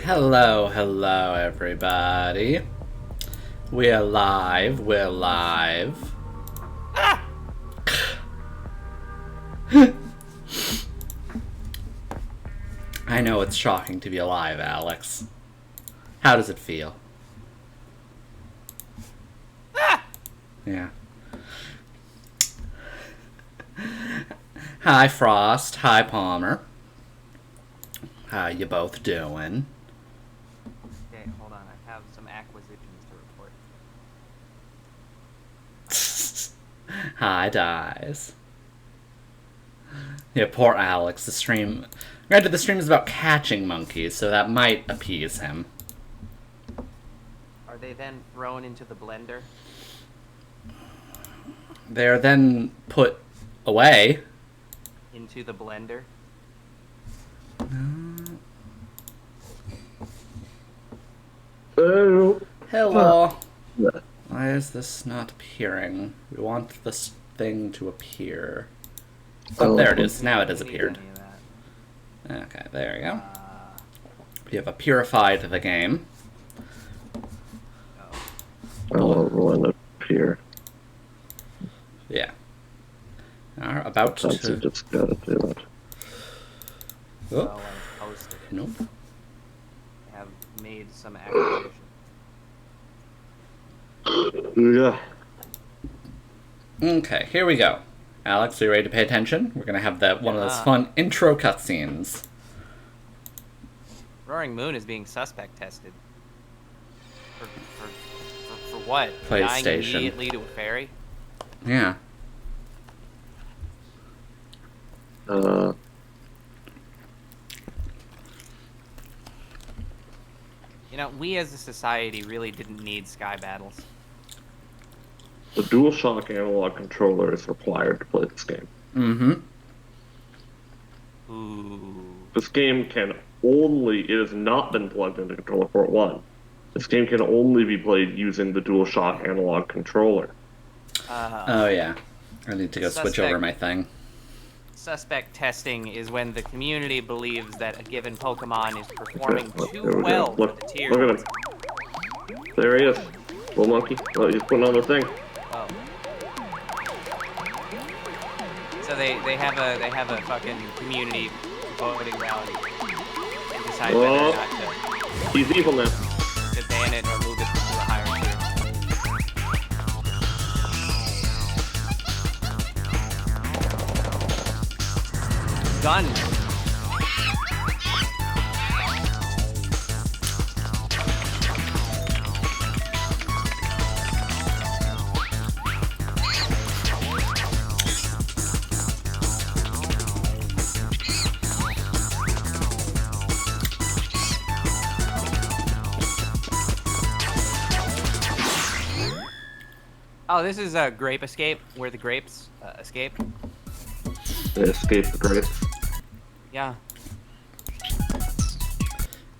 Hello, hello, everybody. We're live. We're live. Ah! I know it's shocking to be alive, Alex. How does it feel? Ah! Yeah. Hi, Frost. Hi, Palmer. How you both doing? Okay, hold on. I have some acquisitions to report. Hi, Dies. Yeah, poor Alex. The stream... Granted, the stream is about catching monkeys, so that might appease him. Are they then thrown into the blender? They're then put away. Into the blender? Hello. Why is this not appearing? We want this thing to appear. Oh, there it is. Now it has appeared. Okay, there you go. We have purified the game. I'll run up here. Yeah. Are about Sometimes you to... just gotta do it. Oh, I posted it. nope. I have made some acquisitions. Yeah. Okay, here we go. Alex, are you ready to pay attention? We're gonna have that one of those Yeah. fun intro cutscenes. Roaring Moon is being suspect tested. For what? Dying PlayStation. immediately to a fairy? Yeah. You know, we as a society really didn't need sky battles. The DualShock analog controller is required to play this game. Mm-hmm. Ooh. This game can only... It has not been plugged into Controller Port 1. This game can only be played using the DualShock analog controller. Oh, yeah. I need to go switch over my thing. Suspect testing is when the community believes that a given Pokemon is performing Okay, too there we go. well for Look, the tier. look at him. There he is. Little monkey. Oh, he's putting on the thing. Oh. So they have a fucking community voting rally and decide whether or not He's evil now. to ban it or move it to a higher tier. Gun. Oh, this is a grape escape, where the grapes escape. They escaped the grapes. Yeah.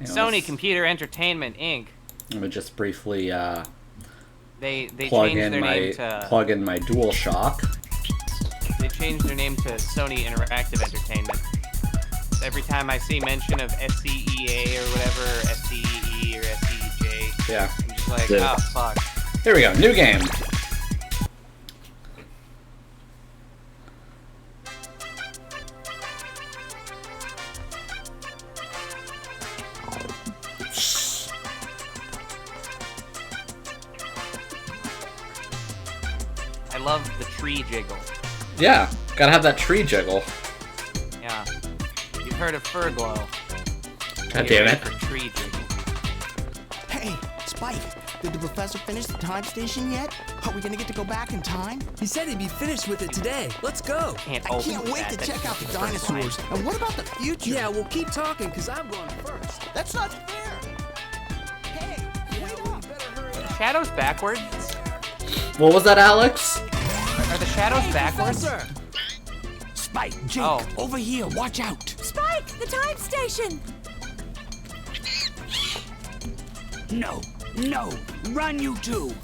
You know, Sony Computer Entertainment Inc. Let me just briefly They plug changed in their my name to DualShock. they changed their name to Sony Interactive Entertainment. So every time I see mention of SCEA or whatever, or SCEE or SCEJ, Yeah. I'm just like, Yeah. oh fuck. Here we go. New game. I love the tree jiggle. Yeah. Gotta have that tree jiggle. Yeah. You've heard of Furglow. God Get damn ready it. for tree jiggle. Hey, Spike, did the professor finish the time station yet? Are we gonna get to go back in time? He said he'd be finished with it today. Let's go. Can't I open can't wait that. to That's check out the first line. dinosaurs. And what about the future? Yeah, we'll keep talking because I'm going first. That's not fair. Hey, wait up. Are the shadows backwards? What was that, Alex? Are the shadows backwards? Professor! Spike, Jake, Oh. over here, watch out. Spike, the time station! No, no, run you two.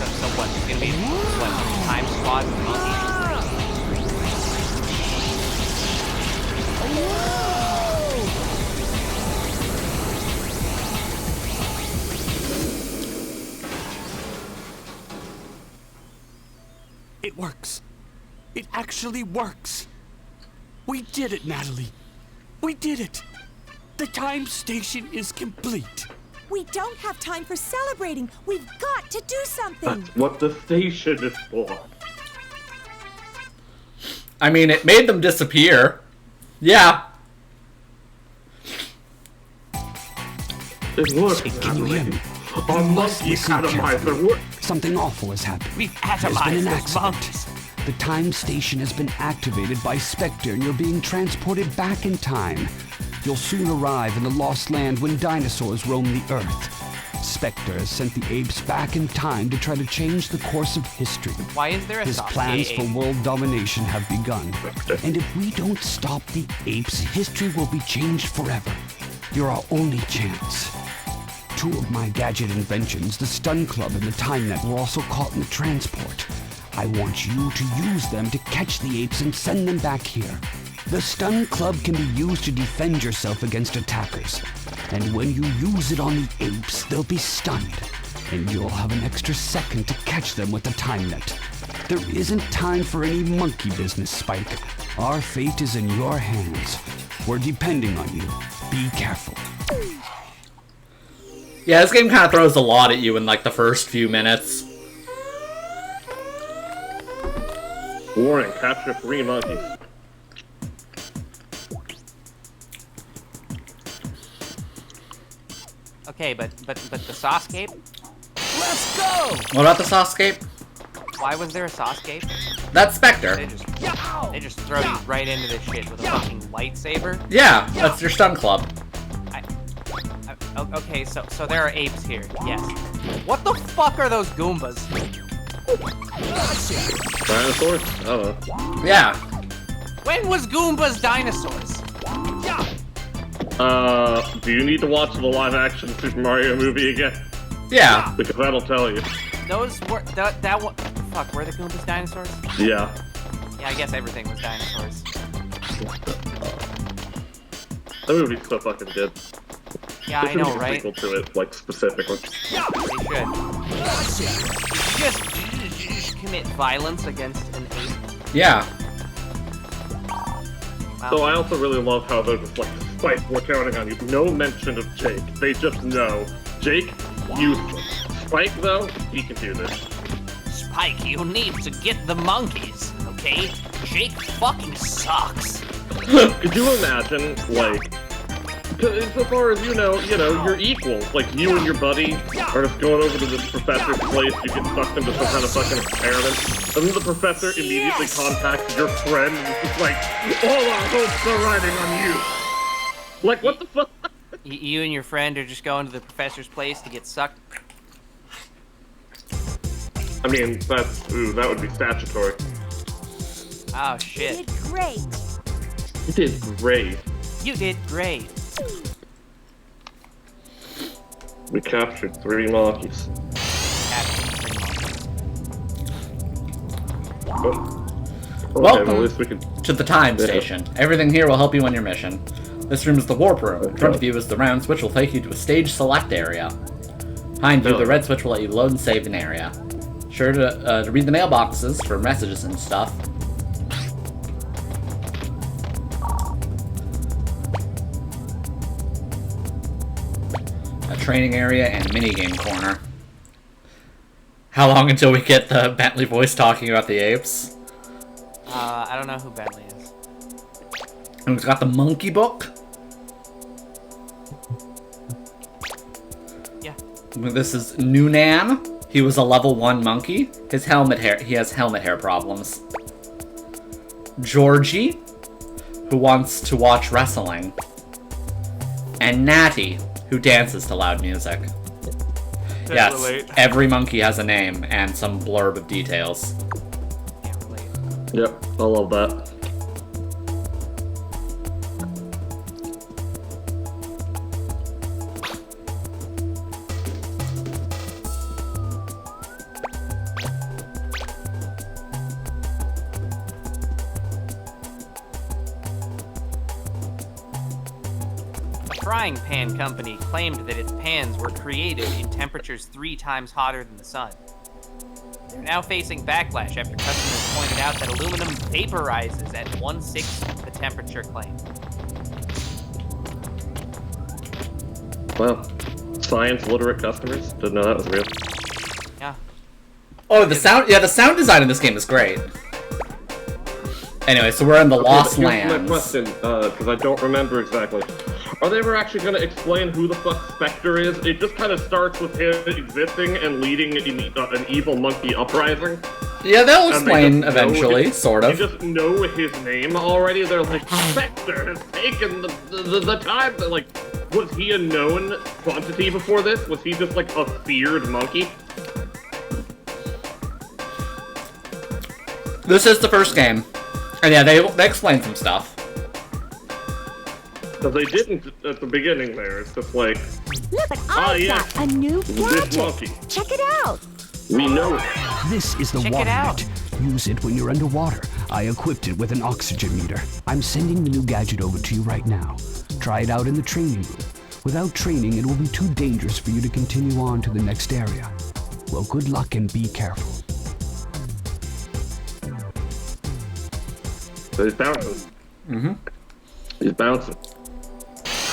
So what? It's gonna be what? Time squad with monkeys? It works. It actually works. We did it, Natalie. We did it. The time station is complete. We don't have time for celebrating. We've got to do something. That's what the station is for. I mean, it made them disappear. Yeah. It works. Can you hear me? Our monkey listen atomizer works. Something awful has happened. We've There's been atomized an those accident. monkeys. The time station has been activated by Spectre and you're being transported back in time. You'll soon arrive in the lost land when dinosaurs roam the Earth. Spectre has sent the apes back in time to try to change the course of history. Why is there a His Sasuke plans for ape? world domination have begun. And if we don't stop the apes, history will be changed forever. You're our only chance. Two of my gadget inventions, the Stun Club and the Time Net, were also caught in the transport. I want you to use them to catch the apes and send them back here. The Stun Club can be used to defend yourself against attackers. And when you use it on the apes, they'll be stunned. And you'll have an extra second to catch them with the Time Net. There isn't time for any monkey business, Spike. Our fate is in your hands. We're depending on you. Be careful. Yeah, this game kind of throws a lot at you in like the first few minutes. Warning, capture 3 monkeys. Okay, but the Sasuke? Let's go! What about the Sasuke? Why was there a Sasuke? That's Spectre. They just throw you right into this shit with a fucking lightsaber. Yeah, that's your Stun Club. Okay, so there are apes here. Yes. What the fuck are those Goombas? Dinosaurs? I don't know. Yeah. When was Goombas dinosaurs? Do you need to watch the live-action Super Mario movie again? Yeah. Because that'll tell you. Those were that one. Fuck, were the Goombas dinosaurs? Yeah. Yeah, I guess everything was dinosaurs. That movie's so fucking good. Yeah, There I should know, be a right? sequel to it, like, specifically. They should. Just commit violence against an ape. Yeah. Wow. So I also really love how they're just like, Spike, we're counting on you. No mention of Jake. They just know. Jake, useless. Spike, though, he can do this. Spike, you need to get the monkeys, okay? Jake fucking sucks. Could you imagine, like, so far as you know, you're equals. Like, you and your buddy are just going over to this professor's place, you get sucked into some kind of fucking experiment, and then the professor immediately contacts your friend, and it's just like, all our hopes are riding on you. Like, what the fuck? You and your friend are just going to the professor's place to get sucked. I mean, that would be statutory. Oh You shit. did great. You did great. You did great. We captured 3 monkeys. Oh. Okay, Welcome. well, at least we can... To the time station. Everything here will help you on your mission. This room is the warp room. In front of you is the round switch will take you to a stage select area. Behind you, the red switch will let you load and save an area. Sure to read the mailboxes for messages and stuff. A training area and minigame corner. How long until we get the Bentley voice talking about the apes? I don't know who Bentley is. And it's got the monkey book. Yeah. This is Noonan. He was a level 1 monkey. His helmet hair. He has helmet hair problems. Georgie, who wants to watch wrestling. And Natty, who dances to loud music. Yes, relate. every monkey has a name and some blurb of details. Can't relate. Yep, I love that. Frying Pan Company claimed that its pans were created in temperatures 3 times hotter than the sun. They're now facing backlash after customers pointed out that aluminum vaporizes at 1/6 the temperature claimed. Well, science literate customers didn't know that was real. Yeah. Oh, the sound design in this game is great. Anyway, so we're in the Lost Here's Lands. my question, because I don't remember exactly. Are they ever actually going to explain who the fuck Spectre is? It just kind of starts with him existing and leading an evil monkey uprising. Yeah, they'll And they explain just know eventually, his- sort of. You just know his name already. They're like, Spectre has taken the time. That, like, was he a known quantity before this? Was he just like a feared monkey? This is the first game. And yeah, they explain some stuff. Because they didn't at the beginning there. It's just like, Look, but Ah, I've yeah. got a new this gadget. monkey. Check it out. We know it. This is the Check it water out. net. Use it when you're underwater. I equipped it with an oxygen meter. I'm sending the new gadget over to you right now. Try it out in the training room. Without training, it will be too dangerous for you to continue on to the next area. Well, good luck and be careful. So he's bouncing. Mm-hmm. He's bouncing.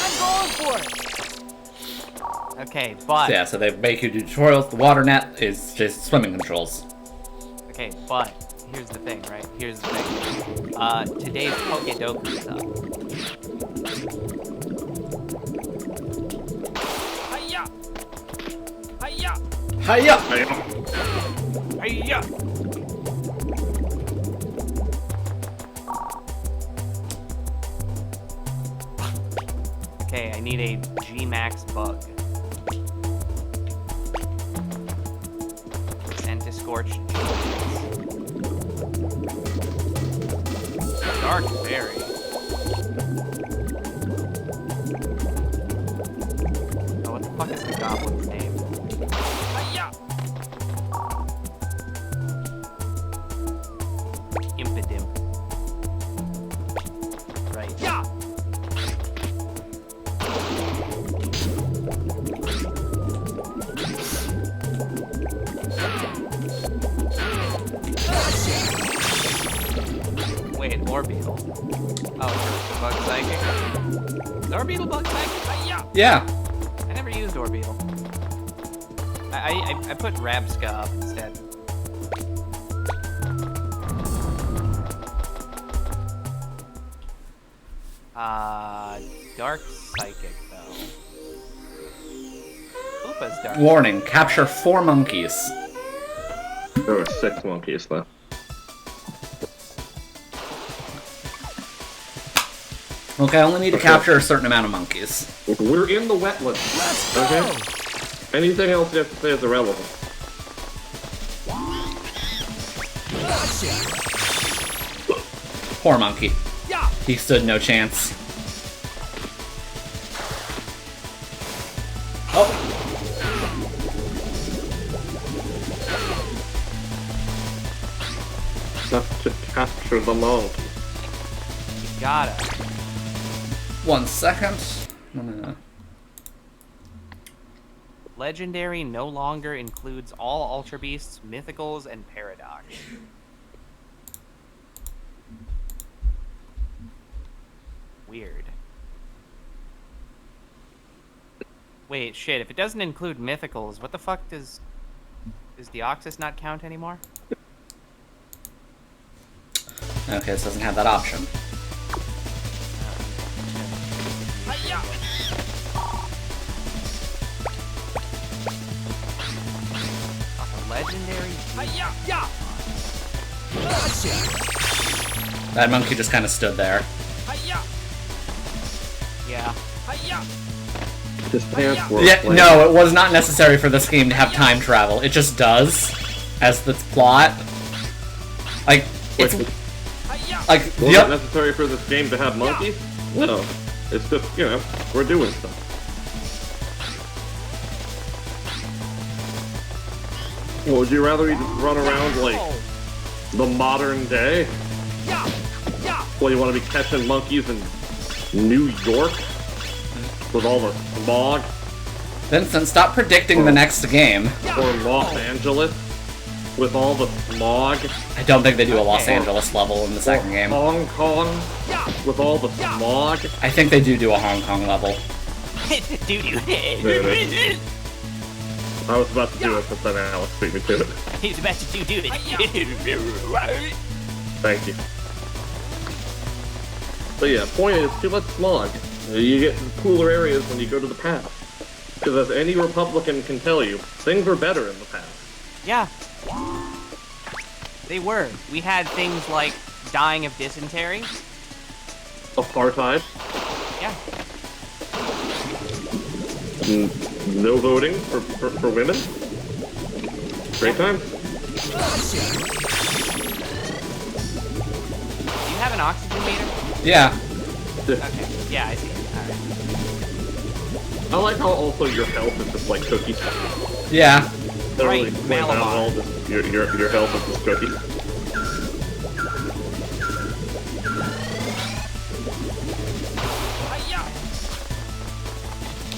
I'm going for it! Okay, but... Yeah, so they make you do tutorials. The water net is just swimming controls. Okay, but here's the thing, right? Here's the thing. Today's Pokedoku's up. Hiya! Hiya! Hiya! Hiya! Okay, I need a G-Max bug. Anti-scorch. Dark Berry. Oh, what the fuck is the goblin's name? Hiya! Impidimp. Right. Yeah! Wait, Orbeetle. Oh, the Bug Psychic? Is Orbeetle Bug Psychic? Yeah. Yeah. I never used Orbeetle. I put Rabska up instead. Dark Psychic, though. Koopa's Dark. Warning, capture 4 monkeys. There were 6 monkeys though. Okay, I only need to Okay. capture a certain amount of monkeys. We're in the wetlands. Okay? Anything else you have to say is irrelevant. Poor monkey. He stood no chance. Oh, Enough to capture the monkey. You gotta. 1 second. I'm gonna... Legendary no longer includes all Ultra Beasts, Mythicals, and Paradox. Weird. Wait, shit, if it doesn't include Mythicals, what the fuck does Deoxys not count anymore? Okay, this doesn't have that option. Legendary? That monkey just kind of stood there. Yeah. His pants were Yeah, flaming. no, it was not necessary for this game to have time travel. It just does, as the plot. Like, it's... Like, Was it yep. necessary for this game to have monkeys? No. It's just, you know, we're doing stuff. Well, would you rather you just run around like the modern day? Well, you want to be catching monkeys in New York? with all the smog, Vincent, stop predicting the next game. or Los Angeles with all the smog, I don't think they do a Los Okay. Angeles level in the or second game. Hong Kong with all the smog. I think they do a Hong Kong level. Doo-doo. I was about to do it, but then Alex beat me to it. He's about to do it. Thank you. But yeah, point is, too much smog. You get cooler areas when you go to the past. Because as any Republican can tell you, things were better in the past. Yeah. They were. We had things like dying of dysentery. Apartheid, Yeah. no voting for women. Great times. Do you have an oxygen meter? Yeah. Okay. Yeah, I see it. Alright. I like how also your health is just like cookies. Yeah. Don't Right, really point out Malabar. all this, your health is just cookies.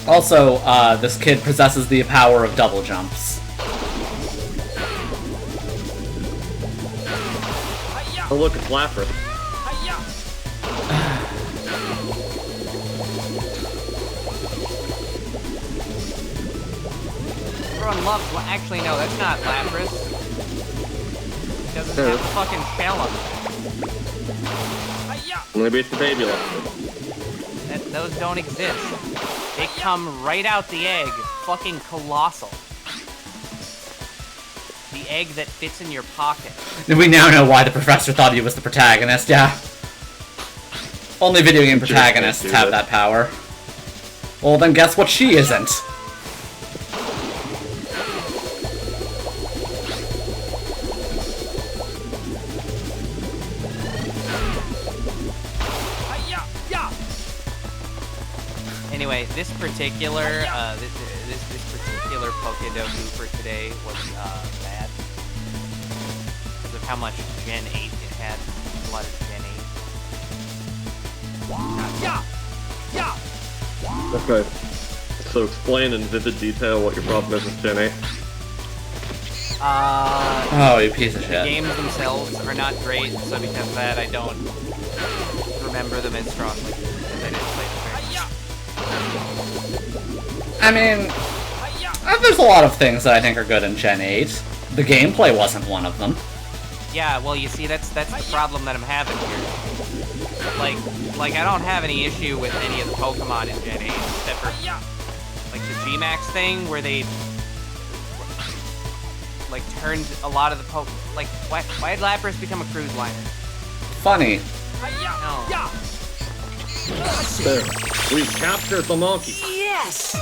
Also, this kid possesses the power of double jumps. Oh look, it's Lapras. Everyone loves. Actually, no, that's not Lapras. It doesn't have the fucking shell on it. Maybe it's the baby Lapras. Those don't exist. They come right out the egg. Fucking colossal. The egg that fits in your pocket. We now know why the professor thought he was the protagonist, yeah. Only video game protagonists do have that. that power. Well, then guess what she isn't? Anyway, this particular this particular Pokedoku for today was bad because of how much Gen 8 it had. A lot of Gen 8. Okay. So explain in vivid detail what your problem is with Gen 8. Oh, you piece of The shit. games themselves are not great, so because of that, I don't remember them as strongly because I didn't play them very much. I mean, there's a lot of things that I think are good in Gen 8. The gameplay wasn't one of them. Yeah, well, you see, that's the problem that I'm having here. Like I don't have any issue with any of the Pokemon in Gen 8, except for like the G-Max thing where they like turned a lot of the like why did Lapras become a cruise liner? Funny. No. There. We captured the monkey. Yes!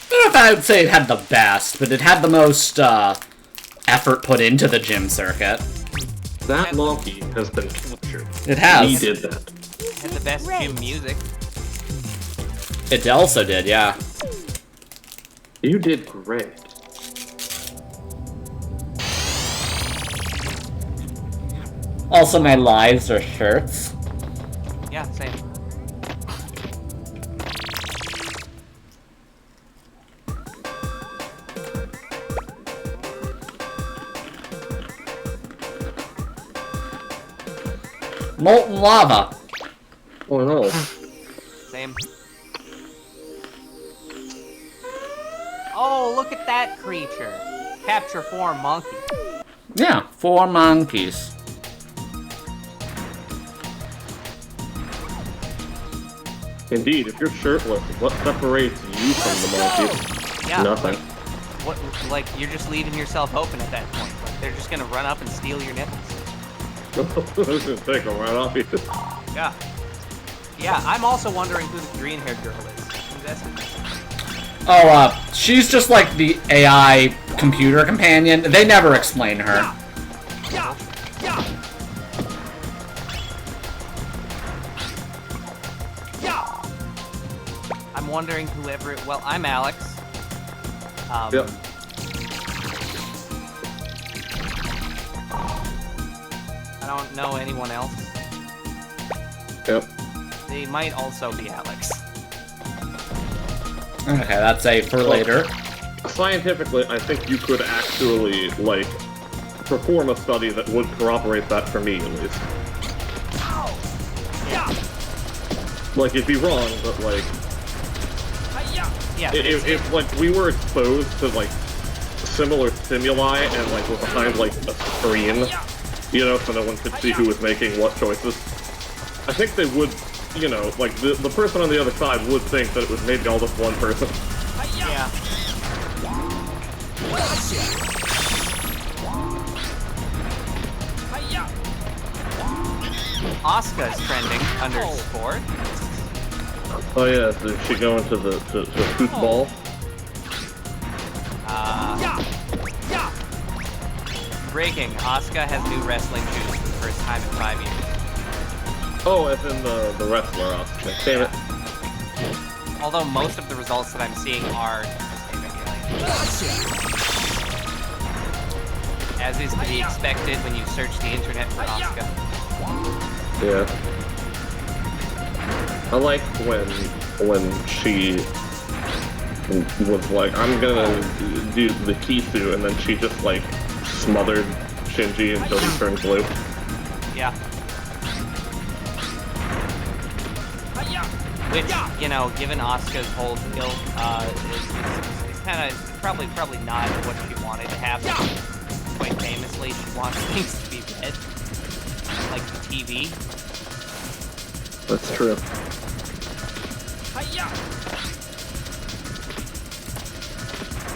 I don't know if I would say it had the best, but it had the most effort put into the gym circuit. That monkey has been captured. It has. He did that. Had the best gym music. It also did, yeah. You did great. Also, my lives are shirts. Yeah, same. Molten lava. Oh no. Same. Oh, look at that creature. Capture 4 monkey. Yeah, 4 monkeys. Indeed, if you're shirtless, what separates you from the monkey? Yeah. Nothing. What, like, you're just leaving yourself open at that point. Like, they're just gonna run up and steal your nipples. This is take them right off you. Yeah. Yeah, I'm also wondering who the green-haired girl is. Who's that? Oh, she's just like the AI computer companion. They never explain her. I'm wondering whoever it... Well, I'm Alex. Yep. I don't know anyone else. Yep. They might also be Alex. Okay, that's a for later. Scientifically, I think you could actually, like, perform a study that would corroborate that for me, at least. Like, it'd be wrong, but, like... Yeah. If like, we were exposed to, like, similar stimuli and, like, were behind, like, a screen, you know, so no one could see who was making what choices, I think they would, you know, like, the person on the other side would think that it was maybe all just one person. Yeah. Asuka's trending under sport. Oh yeah, did she go into the football? Breaking. Asuka has new wrestling shoes for the first time in 5 years. Oh, as in the wrestler Asuka. Damn it. Although most of the results that I'm seeing are as is to be expected when you search the internet for Asuka. Yeah. I like when she was like, I'm gonna do the Kisu, and then she just like smothered Shinji until he turned blue. Yeah. Which, you know, given Asuka's whole deal, is kind of probably not what she wanted to happen. Quite famously, she wants things to be red, like the TV. That's true.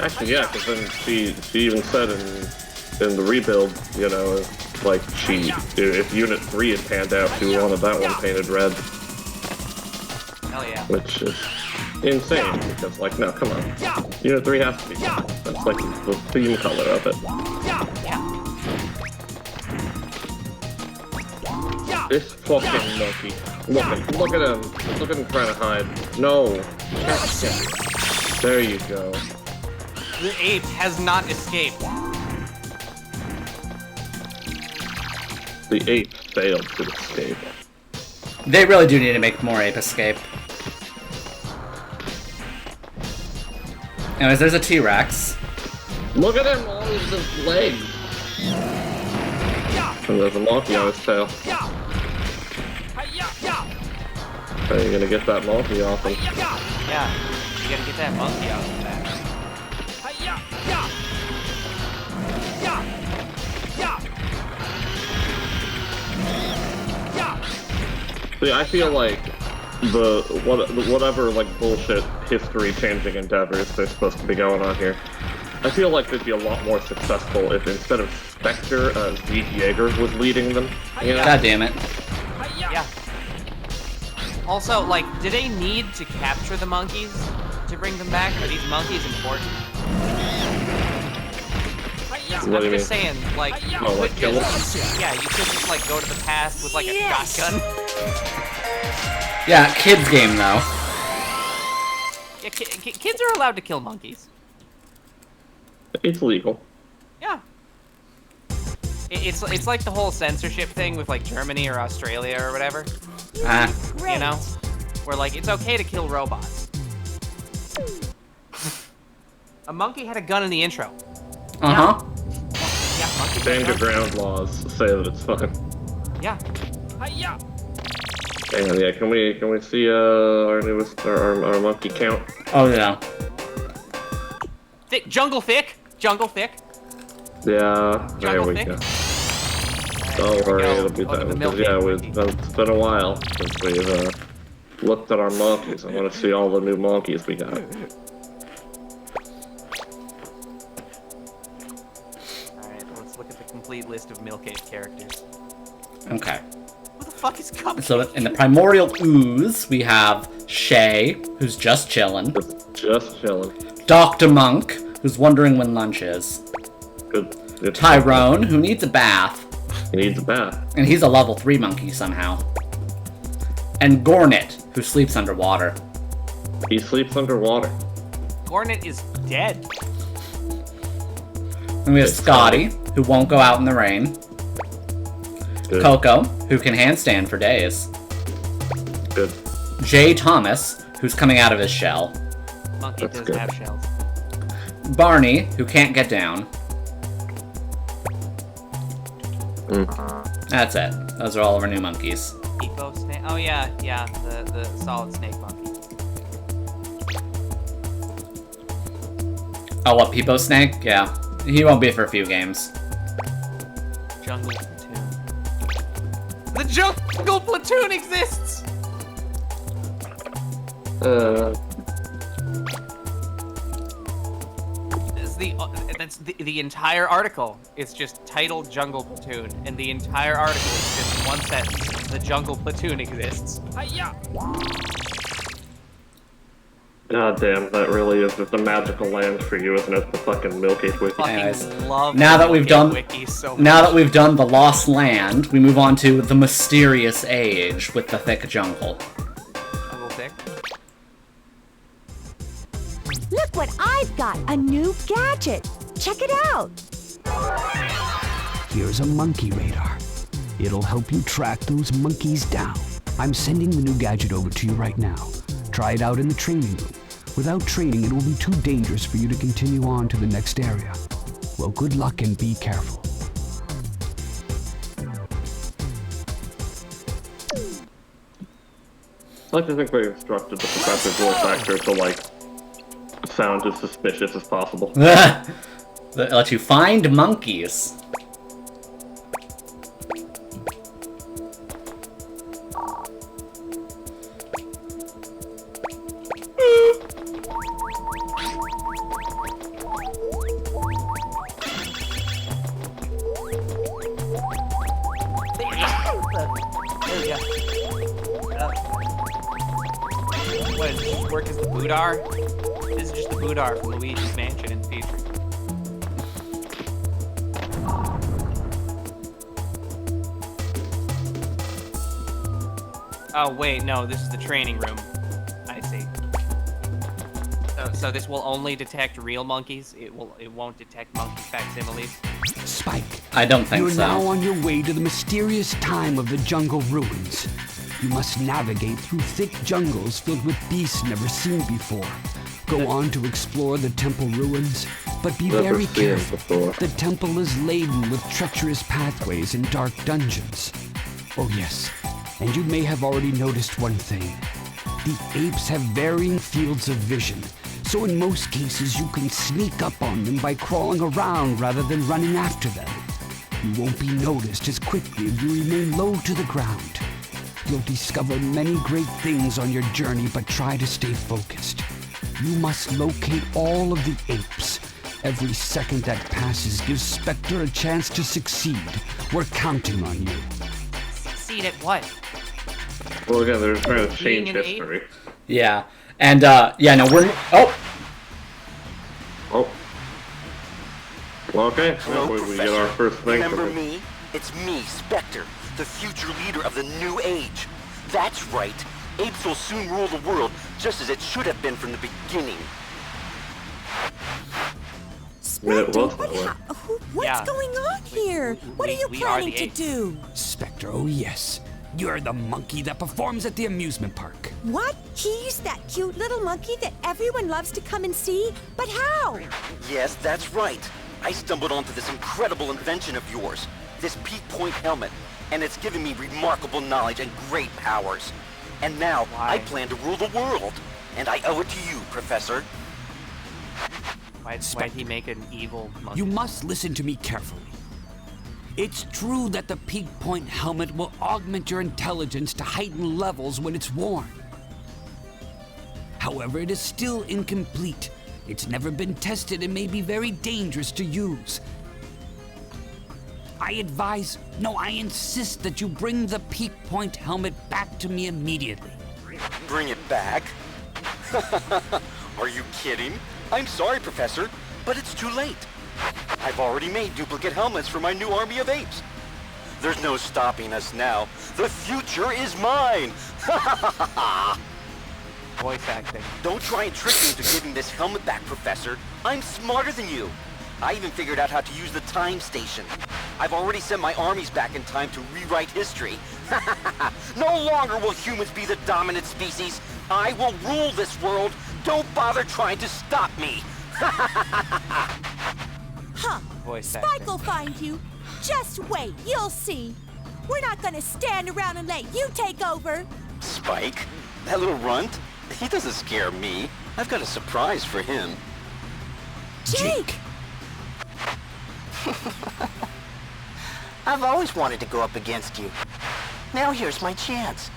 Actually, yeah, because then she even said in the rebuild, you know, like if Unit 3 had panned out, she wanted that one painted red. Hell yeah. Which is insane, because, like, no, come on. Unit 3 has to be red. That's, like, the theme color of it. This fucking monkey. Look at him. Look at him trying to hide. No. There you go. The ape has not escaped. The ape failed to escape. They really do need to make more ape escape. Anyways, there's a T-Rex. Look at him, all of his legs. And there's a monkey on his tail. How are you gonna get that monkey off him? Yeah, you gotta get that monkey out of the back. See, I feel like whatever, like, bullshit history-changing endeavors they're supposed to be going on here, I feel like they'd be a lot more successful if instead of Spectre, Zeke Yeager was leading them. You know? God damn it. Yeah. Also, like, do they need to capture the monkeys to bring them back? Are these monkeys important? What do you I'm just mean? saying, like, you Oh, like could kill just, yeah, you could just, like, go to the past with, like, a shotgun. Yeah, kids game though. Yeah, kids are allowed to kill monkeys. It's legal. Yeah. It's like the whole censorship thing with, like, Germany or Australia or whatever. You know? Where, like, it's okay to kill robots. A monkey had a gun in the intro. Uh-huh. Yeah, monkey. Stand your ground laws say that it's fine. Yeah. Hang on, yeah, can we see our newest our monkey count? Oh yeah. Thick, jungle thick. Yeah, there Jungle we thick? go. Alright, Don't here we worry, go. it'll be Look at the done. milk Yeah, monkey. it's been a while since we've looked at our monkeys. I want to see all the new monkeys we got. Alright, let's look at the complete list of Milkade characters. Okay. Who the fuck is Cupcake? So in the primordial ooze, we have Shay, who's just chilling. Just chilling. Dr. Monk, who's wondering when lunch is. Good. Tyrone, who needs a bath. He needs a bath. And he's a level 3 monkey somehow. And Gornet, who sleeps underwater. He sleeps underwater. Gornet is dead. And we have Scotty, who won't go out in the rain. Good. Coco, who can handstand for days. Jay Thomas, who's coming out of his shell. Monkey That's does good. have shells. Barney, who can't get down. That's it. Those are all of our new monkeys. Eco snake. Oh yeah, the solid snake monkey. Oh, what, Peepo Snake? Yeah. He won't be for a few games. Jungle platoon. The jungle platoon exists. That's the entire article. It's just titled Jungle Platoon, and the entire article is just one sentence. The Jungle Platoon exists. Hi-ya! God damn, that really is just a magical land for you, isn't it? The fucking Milkgate Wiki. Anyways, Fucking love now that we've done- Wiki so much. Now that we've done the Lost Land, we move on to the Mysterious Age with the thick jungle. Jungle Thick. Look what I've got! A new gadget! Check it out! Here's a monkey radar. It'll help you track those monkeys down. I'm sending the new gadget over to you right now. Try it out in the training room. Without training, it will be too dangerous for you to continue on to the next area. Well, good luck and be careful. I like to think they instructed the professor's voice actor to, like, sound as suspicious as possible. That lets you find monkeys. There we go. What, does this work as the Boudar? This is just the Boudar from Luigi's Mansion in the future. Oh wait, no, this is the training room. I see. So this will only detect real monkeys? It won't detect monkey facsimiles? Spike, I don't think you're so. now on your way to the mysterious time of the jungle ruins. You must navigate through thick jungles filled with beasts never seen before. Go on to explore the temple ruins, but be Never very seen careful. before. The temple is laden with treacherous pathways and dark dungeons. Oh yes, and you may have already noticed one thing. The apes have varying fields of vision, so in most cases you can sneak up on them by crawling around rather than running after them. You won't be noticed as quickly if you remain low to the ground. You'll discover many great things on your journey, but try to stay focused. You must locate all of the apes. Every second that passes gives Spectre a chance to succeed. We're counting on you. Succeed at what? Well, again, they're trying to change Being an ape? history. Yeah. And, yeah, no, we're... Oh! Oh. Well, okay. Hello, Yeah, we Professor. get our first thing. Remember from it. me? It's me, Spectre, the future leader of the New Age. That's right. Apes will soon rule the world, just as it should have been from the beginning. Spectre, was that way. what's Yeah. going on here? What are you we are planning the to apes. do? Spectre, oh yes. You're the monkey that performs at the amusement park. What? He's that cute little monkey that everyone loves to come and see? But how? Yes, that's right. I stumbled onto this incredible invention of yours, this Peak Point helmet, and it's given me remarkable knowledge and great powers. And now, Why? I plan to rule the world, and I owe it to you, Professor. Why'd he make an evil monkey? You must listen to me carefully. It's true that the Peak Point helmet will augment your intelligence to heightened levels when it's worn. However, it is still incomplete. It's never been tested and may be very dangerous to use. I insist that you bring the Peak Point helmet back to me immediately. Bring it back? Are you kidding? I'm sorry, Professor, but it's too late. I've already made duplicate helmets for my new army of apes. There's no stopping us now. The future is mine! Voice acting. Don't try and trick me into giving this helmet back, Professor. I'm smarter than you. I even figured out how to use the time station. I've already sent my armies back in time to rewrite history. No longer will humans be the dominant species. I will rule this world. Don't bother trying to stop me. Huh. Voice Spike acting. will find you. Just wait, you'll see. We're not gonna stand around and let you take over. Spike? That little runt? He doesn't scare me. I've got a surprise for him. Jake! I've always wanted to go up against you. Now here's my chance.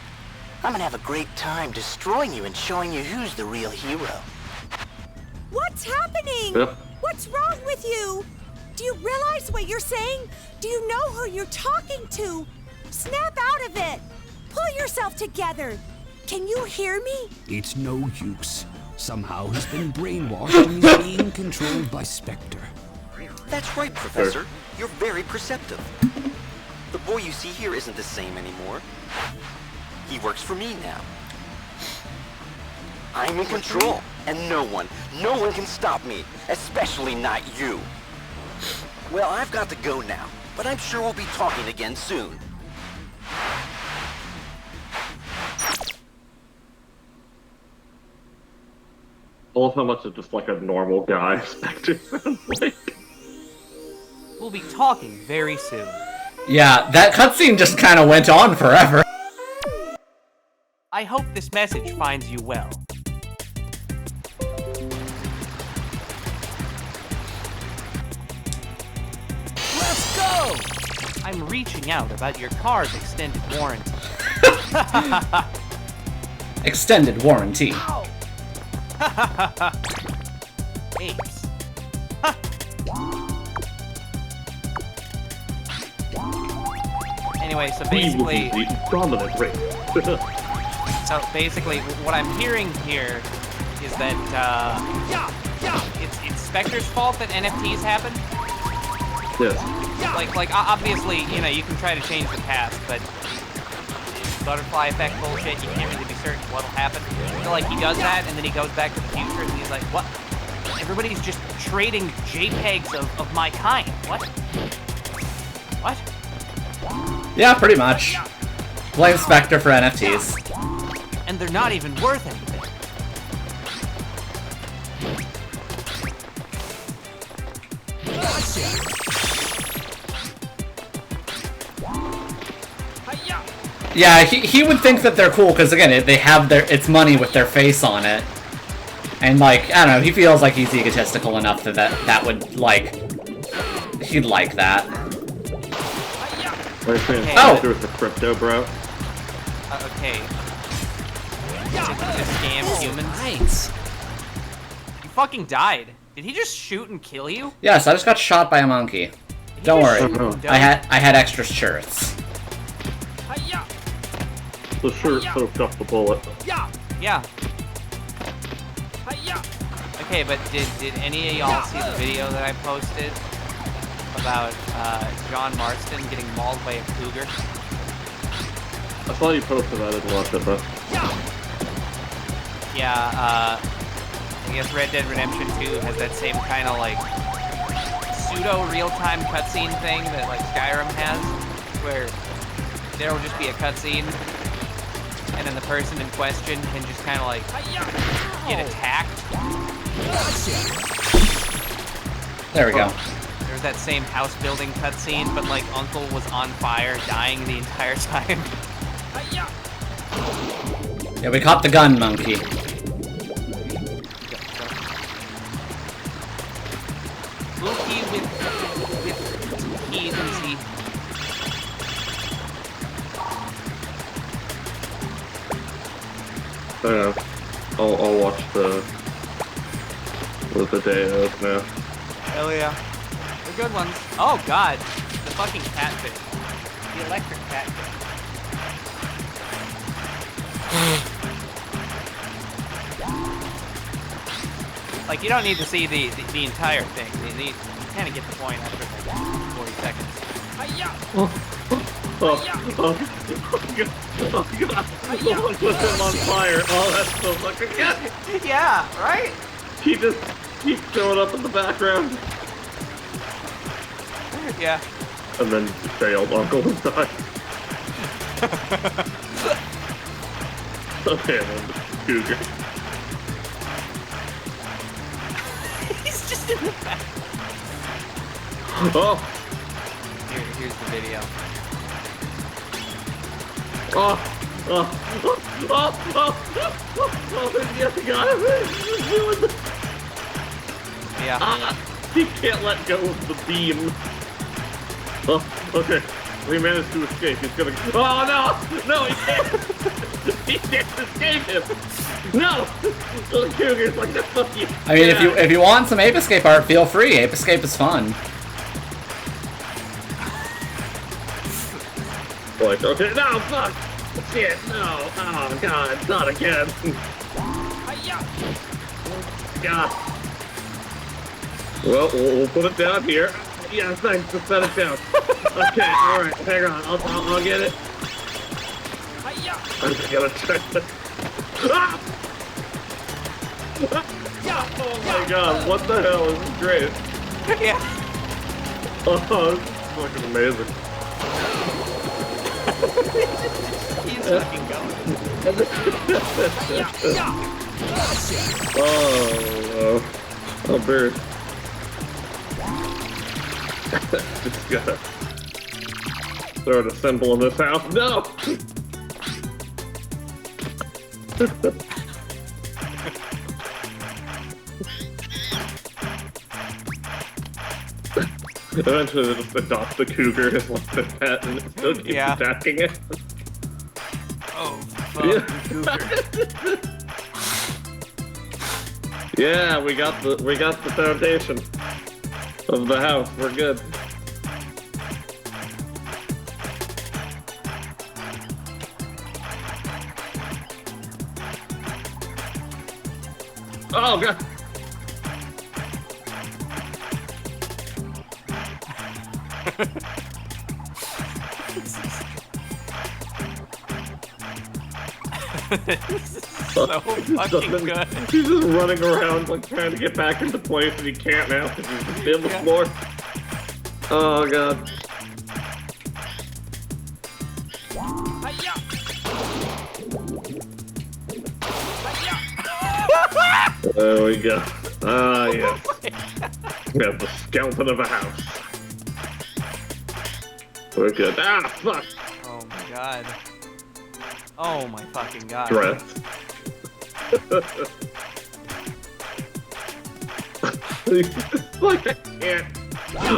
I'm gonna have a great time destroying you and showing you who's the real hero. What's happening? Yep. What's wrong with you? Do you realize what you're saying? Do you know who you're talking to? Snap out of it. Pull yourself together. Can you hear me? It's no use. Somehow he's been brainwashed and he's being controlled by Spectre. That's right, Professor. You're very perceptive. The boy you see here isn't the same anymore. He works for me now. I'm in control, and no one can stop me, especially not you. Well, I've got to go now, but I'm sure we'll be talking again soon. I love how much it's just like a normal guy Spectre sounds like. We'll be talking very soon. Yeah, that cutscene just kind of went on forever. I hope this message finds you well. Let's go! I'm reaching out about your car's extended warranty. Extended warranty. Ow! Apes. Anyway, so We will be basically, the dominant race. what I'm hearing here is that it's Spectre's fault that NFTs happen. Yes. Obviously, you know, you can try to change the past, but it's butterfly effect bullshit. You can't really be certain what'll happen. I feel like he does that, and then he goes back to the future, and he's like, "What? Everybody's just trading JPEGs of my kind. What? What?" Yeah, pretty much. Blame Spectre for NFTs. And they're not even worth anything. Yeah, he would think that they're cool because again, they have it's money with their face on it, and like I don't know, he feels like he's egotistical enough that would like he'd like that. What are you saying? Oh! Spectre with the crypto, bro. Okay. To scam humans. Nice. You fucking died. Did he just shoot and kill you? Yes, I just got shot by a monkey. Did he Don't just worry, shoot and I die? had extra shirts. The shirt soaked up the bullet. Yeah. Okay, but did any of y'all see the video that I posted about John Marston getting mauled by a cougar? I saw you posted that, I didn't watch it, but... Yeah, I guess Red Dead Redemption 2 has that same kind of like pseudo real-time cutscene thing that like Skyrim has, where there will just be a cutscene and then the person in question can just kind of like get attacked. There we go. There's that same house building cutscene, but like Uncle was on fire, dying the entire time. Yeah, we caught the gun monkey. Spooky with T's and C. I'll watch the day of now. Hell yeah. They're good ones. Oh god, the fucking catfish. The electric catfish. Like, you don't need to see the entire thing. You kind of get the point after like 40 seconds. Oh god. Someone put him on fire. Oh, that's so fucking good. Yeah, right? He just keeps showing up in the background. Yeah. And then failed Uncle and died. Okay, then the cougar. He's just in the back. Oh! Here's the video. Oh! Oh! Oh! Oh! Oh! Oh! Yes, got him! He's doing the... Yeah. Ah! He can't let go of the beam. Oh, okay. He managed to escape. He's gonna... Oh, no! No, he can't! He can't escape him! No! The cougar's like, the fuck you. I mean, if you want some Ape Escape art, feel free. Ape Escape is fun. Like, okay, no, fuck! Shit, no! Oh, God, not again! God. Well, we'll put it down here. Yeah, thanks, just set it down. Okay, alright, hang on, I'll get it. I'm just gonna check this. Ah! Oh my god, what the hell, this is great. Yeah. Oh, this is fucking amazing. He's fucking going. Oh, bird. Just gotta throw a symbol in this house. No! Eventually they'll just adopt the cougar as like the pet and it still keeps attacking it. Oh, fuck, cougar. Yeah, we got the foundation of the house. We're good. Oh god. So fucking good. He's just running around like trying to get back into place and he can't now because he's just in the floor. Oh god. There we go. Ah, yes. We have the skeleton of a house. We're good. Ah, fuck! Oh my god. Oh my fucking god. Dress. Like,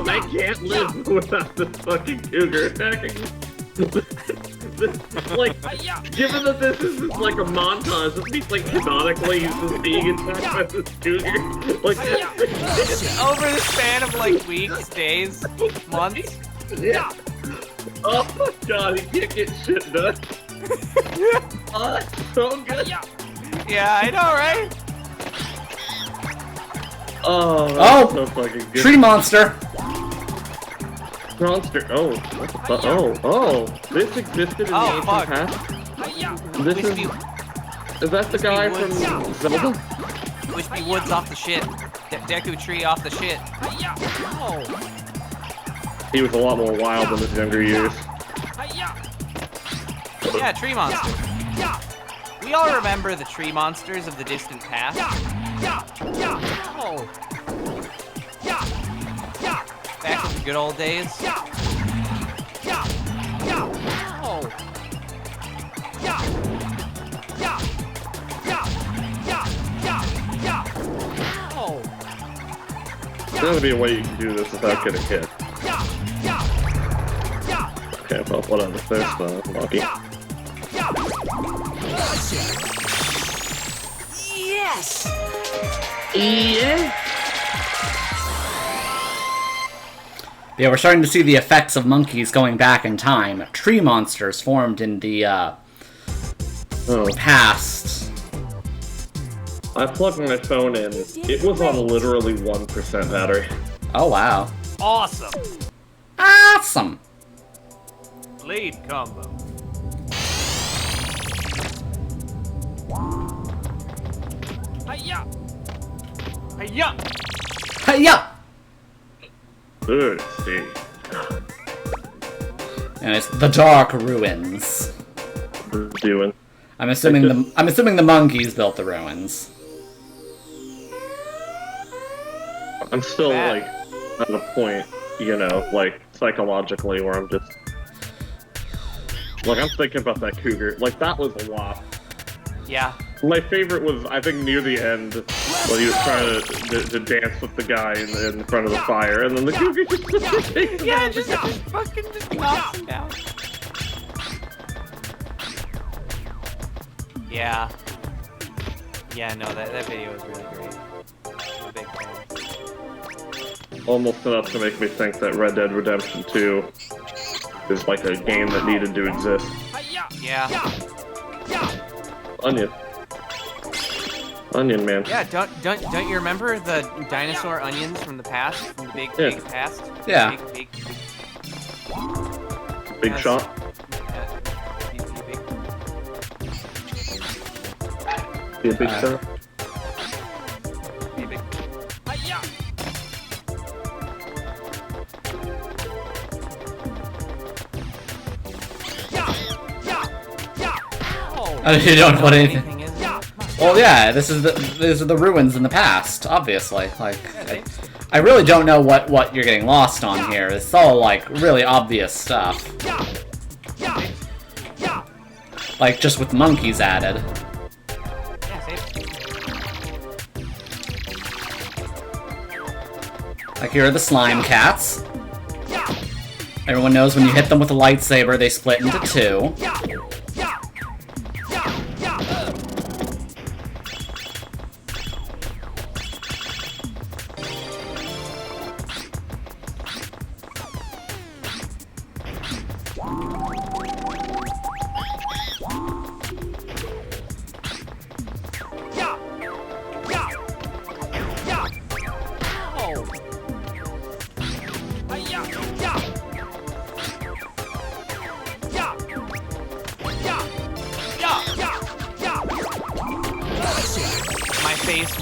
I can't live without this fucking cougar attacking me. Like, given that this is just like a montage, it means like canonically he's just being attacked by this cougar. Like, over the span of like weeks, days, months. Yeah. Oh my god, he can't get shit done. Oh, that's so good. Yeah, I know, right? Oh, that's so fucking good. Tree monster. Monster. Oh, what the fuck? Oh, this existed in the ancient past. This is that the guy from Zelda? Wispy Woods off the shit. Deku Tree off the shit. Oh. He was a lot more wild in his younger years. Yeah, tree monster. We all remember the tree monsters of the distant past. Oh. Back in the good old days. Oh. Oh. There's gotta be a way you can do this without getting hit. Okay, well, whatever. There's Lucky. Yes! Yeah. Yeah, we're starting to see the effects of monkeys going back in time. Tree monsters formed in the past. I plugged my phone in. It was on literally 1% battery. Oh wow. Awesome. Awesome. Blade combo. Hiya! Hiya! Hiya! Good. See. Anyways, the Dark Ruins. Doing. I'm assuming the monkeys built the ruins. I'm still like at a point, you know, like psychologically where I'm just like I'm thinking about that cougar. Like that was a lot. Yeah. My favorite was, I think, near the end, when he was trying to dance with the guy in front of the fire, and then the cougar just takes him out. just fucking knocks him down. Yeah. Yeah, no, that video was really great. I'm a big fan. Almost enough to make me think that Red Dead Redemption 2 is like a game that needed to exist. Yeah. Onion man. Yeah, don't you remember the dinosaur onions from the past? From the big past? Yeah. Big shot. Be a big shot. You don't put anything. Well, yeah, these are the ruins in the past, obviously. Like, I really don't know what you're getting lost on here. It's all like really obvious stuff. Like just with monkeys added. Like here are the slime cats. Everyone knows when you hit them with a lightsaber, they split into two.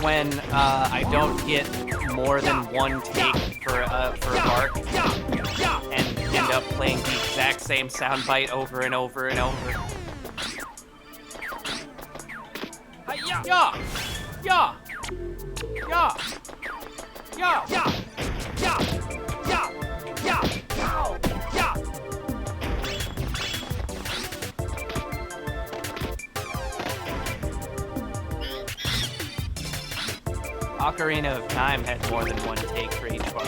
When I don't get more than one take for a bark and end up playing the exact same soundbite over and over and over. Yeah! Yeah! Yeah! Yeah! Yeah! Yeah! Ocarina of Time had more than one take for each part.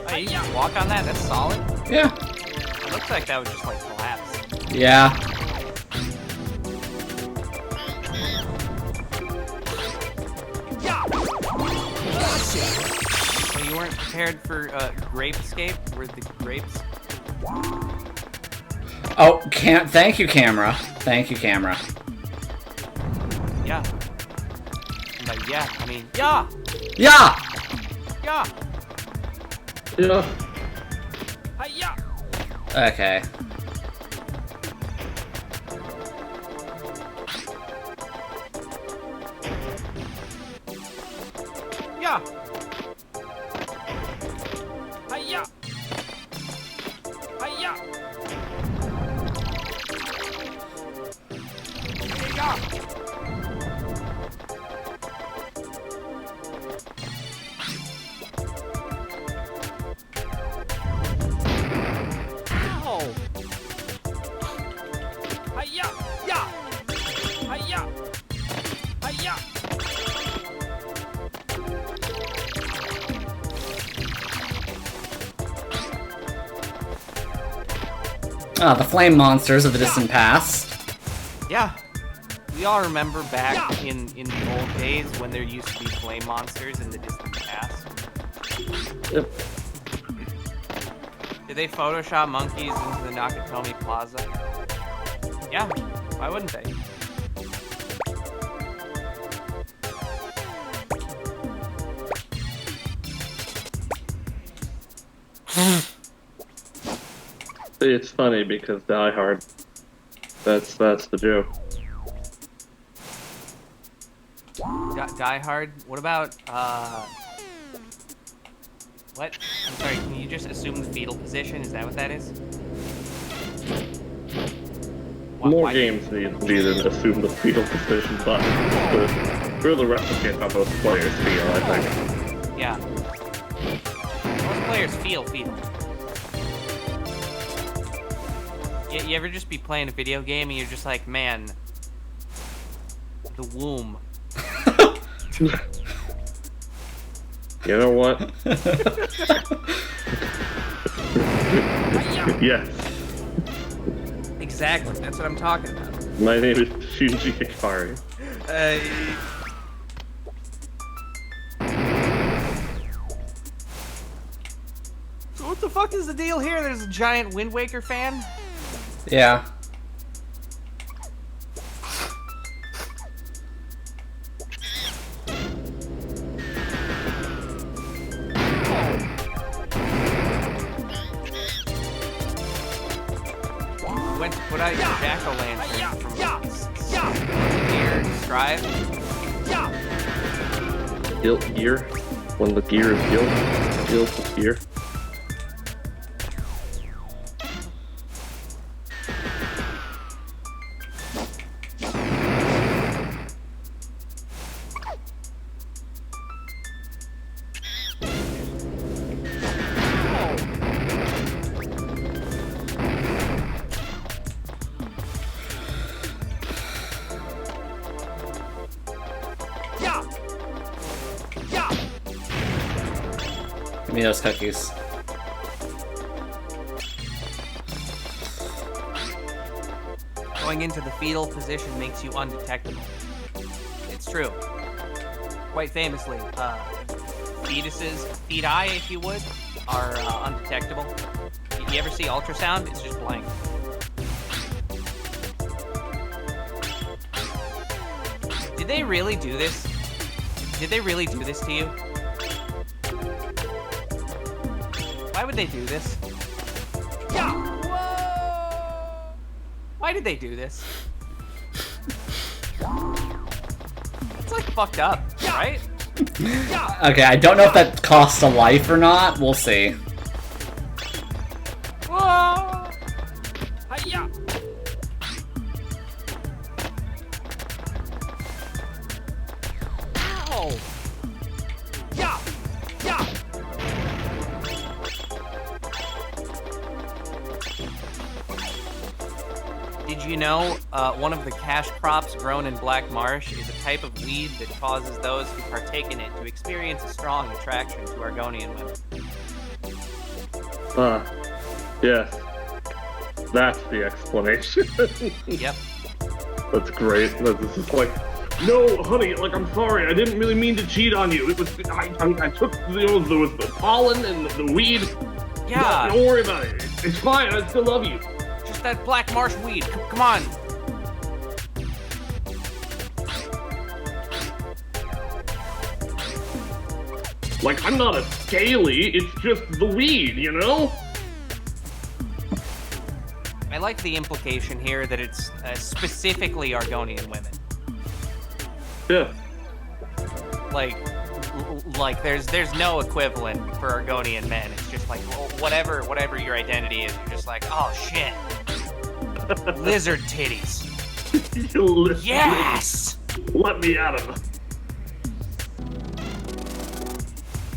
Oh, you just walk on that? That's solid? Yeah. It looks like that would just like collapse. Yeah. So you weren't prepared for Grape Escape? Were the grapes? Oh, thank you, camera. Thank you, camera. Yeah. But yeah, I mean, yeah! Yeah! Yeah! Yeah. Yeah! Okay. Yeah! Yeah! Yeah! Ah, the flame monsters of the distant past. Yeah. We all remember back in the old days when there used to be flame monsters in the distant past. Yep. Did they Photoshop monkeys into the Nakatomi Plaza? Yeah, why wouldn't they? It's funny because Die Hard. That's the joke. Die Hard? What about, What? I'm sorry, can you just assume the fetal position? Is that what that is? More games need to assume the fetal position button to really replicate how most players feel, I think. Yeah. Most players feel fetal. You ever just be playing a video game and you're just like, man, the womb. You know what? Yes. Exactly, that's what I'm talking about. My name is Shinji Hikari. So what the fuck is the deal here? There's a giant Wind Waker fan? Yeah. Went to put out your jack-o'-lantern from here to strive. Guilt gear. When the gear is guilt, guilt is gear. Give me those cookies. Going into the fetal position makes you undetectable. It's true. Quite famously, fetuses, feti if you would, are undetectable. You ever see ultrasound? It's just blank. Did they really do this? Did they really do this to you? Why would they do this? Whoa! Why did they do this? It's like fucked up, right? Okay, I don't know if that costs a life or not. We'll see. Whoa! Hi-ya! Ow! Yeah! Yeah! Did you know one of the cash crops grown in Black Marsh is a type of weed that causes those who partake in it to experience a strong attraction to Argonian women? Yes. That's the explanation. Yep. That's great. This is like, no, honey, like, I'm sorry, I didn't really mean to cheat on you. It was, I took, there was the pollen and the weed. Yeah. No, don't worry about it. It's fine, I still love you. Just that Black Marsh weed. Come on. Like, I'm not a scaly, it's just the weed, you know? I like the implication here that it's specifically Argonian women. Yeah. Like there's no equivalent for Argonian men. It's just like whatever your identity is, you're just like, oh shit. Lizard titties. Yes! Let me at him.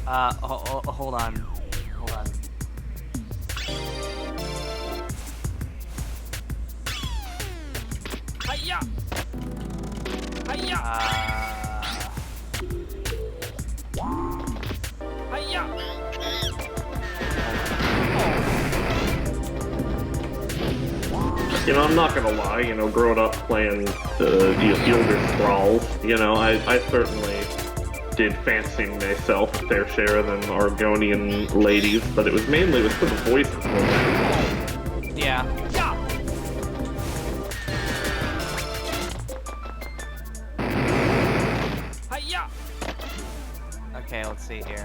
Hold on. Hiya! Hiya! Hiya! You know, I'm not gonna lie, you know, growing up playing the Elder Scrolls, you know, I certainly did fancy myself a fair share of them Argonian ladies, but it was mainly for the voices. Yeah. Hiya! Okay, let's see here.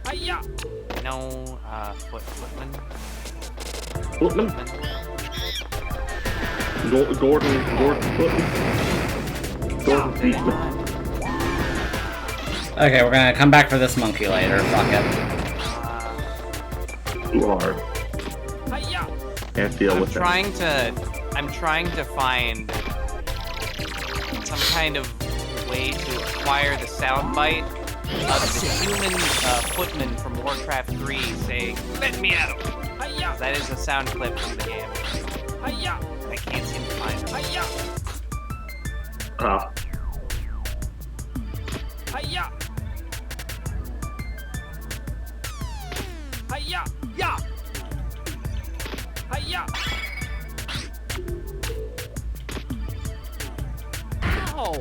Hiya! No, Footman. Footman? Gordon Footman. Gordon Footman. Okay, we're gonna come back for this monkey later. Fuck it. Too hard. Can't deal with it. I'm trying to find some kind of way to acquire the soundbite of the human footman from Warcraft 3 saying, "Let me out!" That is a sound clip from the game. I can't seem to find it. Ah. Oh.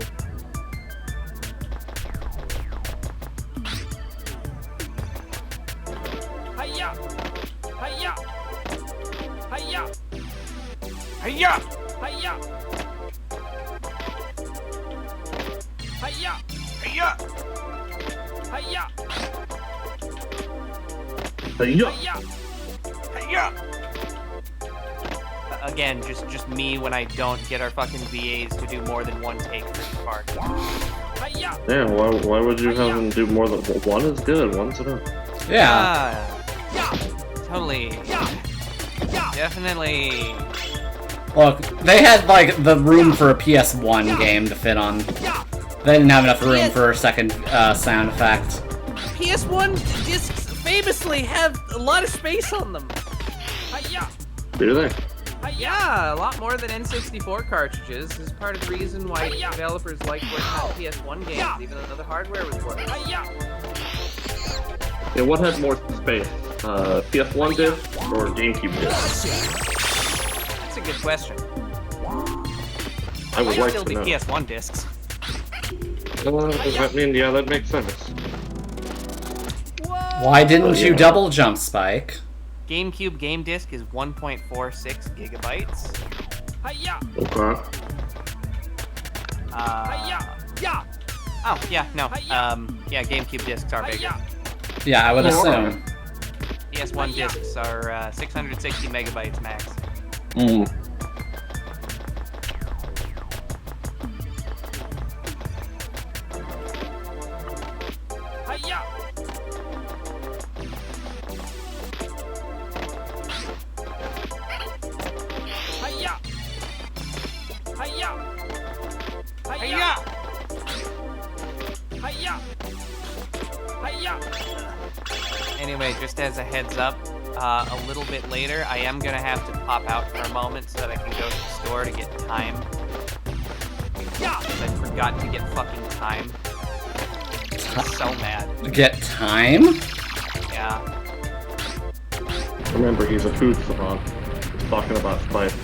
Again, just me when I don't get our fucking VAs to do more than one take for each part. Yeah, why would you have them do more than one? Is good, one's enough. Yeah. Totally. Definitely. Look, they had like the room for a PS1 game to fit on. They didn't have enough room for a second sound effect. PS1 discs famously have a lot of space on them. Do they? Yeah, a lot more than N64 cartridges. This is part of the reason why developers like working on PS1 games, even though the hardware was worse. Yeah, what had more space? PS1 disc or GameCube disc? That's a good question. I would like still to be know. PS1 discs. I mean, yeah, that makes sense. Why didn't you double jump, Spike? GameCube game disc is 1.46 gigabytes. Okay. Oh, yeah, no. Yeah, GameCube discs are bigger. Yeah, I would assume. PS1 discs are 660 megabytes max. Mm. Anyway, just as a heads up, a little bit later, I am gonna have to pop out for a moment so that I can go to the store to get time. Because I forgot to get fucking time. I'm so mad. Get time? Yeah. Remember, he's a food savant. He's talking about spice.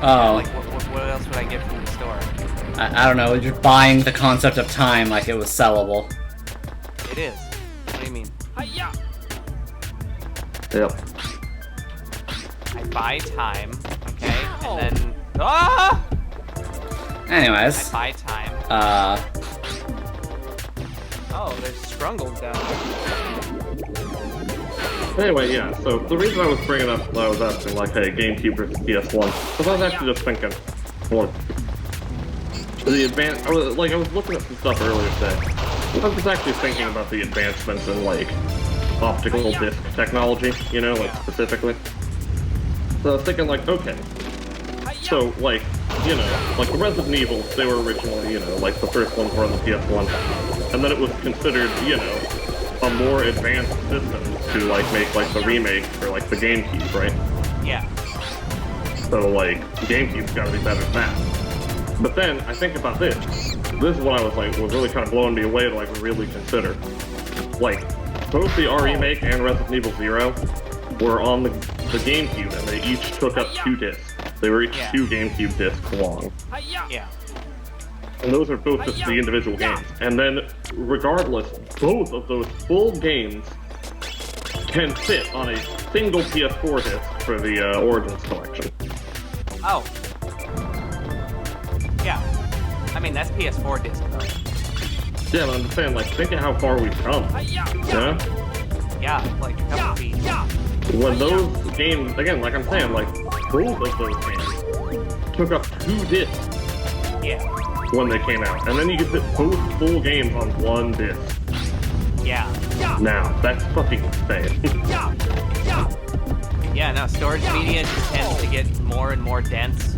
Oh. Like, what else would I get from the store? I don't know, you're buying the concept of time like it was sellable. It is. What do you mean? Yep. I buy time, okay, and then... Ah! Anyways. I buy time. Oh, there's Strungled down there. Anyway, yeah, so the reason I was bringing up, I was asking, like, hey, GameCube versus PS1, because I was actually just thinking, well, the I was looking at some stuff earlier today. I was actually thinking about the advancements in, like, optical disc technology, you know, like, specifically. So I was thinking, like, okay, so, like, you know, like, the Resident Evil, they were originally, you know, like, the first ones were on the PS1, and then it was considered, you know, a more advanced system to, like, make, like, the remake for, like, the GameCube, right? Yeah. So, like, GameCube's gotta be better than that. But then, I think about this. This is what I was, like, was really kind of blowing me away to, like, really consider. Like, both the remake and Resident Evil 0 were on the GameCube, and they each took up 2 discs. They were each 2 GameCube discs long. Yeah. And those are both just the individual games. And then, regardless, both of those full games can fit on a single PS4 disc for the Origins collection. Oh. Yeah. I mean, that's PS4 disc, though. Yeah, but I'm just saying, like, think of how far we've come. Yeah? Yeah, like a couple feet. When those games, again, like I'm saying, like, both of those games took up 2 discs Yeah. when they came out. And then you could fit both full games on 1 disc. Yeah. Now, that's fucking insane. Yeah, no, storage media just tends to get more and more dense.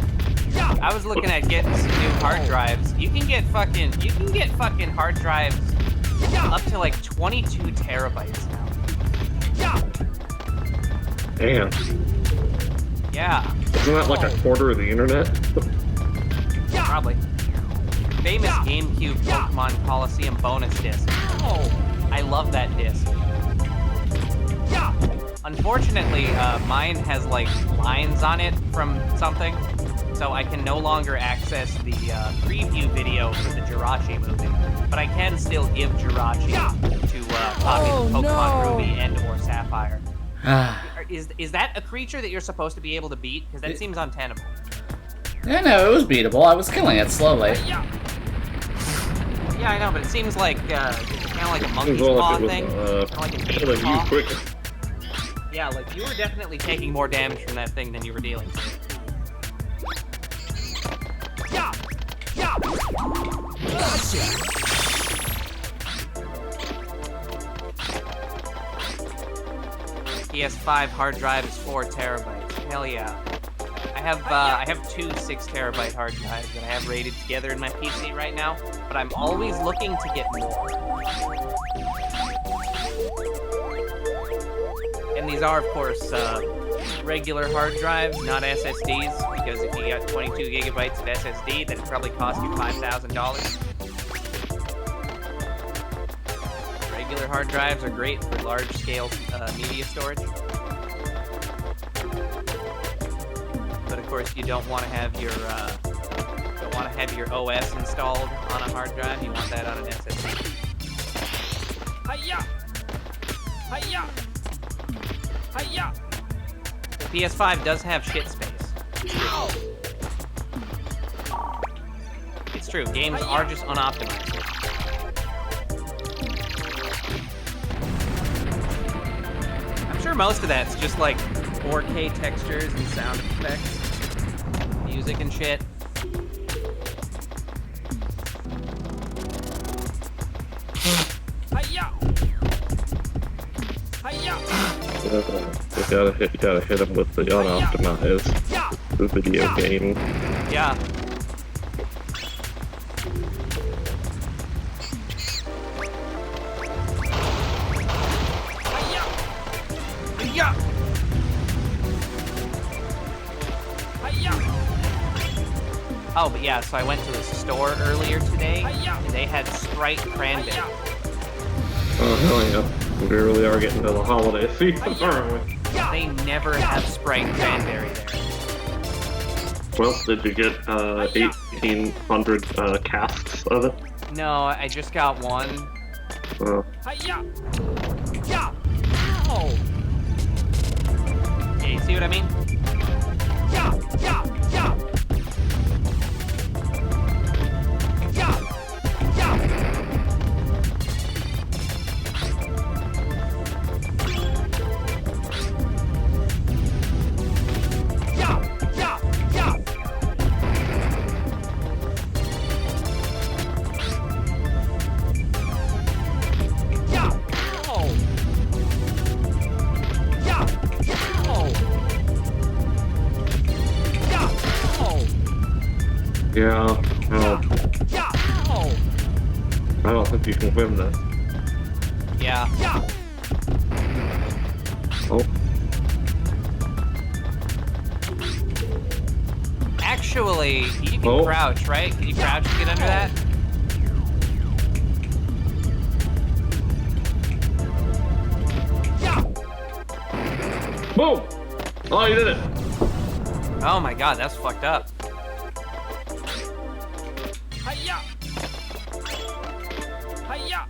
I was looking at getting some new hard drives. You can get fucking hard drives up to like 22 terabytes now. Damn. Yeah, Isn't that like a quarter of the internet? probably. Famous GameCube Pokemon Coliseum bonus disc. Oh, I love that disc. Unfortunately, mine has like lines on it from something, so I can no longer access the preview video for the Jirachi movie. But I can still give Jirachi to copies of Pokemon Ruby and or Sapphire. Is that a creature that you're supposed to be able to beat? Because that seems untenable. Yeah, no, it was beatable. I was killing it slowly. Yeah, I know, but it seems like kind of like a monkey's Well, paw it was, thing. Like a killing you paw. quick. Yeah, like you were definitely taking more damage from that thing than you were dealing. PS5 hard drive is 4 terabytes. Hell yeah. I have two 6 terabyte hard drives that I have rated together in my PC right now, but I'm always looking to get more. And these are, of course, regular hard drives, not SSDs, because if you got 22 gigabytes of SSD, then it probably cost you $5,000. Regular hard drives are great for large-scale media storage. But of course, you don't want to have your OS installed on a hard drive. You want that on an SSD. Hiya! Hiya! Hiya! The PS5 does have shit space. It's true. Games are just unoptimized. I'm sure most of that's just like 4K textures and sound effects, music and shit. Hiya! Hiya! You gotta hit him with the unoptimized video game. Yeah. Hiya! Hiya! Hiya! Oh, but yeah, so I went to the store earlier today, and they had Sprite Cranberry. Oh, hell yeah. We really are getting to the holiday season, aren't we? They never have Sprite Cranberry there. Well, did you get 1,800 casks of it? No, I just got one. Oh. Hiya! Yeah! Oh! Yeah, you see what I mean? Yeah! Yeah! Yeah! Yeah! Yeah! Yeah, well, I don't think you can win this. Yeah. Oh. Actually, you can crouch, right? Can you crouch to get under that? Boom! Oh, you did it! Oh my god, that's fucked up. Hiya! Hiya!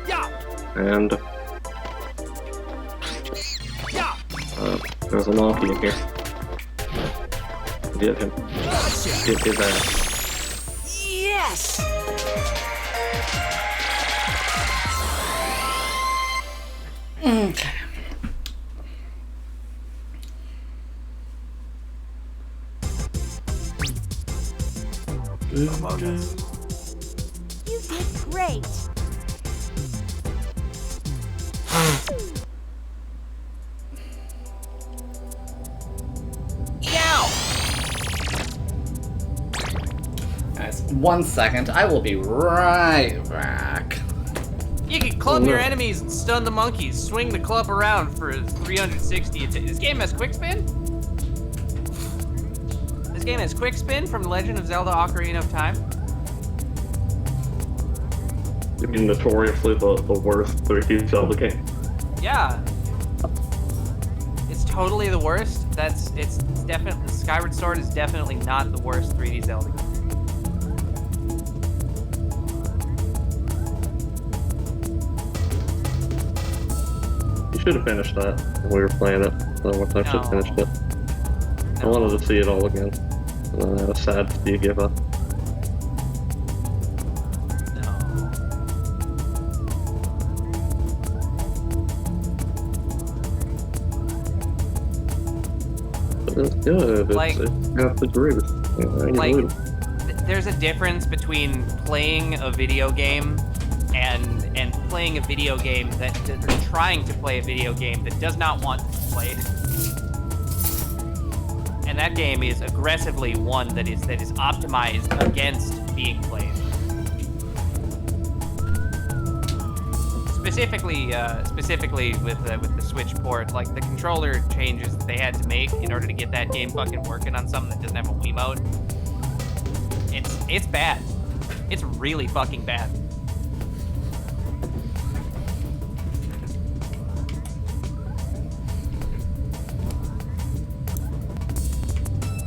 Yeah! And there's a monkey in here. Get him. Get his ass. Yes! Okay. Among Us. did great. Guys, 1 second. I will be right back. You can club your enemies and stun the monkeys. Swing the club around for 360. This game has quick spin? This game has quick spin from Legend of Zelda Ocarina of Time? You mean notoriously the worst 3D Zelda game? Yeah. It's totally the worst. It's definitely, Skyward Sword is definitely not the worst 3D Zelda game. You should have finished that when we were playing it. Once I should have finished it. I wanted to see it all again. I was sad to see you give up. It's good. Like- It's got the groove. Like, there's a difference between playing a video game and playing a video game that or trying to play a video game that does not want to be played. And that game is aggressively one that is optimized against being played. Specifically with the Switch port, like the controller changes that they had to make in order to get that game fucking working on something that doesn't have a Wiimote. It's bad. It's really fucking bad.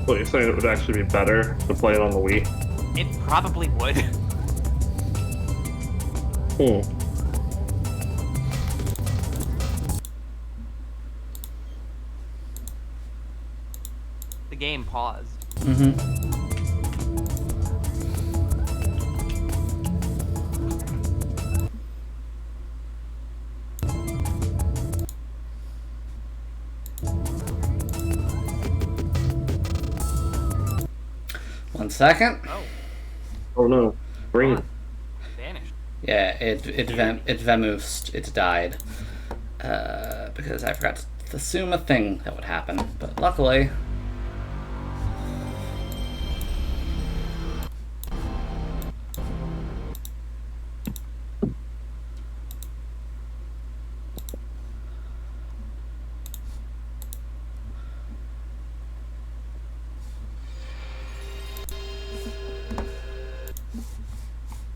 What, you're saying it would actually be better to play it on the Wii? It probably would. The game paused. Mm-hmm. One second. Oh no, green. Vanished. Yeah, it vamoosed. It died. Because I forgot to assume a thing that would happen, but luckily.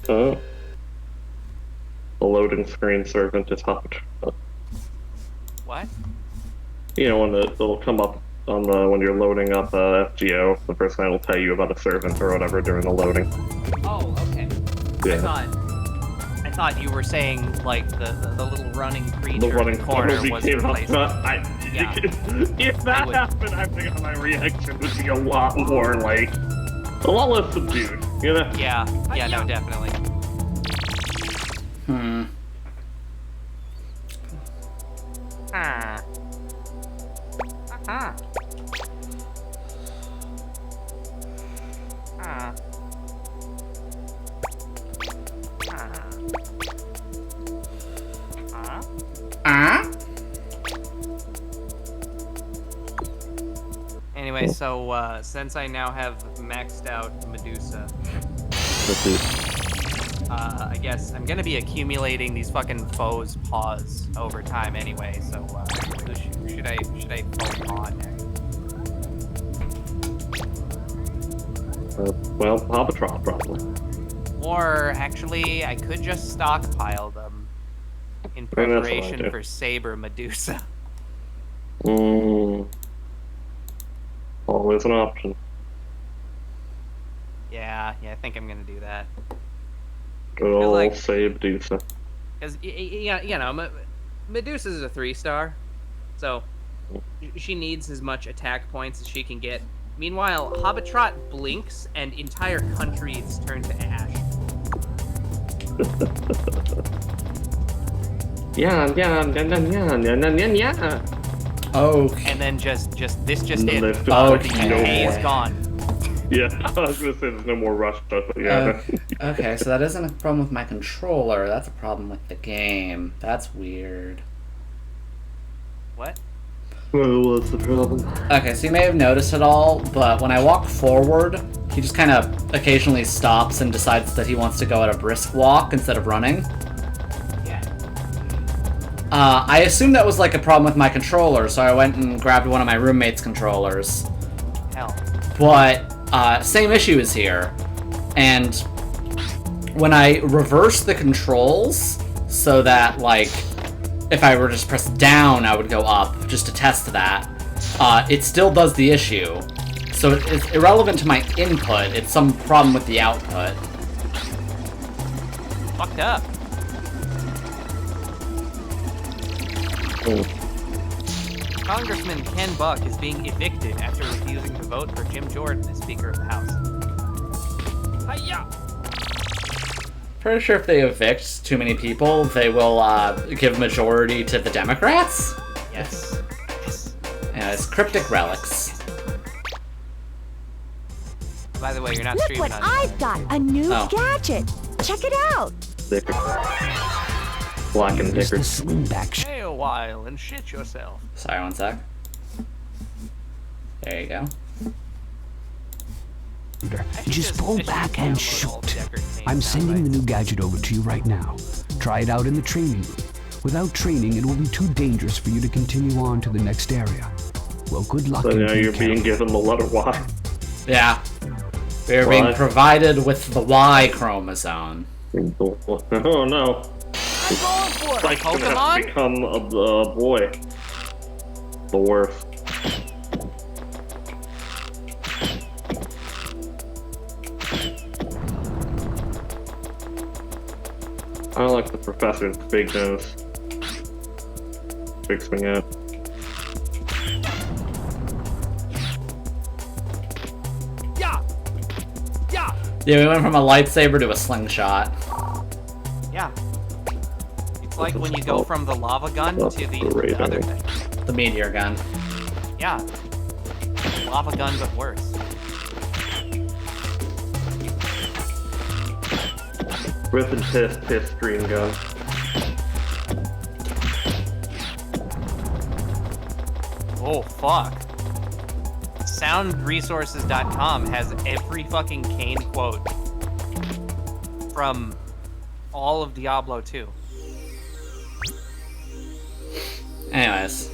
Oh. The loading screen servant is hot. What? You know, when it'll come up on when you're loading up FGO, the first thing it'll tell you about a servant or whatever during the loading. Oh, okay. Yeah. I thought you were saying like the little running creature The running in the corner bumblebee was came up. replaced. Yeah. If that would- happened, I think my reaction would be a lot more like a lot less subdued. You know? Yeah, no, definitely. Ah. Ah. Ah. Anyway, so since I now have maxed out Medusa, I guess I'm gonna be accumulating these fucking foes paws over time anyway. So should I foe paw next? Well, Albatross probably. Or actually, I could just stockpile them in that's what I preparation do. for Saber Medusa. Always an option. Yeah, I think I'm gonna do that. Good old like- save Medusa. Because, you know, Medusa's a 3-star, so she needs as much attack points as she can get. Meanwhile, Hobbitrot blinks and entire countries turn to ash. Yeah. Okay. And then just this just And it. then there's The okay. decay is gone. Yeah, I was gonna say there's no more rush, but yeah. Okay, so that isn't a problem with my controller. That's a problem with the game. That's weird. What? Well, what's the problem? Okay, so you may have noticed it all, but when I walk forward, he just kind of occasionally stops and decides that he wants to go at a brisk walk instead of running. Yeah. I assumed that was like a problem with my controller, so I went and grabbed one of my roommate's controllers. Hell. But same issue is here. And when I reverse the controls so that, like, if I were to just press down, I would go up, just to test that, it still does the issue. So it's irrelevant to my input, it's some problem with the output. Fucked up. Congressman Ken Buck is being evicted after refusing to vote for Jim Jordan as Speaker of the House. Hi-ya! Pretty sure if they evict too many people, they will give majority to the Democrats? Yes. Yes. Yeah, it's cryptic relics. By the way, you're not Look streaming what on I've got, a new Oh. gadget. Check it out. Dicker. Black and Here's the Dicker. slimback Stay a while and shit yourself. Sorry, one sec. There you go. shooter. I should Just pull I should back and download all the shoot. Deckard Cain I'm sound sending the bites. new gadget over to you right now. Try it out in the training room. Without training, it will be too dangerous for you to continue on to the next area. Well, good luck. So and now be you're being careful. given the letter Y. Yeah. We're Why? being provided with the Y chromosome. Oh no. I'm going for it. Spike's gonna have to Pokemon? become a boy. The worst. I like the professor's big nose. Freaks me out. Yeah. Yeah. Yeah, we went from a lightsaber to a slingshot. Yeah. It's like when you go from the lava gun That's to the great, other eh? thing. The meteor gun. Yeah. Lava gun, but worse. Rip and piss stream gun. Oh, fuck. Soundresources.com has every fucking Kane quote from all of Diablo 2. Anyways.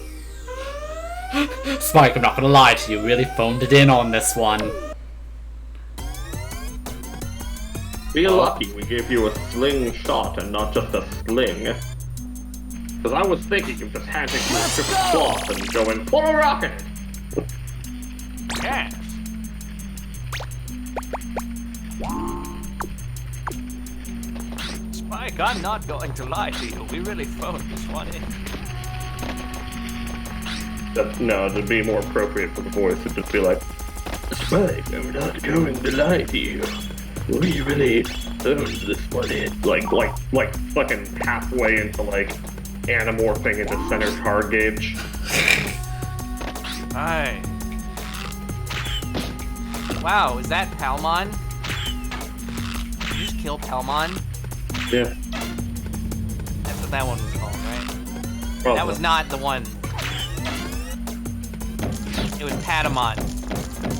Spike, I'm not gonna lie to you, really phoned it in on this one. Be lucky we gave you a sling shot and not just a sling. Because I was thinking of just handing you a strip of cloth and going, pull a rocket! Yes. Spike, I'm not going to lie to you. We really phoned this one in. No, it'd be more appropriate for the voice to just be like, Spike, I'm not going to lie to you. We really phoned this one in. Like fucking halfway into like anamorphing into center card gauge. Hi. Wow, is that Palmon? Did you just kill Palmon? Yeah. That's what that one was called, right? Probably. That was not the one. It was Patamon.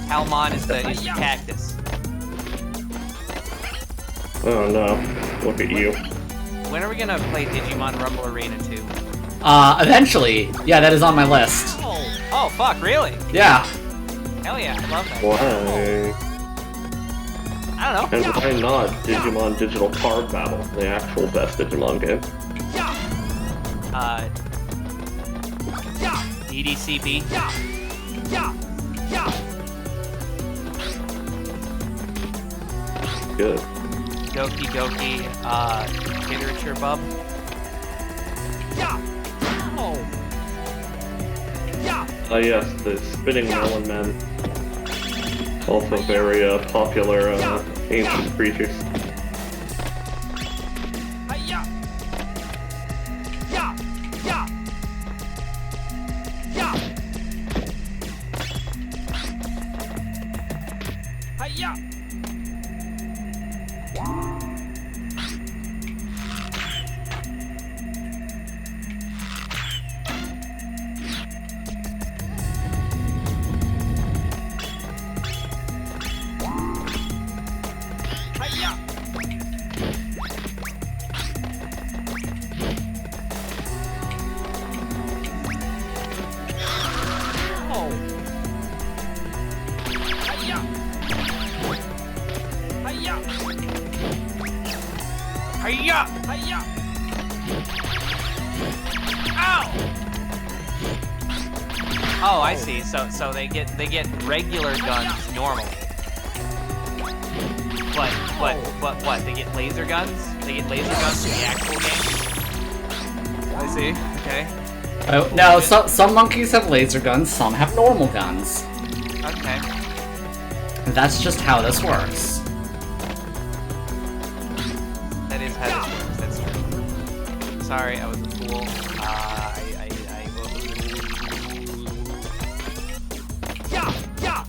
Palmon is the cactus. Oh no. Look at you. When are we gonna play Digimon Rumble Arena 2? Eventually. Yeah, that is on my list. Oh, fuck, really? Yeah. Hell yeah, I love that. Why? I don't know. And why not Digimon Digital Card Battle, the actual best Digimon game? DDCP. Good. Doki Doki, literature bub. Oh. Yes, the Spinning Melon Men. Also very popular ancient creatures. Hiya! Hiya! Ow! Oh, I see. So they get regular guns normally. But what? They get laser guns? They get laser guns in the actual game? I see. Okay. Oh, no, some monkeys have laser guns, some have normal guns. Okay. That's just how this works. That is how this works. That's true. Sorry, I was a fool. Yeah, yeah.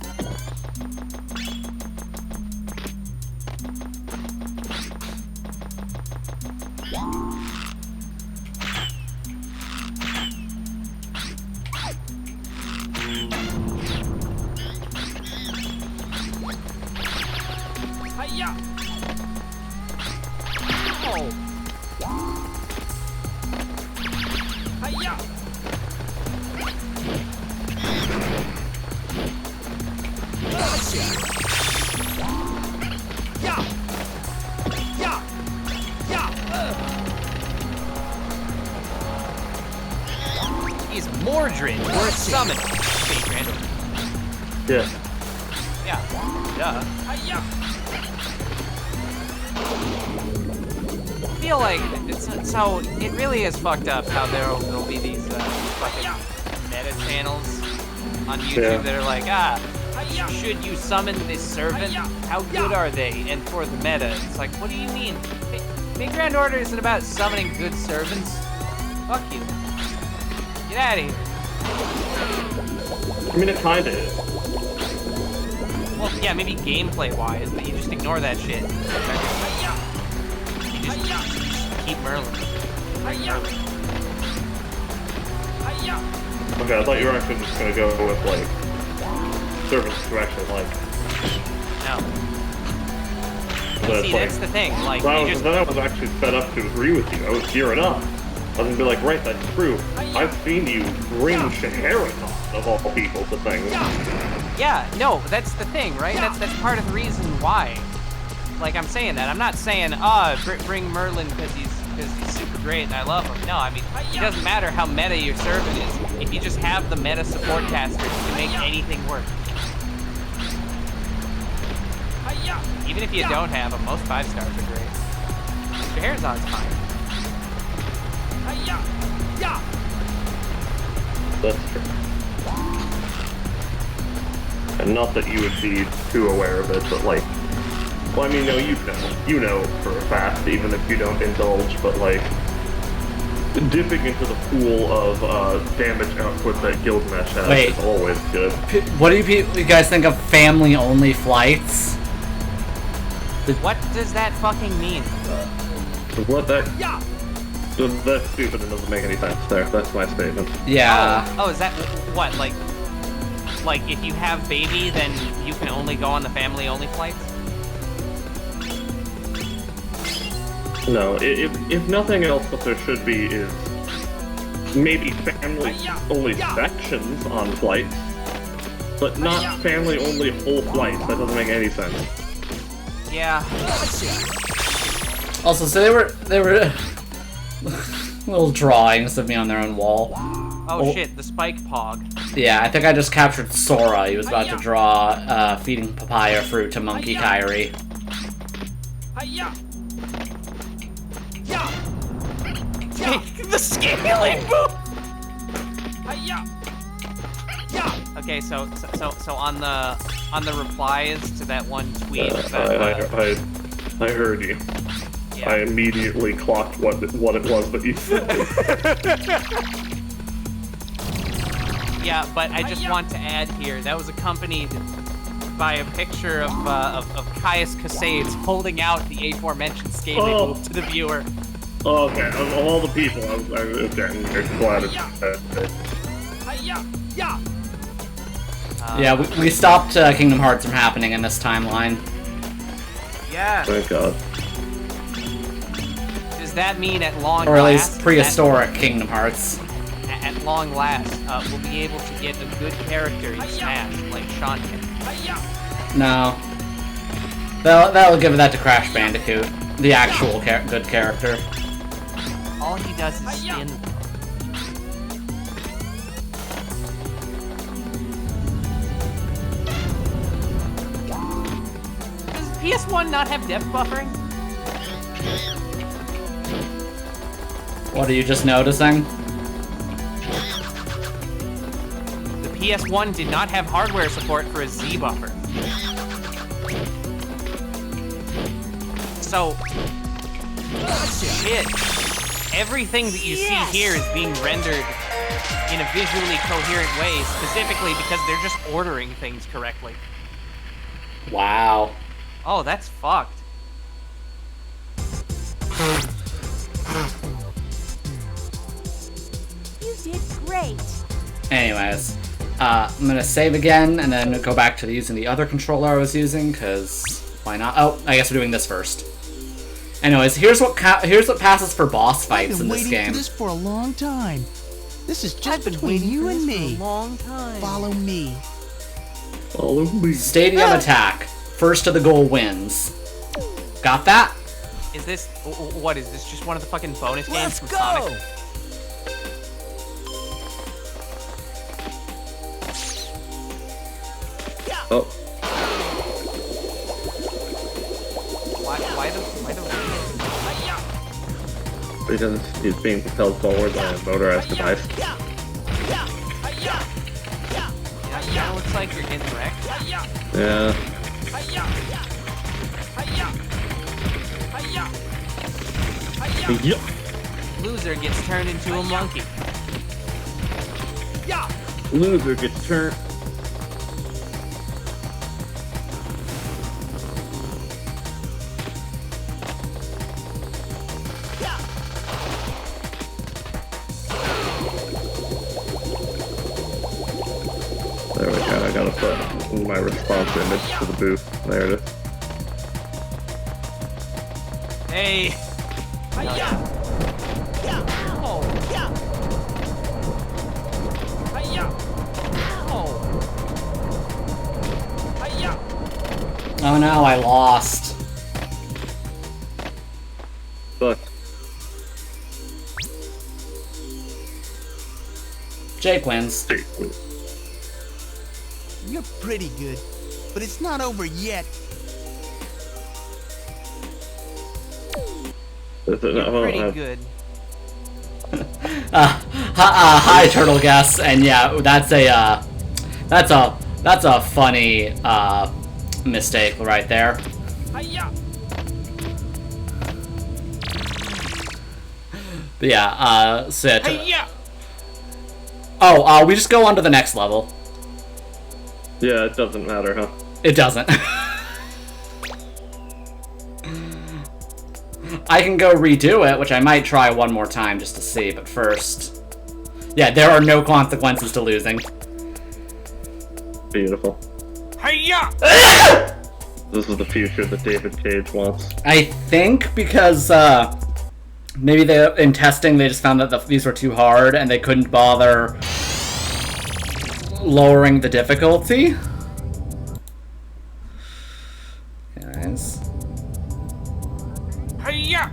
Hiya! Oh. Hiya! Yeah! Yeah! Yeah! He's Mordred, or summoned. Fate Grand Order. Yeah. Yeah. Duh. Hiya! I feel like so it really is fucked up how there'll be these fucking meta channels on YouTube Yeah. that are like, should you summon this servant? How good are they? And for the meta, it's like, what do you mean? Fate Grand Order isn't about summoning good servants. Fuck you. Get out of here. I mean, it kinda is. Well, yeah, maybe gameplay-wise, but you just ignore that shit. You just keep Merlin. Okay, I thought you were actually just gonna go with, like, servants who actually like. No. But See, it's that's like, the thing. Like, then you just I was actually set up to agree with you. I was gearing up. I was gonna be like, right, that's true. I've seen you bring Shaharaton, of all people, to things. yeah, no, that's the thing, right? That's part of the reason why. Like, I'm saying that. I'm not saying, bring Merlin because he's super great and I love him. No, I mean, it doesn't matter how meta your servant is. If you just have the meta support casters, you can make anything work. Even if you don't have them, most 5-stars are great. Shahrazad's fine. That's true. And not that you would be too aware of it, but like, well, I mean, no, you know for a fact, even if you don't indulge, but like, dipping into the pool of damage output that Gilgamesh has is always good. What do you guys think of family-only flights? What does that fucking mean? What that? That's stupid and doesn't make any sense there. That's my statement. Yeah. Oh, is that what? Like if you have baby, then you can only go on the family-only flights? No, if nothing else, what there should be is maybe family-only sections on flights, but not family-only whole flights. That doesn't make any sense. Yeah. Also, so they were little drawings of me on their own wall. Oh shit, the spike pog. Yeah, I think I just captured Sora. He was about to draw feeding papaya fruit to Monkey Kyrie. The scaling move! Okay, so on the replies to that one tweet I heard you. Yeah. I immediately clocked what it was that you said. Yeah, but I just want to add here, that was accompanied by a picture of Caius Casades holding out the aforementioned scaling move to the viewer. Oh, okay. Of all the people, I was glad it's Yeah, we stopped Kingdom Hearts from happening in this timeline. Yeah. Thank God. Does that mean at long Or at last... least prehistoric Kingdom Hearts. At long last, we'll be able to get a good character in Smash, like Sean can. No. That'll give that to Crash Bandicoot. The actual good character. All he does is spin. Does PS1 not have depth buffering? What are you just noticing? The PS1 did not have hardware support for a Z buffer. So, shit. Everything that you see here is being rendered in a visually coherent way, specifically because they're just ordering things correctly. Wow. Oh, that's fucked. You did great. Anyways, I'm gonna save again and then go back to using the other controller I was using, because why not? Oh, I guess we're doing this first. Anyways, here's what passes for boss fights in this game. I've been waiting for this for a long time. This is just between you and me. Long time. Follow me. Follow me. Stadium attack. First to the goal wins. Got that? Is this... What, is this just one of the fucking bonus games Let's from go! Sonic? Oh. Why the Because he's being propelled forward by a motorized device. Yeah, it looks like you're getting wrecked. Yeah. Yup. Loser gets turned into a monkey. Loser gets turned. There we go, I gotta put my response image to the booth. There it is. Hey! Oh no, I lost. Look. Jake wins. You're pretty good, but it's not over yet. You're pretty good. Hi, Turtle Guess, and yeah, that's a funny mistake right there. But yeah, we just go on to the next level. Yeah, it doesn't matter, huh? It doesn't. I can go redo it, which I might try one more time just to see, but first... Yeah, there are no consequences to losing. Beautiful. Hi-ya! This is the future that David Cage wants. I think because, maybe in testing they just found that these were too hard and they couldn't bother lowering the difficulty. Guys. Hi-ya!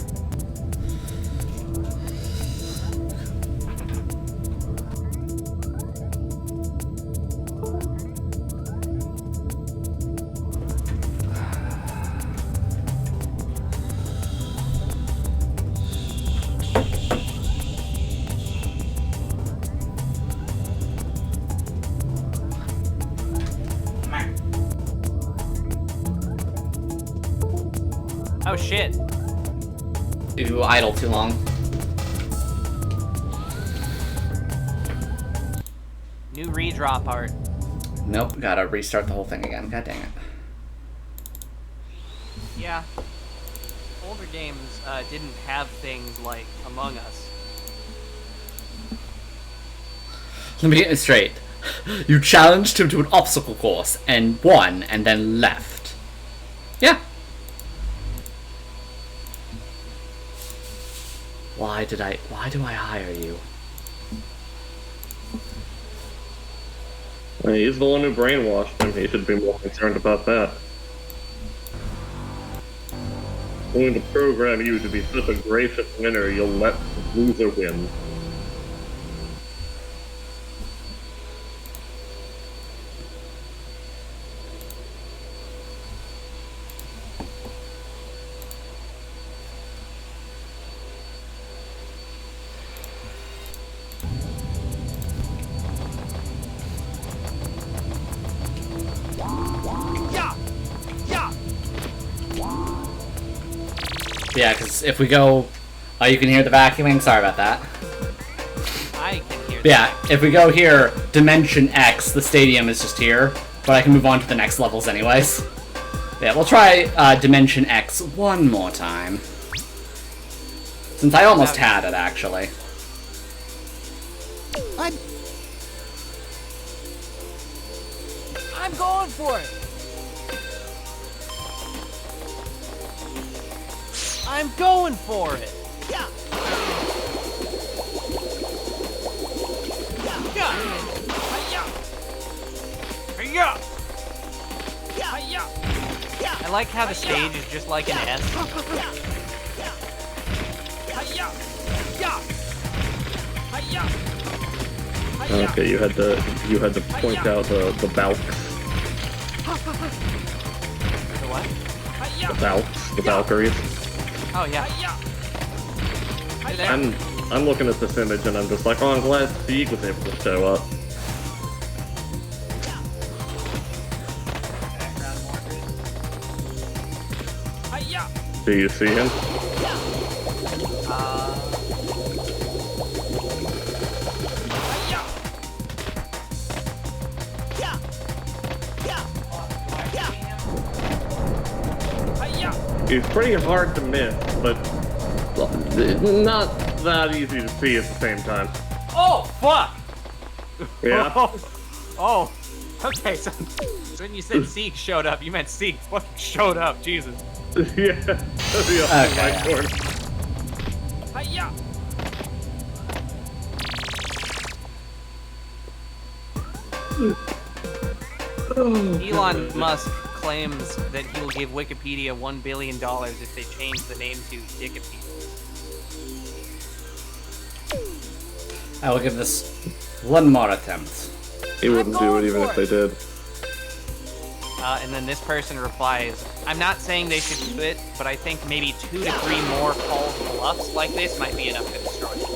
Oh shit. You idle too long. New redraw part. Nope, gotta restart the whole thing again. God dang it. Yeah. Older games didn't have things like Among Us. Let me get it straight. You challenged him to an obstacle course and won, and then left. Yeah. Why do I hire you? He's the one who brainwashed him. He should be more concerned about that. I'm going to program you to be such a gracious winner you'll let the loser win. Yeah, because if we go... Oh, you can hear the vacuuming? Sorry about that. I can hear that. Yeah, if we go here, Dimension X, the stadium is just here, but I can move on to the next levels anyways. Yeah, we'll try Dimension X one more time. Since I almost had it, actually. I'm going for it! I'm going for it! Yeah! I like how the stage is just like an S. Okay, you had to point out the Valks. The what? The Valks, the Valkyries. Oh yeah. Hey there. I'm looking at this image and I'm just like, oh, I'm glad Sieg was able to show up. Do you see him? He's pretty hard to miss, but not that easy to see at the same time. Oh, fuck! Yeah. Oh, okay, so when you said Sieg showed up, you meant Sieg fucking showed up, Jesus. Yeah. Okay. Hiya! Elon Musk claims that he will give Wikipedia $1 billion if they change the name to Wikipedia. I will give this one more attempt. He wouldn't do it even if they did. And then this person replies, I'm not saying they should do it, but I think maybe 2 to 3 more called bluffs like this might be enough to destroy it.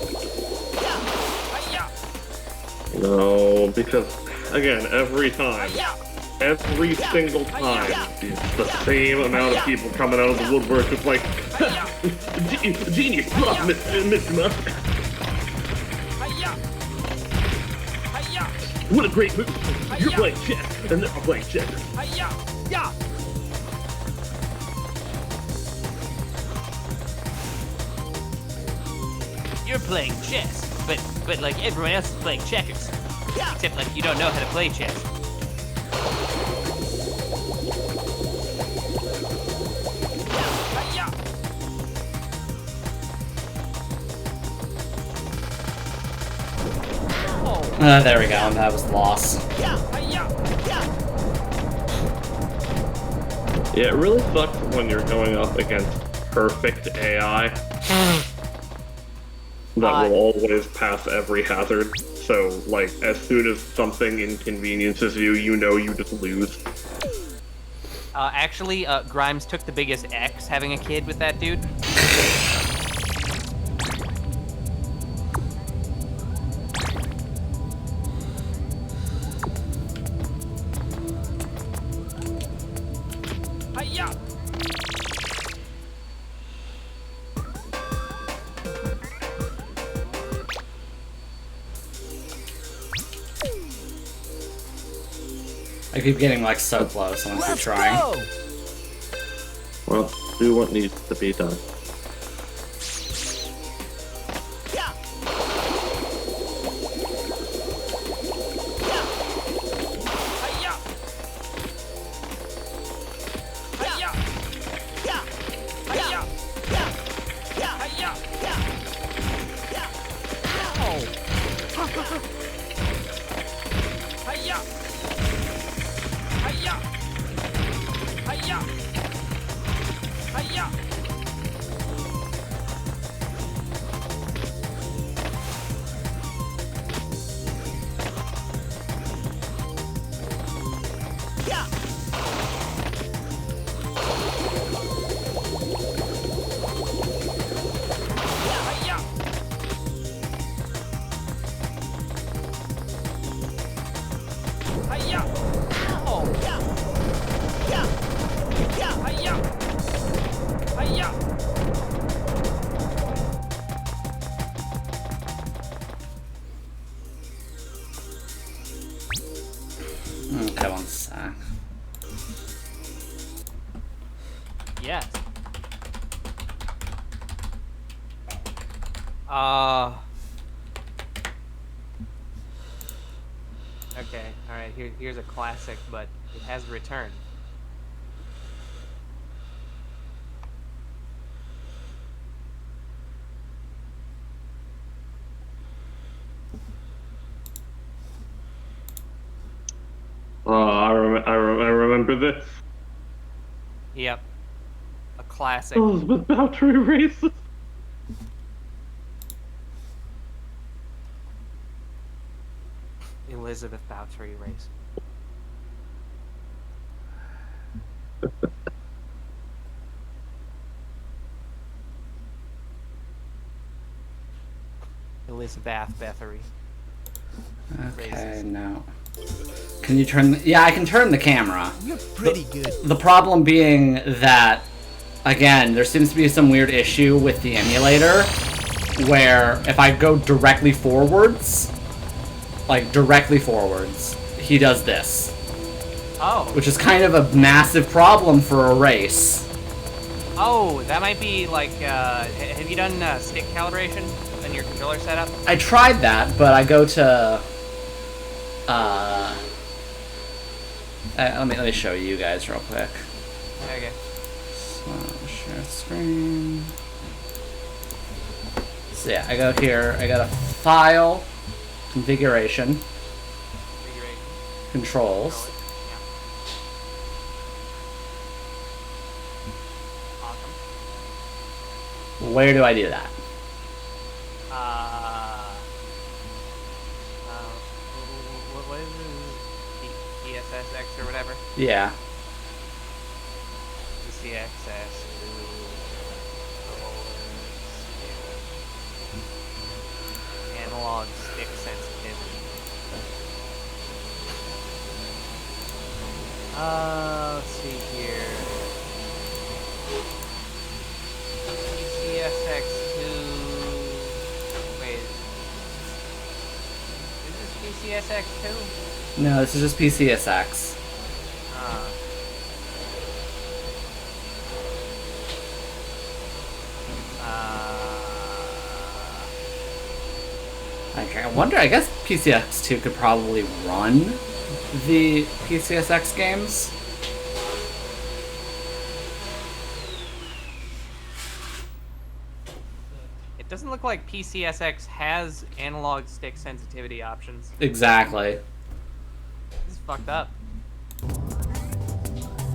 No, because, again, every single time, it's the same amount of people coming out of the woodwork. It's like, genius, Mr. Musk. What a great move! You're playing chess, and they're playing checkers. You're playing chess, but like everyone else is playing checkers. Except like you don't know how to play chess. There we go, that was the loss. Yeah, it really sucks when you're going up against perfect AI. That will always pass every hazard. So, like, as soon as something inconveniences you, you know you just lose. Actually, Grimes took the biggest X having a kid with that dude. I keep getting like so close. I'm gonna keep trying. Go! Well, do what needs to be done. Okay, one sec. Yes. Okay, alright, here's a classic, but it has returned. I remember this. Yep. A classic. Elizabeth Bowtry races. Elizabeth Bowtry race. Elizabeth Bathory. Okay, no. Can you turn the... Yeah, I can turn the camera. You're pretty good. The problem being that, again, there seems to be some weird issue with the emulator, where if I go directly forwards, like directly forwards, he does this. Oh. Which is kind of a massive problem for a race. Oh, that might be like, have you done stick calibration in your controller setup? I tried that, but I go to... let me show you guys real quick. Okay. So, share screen. So yeah, I go here, I got a file, configuration, controls. Where do I do that? What is it? PSSX or whatever? Yeah. PCXS. Analog stick sensitivity. Let's see here. PCSX2. Wait. Is this PCSX2? No, this is just PCSX. Okay, I wonder, I guess PCSX2 could probably run the PCSX games. It doesn't look like PCSX has analog stick sensitivity options. Exactly. This is fucked up.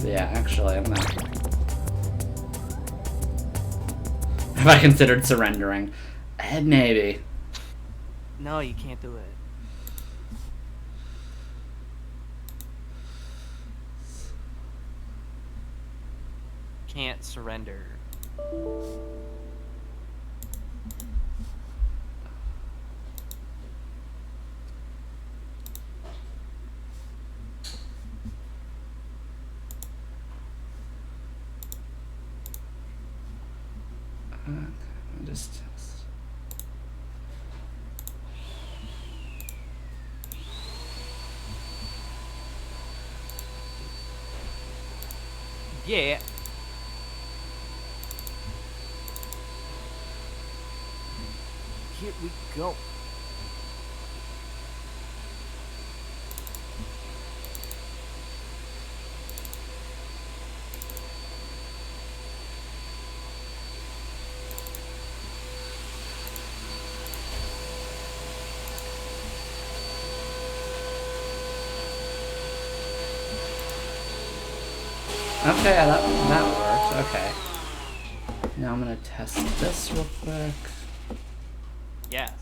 Yeah, actually, I'm not. Have I considered surrendering? Maybe. No, you can't do it. Can't surrender. Just. Yeah. Here we go. Okay, that worked. Okay. Now I'm gonna test this real quick. Yes.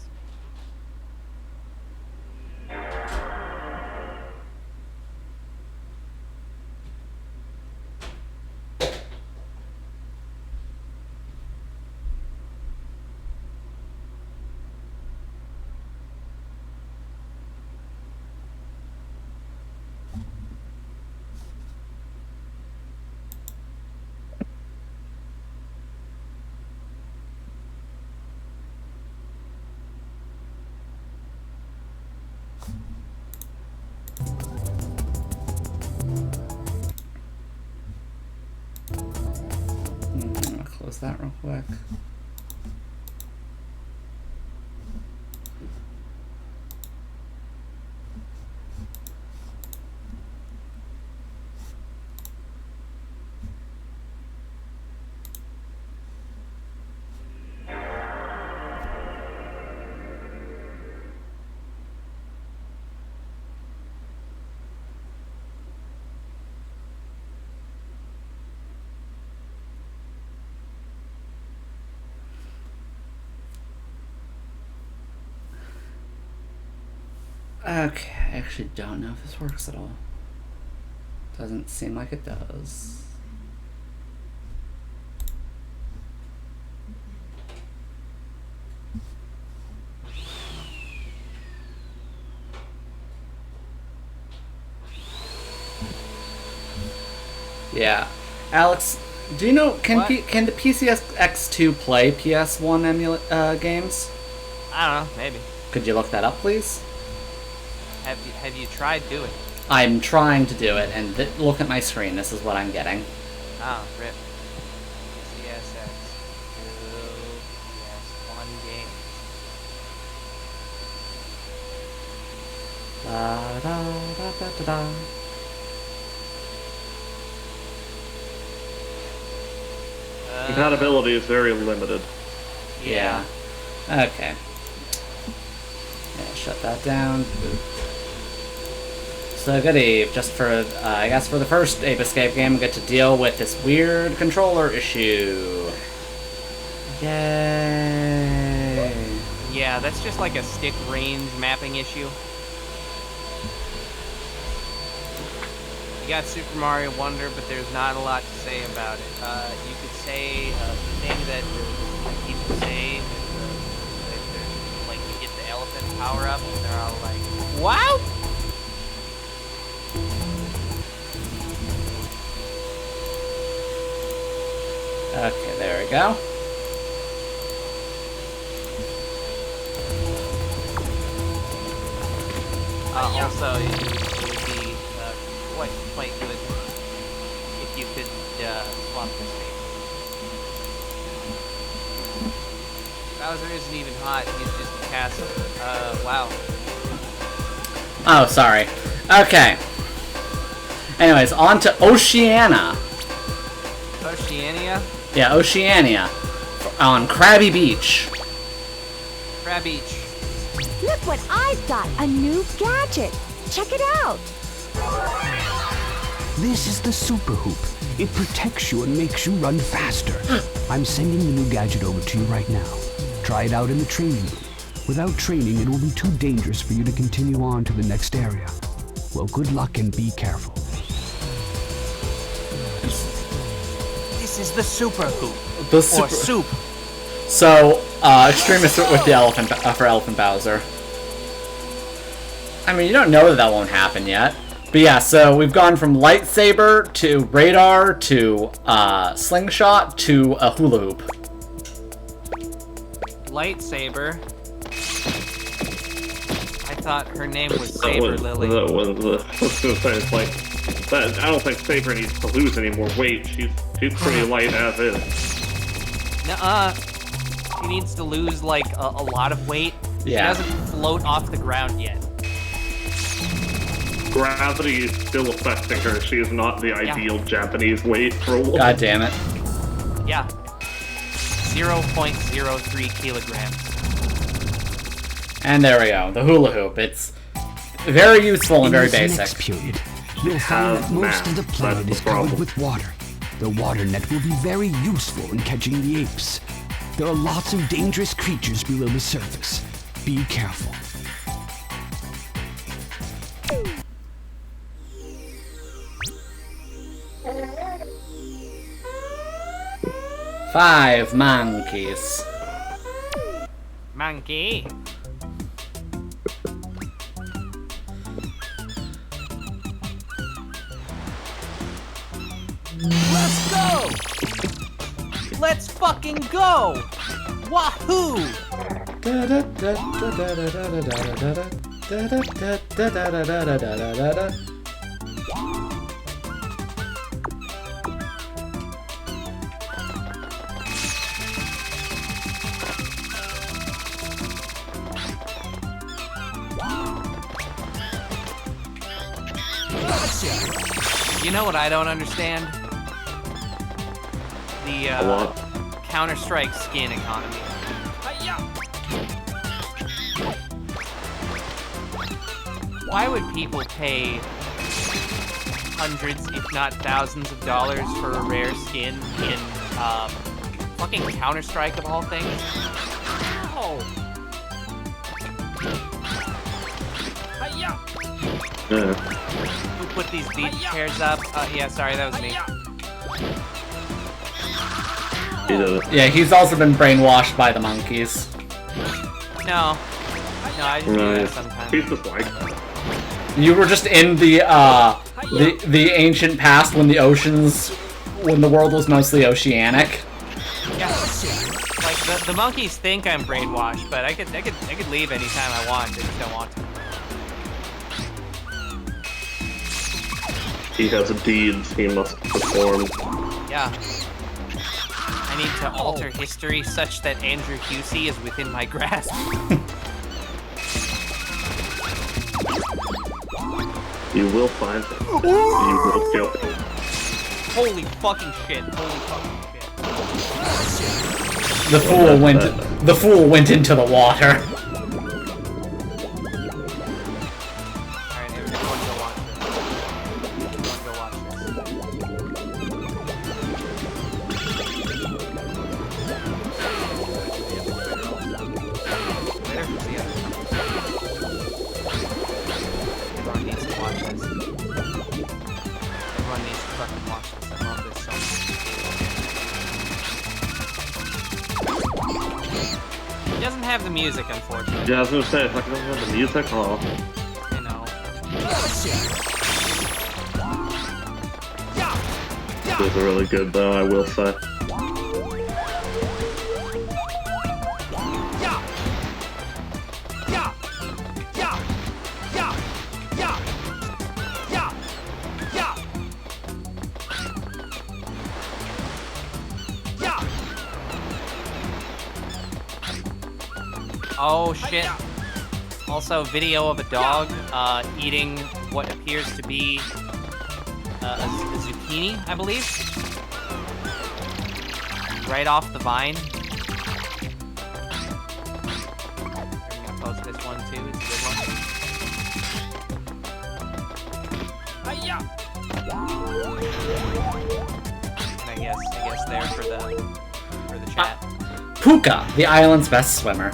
I'm gonna close that real quick. Okay, I actually don't know if this works at all. Doesn't seem like it does. Yeah. Alex, do you know, can the PCX2 play PS1 games? I don't know, maybe. Could you look that up, please? Have you tried doing it? I'm trying to do it, and look at my screen. This is what I'm getting. Oh, rip. CSX. PS1 game. Da da da da da da. Compatibility is very limited. Yeah. Okay. Yeah, shut that down. So good Eve, just for, I guess for the first Ape Escape game, we get to deal with this weird controller issue. Yay! Yeah, that's just like a stick range mapping issue. You got Super Mario Wonder, but there's not a lot to say about it. You could say the thing that people say is like you get the elephant power up, and they're all like, "Wow!" Okay, there we go. Also, it would be quite good if you could swap the state. Bowser isn't even hot, he's just a castle. Wow. Oh, sorry. Okay. Anyways, on to Oceania. Oceania? Yeah, Oceania. On Krabby Beach. Crab Beach. Look what I've got, a new gadget. Check it out. This is the Super Hoop. It protects you and makes you run faster. I'm sending the new gadget over to you right now. Try it out in the training room. Without training, it will be too dangerous for you to continue on to the next area. Well, good luck and be careful. This is the Super Hoop. The super... Or Soup. So, Extremist with the elephant for Elephant Bowser. I mean, you don't know that won't happen yet. But yeah, so we've gone from lightsaber to radar to slingshot to a hula hoop. Lightsaber. I thought her name was Saber Lily. That was the thing. It's like But I don't think Saber needs to lose any more weight. She's pretty light as is. Nuh-uh. She needs to lose, like, a lot of weight. Yeah. She doesn't float off the ground yet. Gravity is still affecting her. She is not the ideal Japanese weight for a woman. God damn it. Yeah. 0.03 kilograms. And there we go. The hula hoop. It's very useful and very In this basic. next period, you'll find that most of the planet is covered with water. The water net will be very useful in catching the apes. There are lots of dangerous creatures below the surface. Be careful. Five monkeys. Monkey. Let's go! Let's fucking go! Wahoo! You know what I don't understand? The Counter-Strike skin economy. Why would people pay hundreds, if not thousands of dollars for a rare skin in fucking Counter-Strike of all things? Oh. Who put these beach chairs up? Yeah, sorry, that was me. Yeah, he's also been brainwashed by the monkeys. No. No, I just do that sometimes. He's just like that. You were just in the ancient past when the world was mostly oceanic. Yeah. Like the monkeys think I'm brainwashed, but I could leave anytime I want. They just don't want to. He has deeds he must perform. Yeah. I need to alter history such that Andrew Husey is within my grasp. You will find him. You will kill him. Holy fucking shit. Holy fucking shit. The fool went into the water. Alright, everyone go watch this. Everyone go watch Everyone needs to watch this. Everyone needs to fucking watch this. I love this so much. It doesn't have the music, unfortunately. Yeah, I was gonna say, if I can have the music, oh. I know. Those are really good, though, I will say. Oh shit. Also, video of a dog eating what appears to be a zucchini, I believe. Right off the vine. I'm gonna post this one too, it's a good one. And I guess there for the chat. Puka, the island's best swimmer.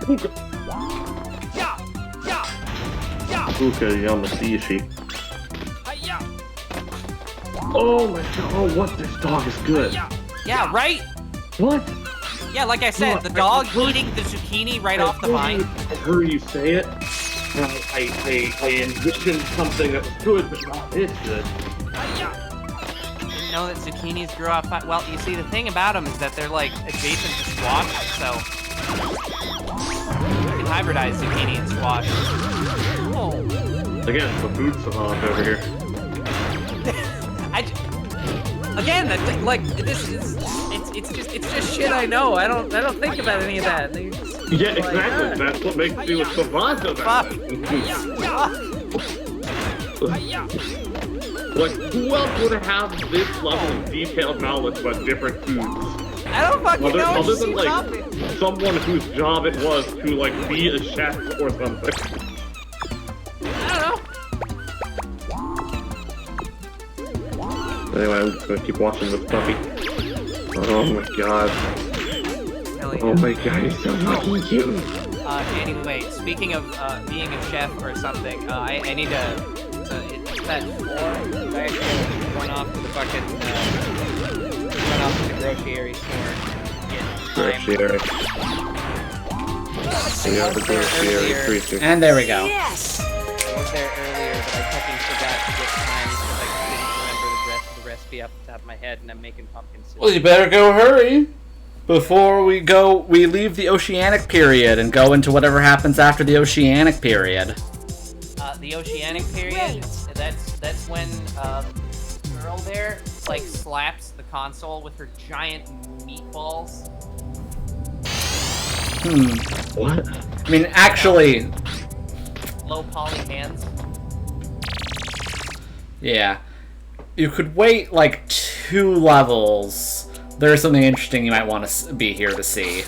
Puka Yamadishi. Oh my god, oh what, this dog is good. Yeah, right? What? Yeah, like I said, the dog eating the zucchini right off the vine. I heard you say it. I envisioned something that was good, but not this good. Didn't know that zucchinis grew up. Well, you see, the thing about them is that they're like adjacent to squash, so you can hybridize zucchini and squash. Oh. Again, the food savant over here. Again, like this is it's just shit I know. I don't think about any of that. Yeah, exactly. That's what makes you a savant about it. Like, who else would have this level of detailed knowledge about different foods? I don't fucking know. Other than like someone whose job it was to like be a chef or something. I don't know. Anyway, I'm just gonna keep watching this puppy. Oh my god. Oh my god, he's so fucking cute. Anyway, speaking of being a chef or something, I need to. So it's that 4. I actually run off to the fucking run off to the grocery store. Grocery. We have the grocery creature. And there we go. Yes! I was there earlier, but I fucking forgot to get time because I didn't remember the recipe off the top of my head, and I'm making pumpkin soup. Well, you better go hurry. Before we leave the Oceanic period and go into whatever happens after the Oceanic period. The Oceanic period, that's when the girl there, like, slaps the console with her giant meatballs. What? I mean, actually... Low poly hands. Yeah. You could wait, like, 2 levels. There's something interesting you might want to be here to see.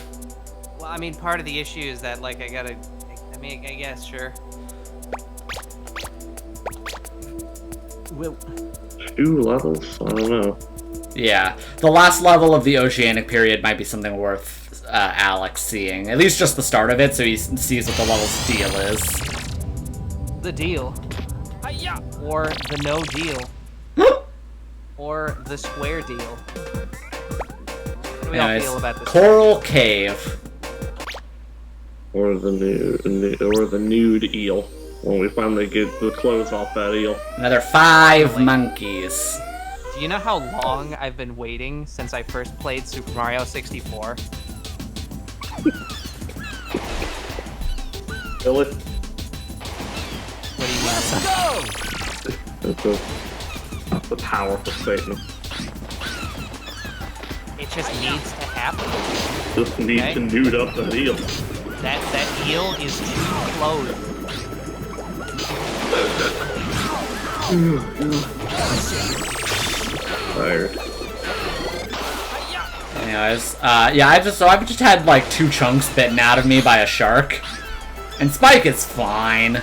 Well, I mean, part of the issue is that, like, I guess, sure. Well, 2 levels? I don't know. Yeah. The last level of the Oceanic period might be something worth Alex seeing. At least just the start of it, so he sees what the level's deal is. The deal. Or the no deal. Or the square deal. What do we all feel about this? Coral Cave. Or the nude eel. When we finally get the clothes off that eel. Another 5 monkeys. Do you know how long I've been waiting since I first played Super Mario 64? Really? What do you mean? Let's go! That's the power for Satan. It just needs to happen. Just need to nude up that eel. That eel is too close. Tired. Anyways, yeah, I've just had like 2 chunks bitten out of me by a shark, and Spike is fine.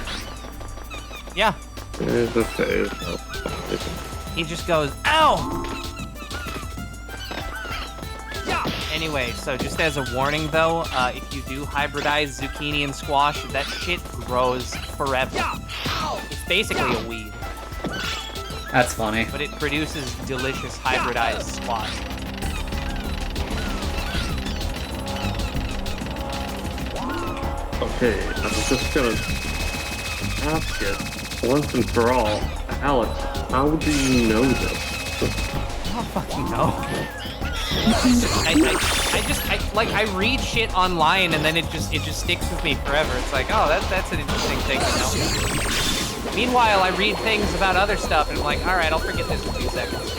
Yeah. It's okay. He just goes, ow! Anyway, so just as a warning though, if you do hybridize zucchini and squash, that shit grows forever. It's basically a weed. That's funny. But it produces delicious hybridized squash. Okay, I'm just gonna ask it once and for all. Alex, how do you know this? I don't fucking know. I read shit online and then it just sticks with me forever. It's like, oh, that's an interesting thing to know. Meanwhile, I read things about other stuff and I'm like, all right, I'll forget this in 2 seconds.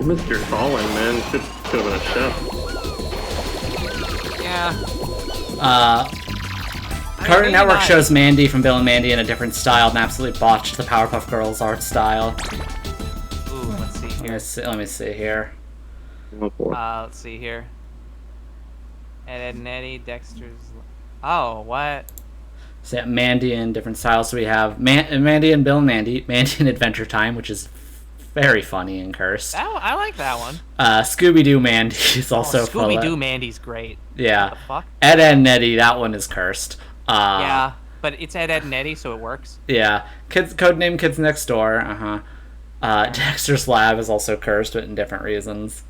Mr. Falling, man, could have been a chef. Yeah. Cartoon Network shows Mandy from Bill and Mandy in a different style and absolutely botched the Powerpuff Girls art style. Ooh, let's see here. Let me see here. Oh boy. Let's see here. Ed and Eddie, Dexter's... Oh, what? So yeah, Mandy in different styles. So we have Mandy and Bill and Mandy. Mandy in Adventure Time, which is very funny and cursed. I like that one. Scooby-Doo Mandy is also Scooby-Doo Mandy's great. Yeah. What the fuck? Ed, Edd and Eddy, that one is cursed. Yeah, but it's Ed, Edd and Eddy, so it works. Yeah. Codename Kids Next Door. Dexter's Lab is also cursed, but in different reasons.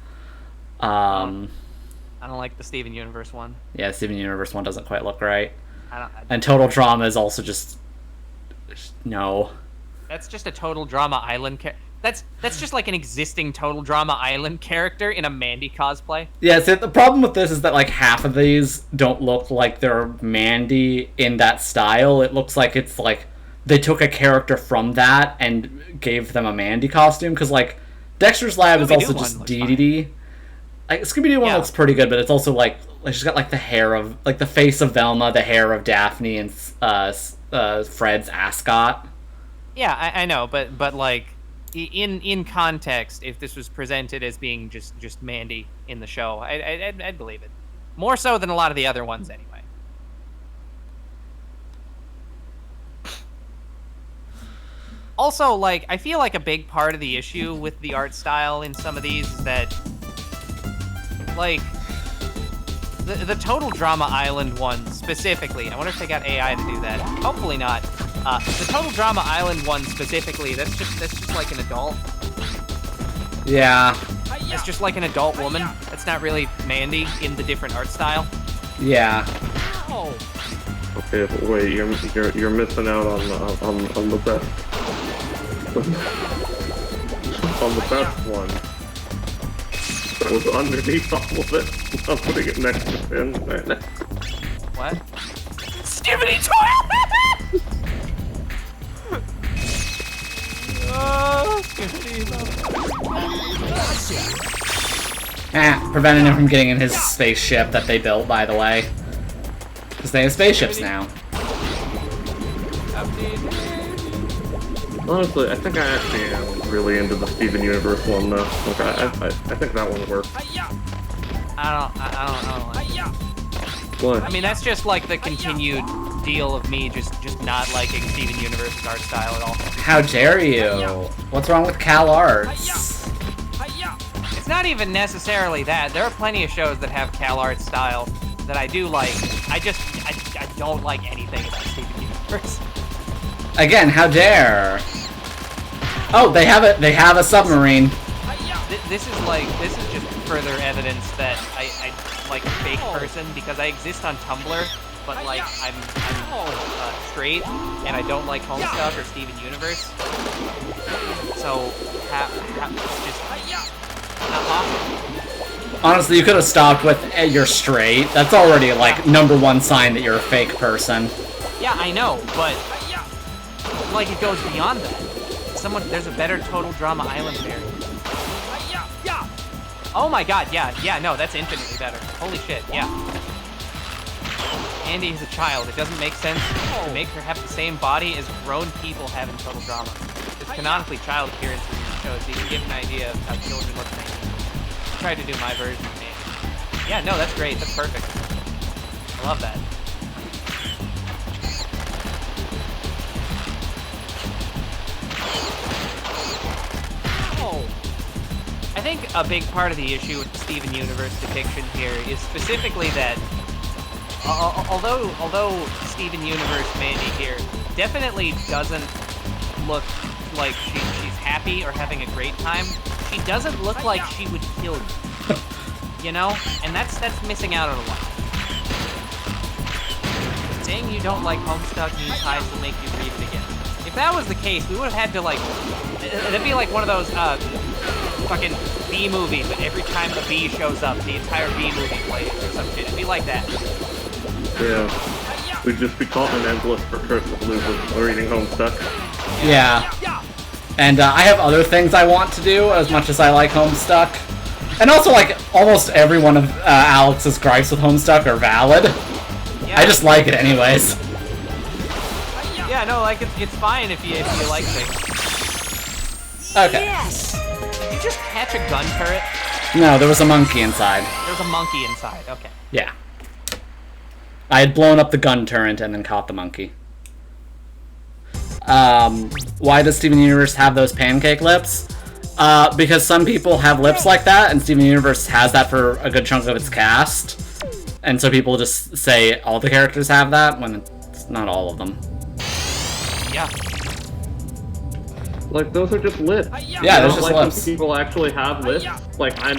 I don't like the Steven Universe one. Yeah, Steven Universe one doesn't quite look right. And Total Drama is also just no. That's just a Total Drama Island That's just like an existing Total Drama Island character in a Mandy cosplay. Yeah, so the problem with this is that like half of these don't look like they're Mandy in that style. It looks like it's like they took a character from that and gave them a Mandy costume, because like Dexter's Lab is also just DDD. Like Scooby-Doo one looks pretty good, but it's also like she's got like the hair of like the face of Velma, the hair of Daphne, and Fred's ascot. Yeah, I know, but like in context, if this was presented as being just Mandy in the show, I'd believe it. More so than a lot of the other ones, anyway. Also, like, I feel like a big part of the issue with the art style in some of these is that, like, the Total Drama Island one specifically, I wonder if they got AI to do that. Hopefully not. The Total Drama Island one specifically, that's just like an adult. Yeah. It's just like an adult woman. That's not really Mandy in the different art style. Yeah. Oh. Okay, but wait, you're missing out on the best. On the best one. That was underneath all of it. I'm putting it next to Finn. What? Skibbity toilet! Oh, preventing him from getting in his spaceship that they built, by the way. Because they have spaceships now. Honestly, I think I actually am really into the Steven Universe one, though. Like, I think that one works. I don't like it. What? I mean, that's just like the continued deal of me just not liking Steven Universe's art style at all. How dare you? What's wrong with Cal Arts? It's not even necessarily that. There are plenty of shows that have Cal Arts style that I do like. I don't like anything about Steven Universe. Again, how dare? Oh, they have a submarine. This is just further evidence that I like a fake person, because I exist on Tumblr, but like I'm straight and I don't like Homestuck or Steven Universe. So it's just not possible. Honestly, you could have stopped with "you're straight." That's already like #1 sign that you're a fake person. Yeah, I know, but like it goes beyond that. There's a better Total Drama Island variant. Oh my god, yeah, no, that's infinitely better. Holy shit, yeah. Andy is a child. It doesn't make sense to make her have the same body as grown people have in Total Drama. There's canonically child appearances in the show, so you can get an idea of how children look like. I tried to do my version of Andy. Yeah, no, that's great. That's perfect. I love that. I think a big part of the issue with the Steven Universe depiction here is specifically that although Steven Universe Mandy here definitely doesn't look like she's happy or having a great time, she doesn't look like she would kill you. You know? And that's missing out on a lot. Saying you don't like Homestuck means Hives will make you read it again. If that was the case, we would have had to like... It'd be like one of those fucking B movies, but every time a bee shows up, the entire B movie plays or some shit. It'd be like that. Yeah. We'd just be caught in an endless recursive loop of reading Homestuck. Yeah. And I have other things I want to do, as much as I like Homestuck. And also, like, almost every one of Alex's gripes with Homestuck are valid. Yeah. I just like it anyways. Yeah, no, like, it's fine if you like things. Okay. Yes! Did you just catch a gun turret? No, there was a monkey inside. There was a monkey inside, okay. Yeah. I had blown up the gun turret and then caught the monkey. Why does Steven Universe have those pancake lips? Because some people have lips like that, and Steven Universe has that for a good chunk of its cast. And so people just say all the characters have that, when it's not all of them. Yeah. Like, those are just lips. Yeah, those are just like lips. When people actually have lips. Like, I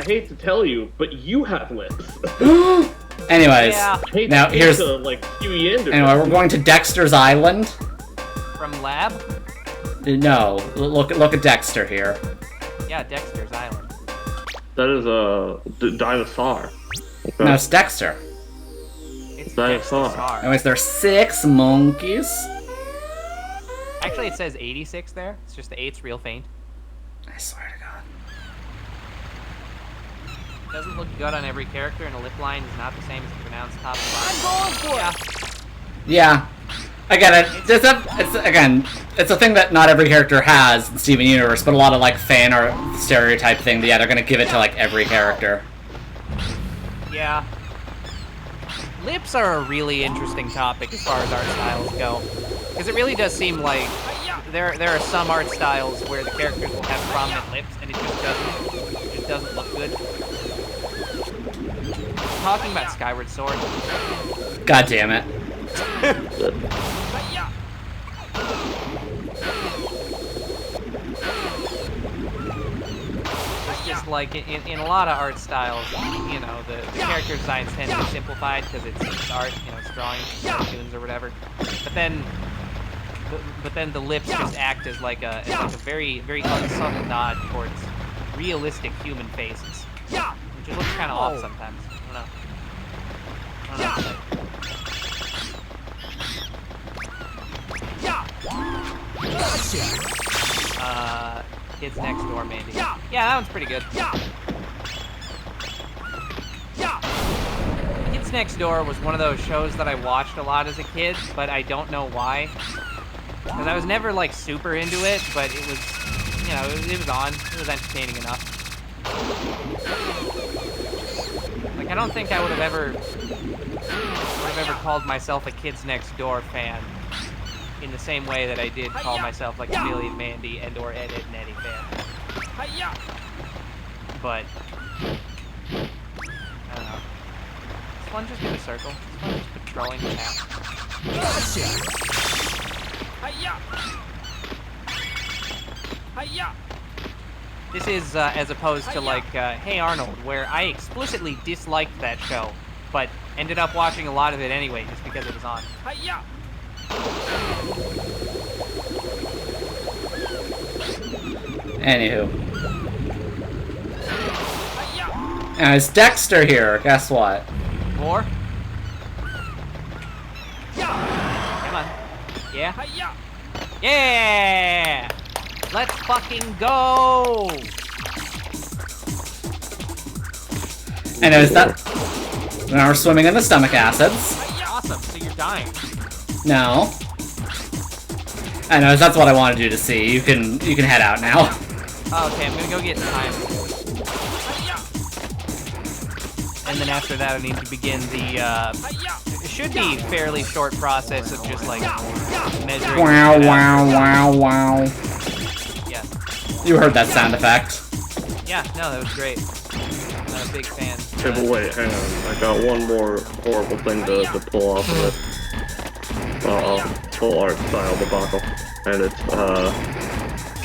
hate to tell you, but you have lips. Anyways, Yeah. now here's... To, like, cue you into Anyway, we're going to Dexter's Island. From Lab? No, look at Dexter here. Yeah, Dexter's Island. That is a dinosaur. Okay. No, it's Dexter. It's Dinosaur. Dexter. Anyways, there's 6 monkeys. Actually, it says 86 there. It's just the 8's real faint. I swear to God. Doesn't look good on every character, and a lip line is not the same as the pronounced top and bottom. I'm going for Yeah. Yeah, I get it. It's a thing that not every character has in Steven Universe, but a lot of like fan art stereotype thing. Yeah, they're gonna give it to like every character. Yeah. Lips are a really interesting topic as far as art styles go, because it really does seem like there are some art styles where the characters will have prominent lips, and it just doesn't look good. Talking about Skyward Sword. God damn it. It's just like in a lot of art styles, you know, the character designs tend to be simplified because it's art, you know, it's drawings, cartoons or whatever. But then the lips just act as like a very unsubtle nod towards realistic human faces, which just looks kind of off sometimes. I don't know. Kids Next Door, Mandy. Yeah, that one's pretty good. Kids Next Door was one of those shows that I watched a lot as a kid, but I don't know why. Because I was never, like, super into it, but it was, you know, it was on. It was entertaining enough. Like, I don't think I would have ever called myself a Kids Next Door fan in the same way that I did call myself like a Billy and Mandy and or Ed, Edd n Eddy fan. But I don't know. This one just in a circle. This one just patrolling the map. This is as opposed to like Hey Arnold, where I explicitly disliked that show, but ended up watching a lot of it anyway just because it was on. Anywho. Now, it's Dexter here. Guess what? More? Come on. Yeah? Yeah! Let's fucking go! I noticed that. Now we're swimming in the stomach acids. Awesome, so you're dying. No. I know, that's what I wanted you to see. You can head out now. Oh, okay, I'm gonna go get time. And then after that I need to begin the, it should be fairly short process of just like measuring. Wow, wow. Yeah. You heard that sound effect. Yeah, no, that was great. I'm a big fan. Okay, but wait, hang on. I got one more horrible thing to pull off of it. Full art style debacle. And it's,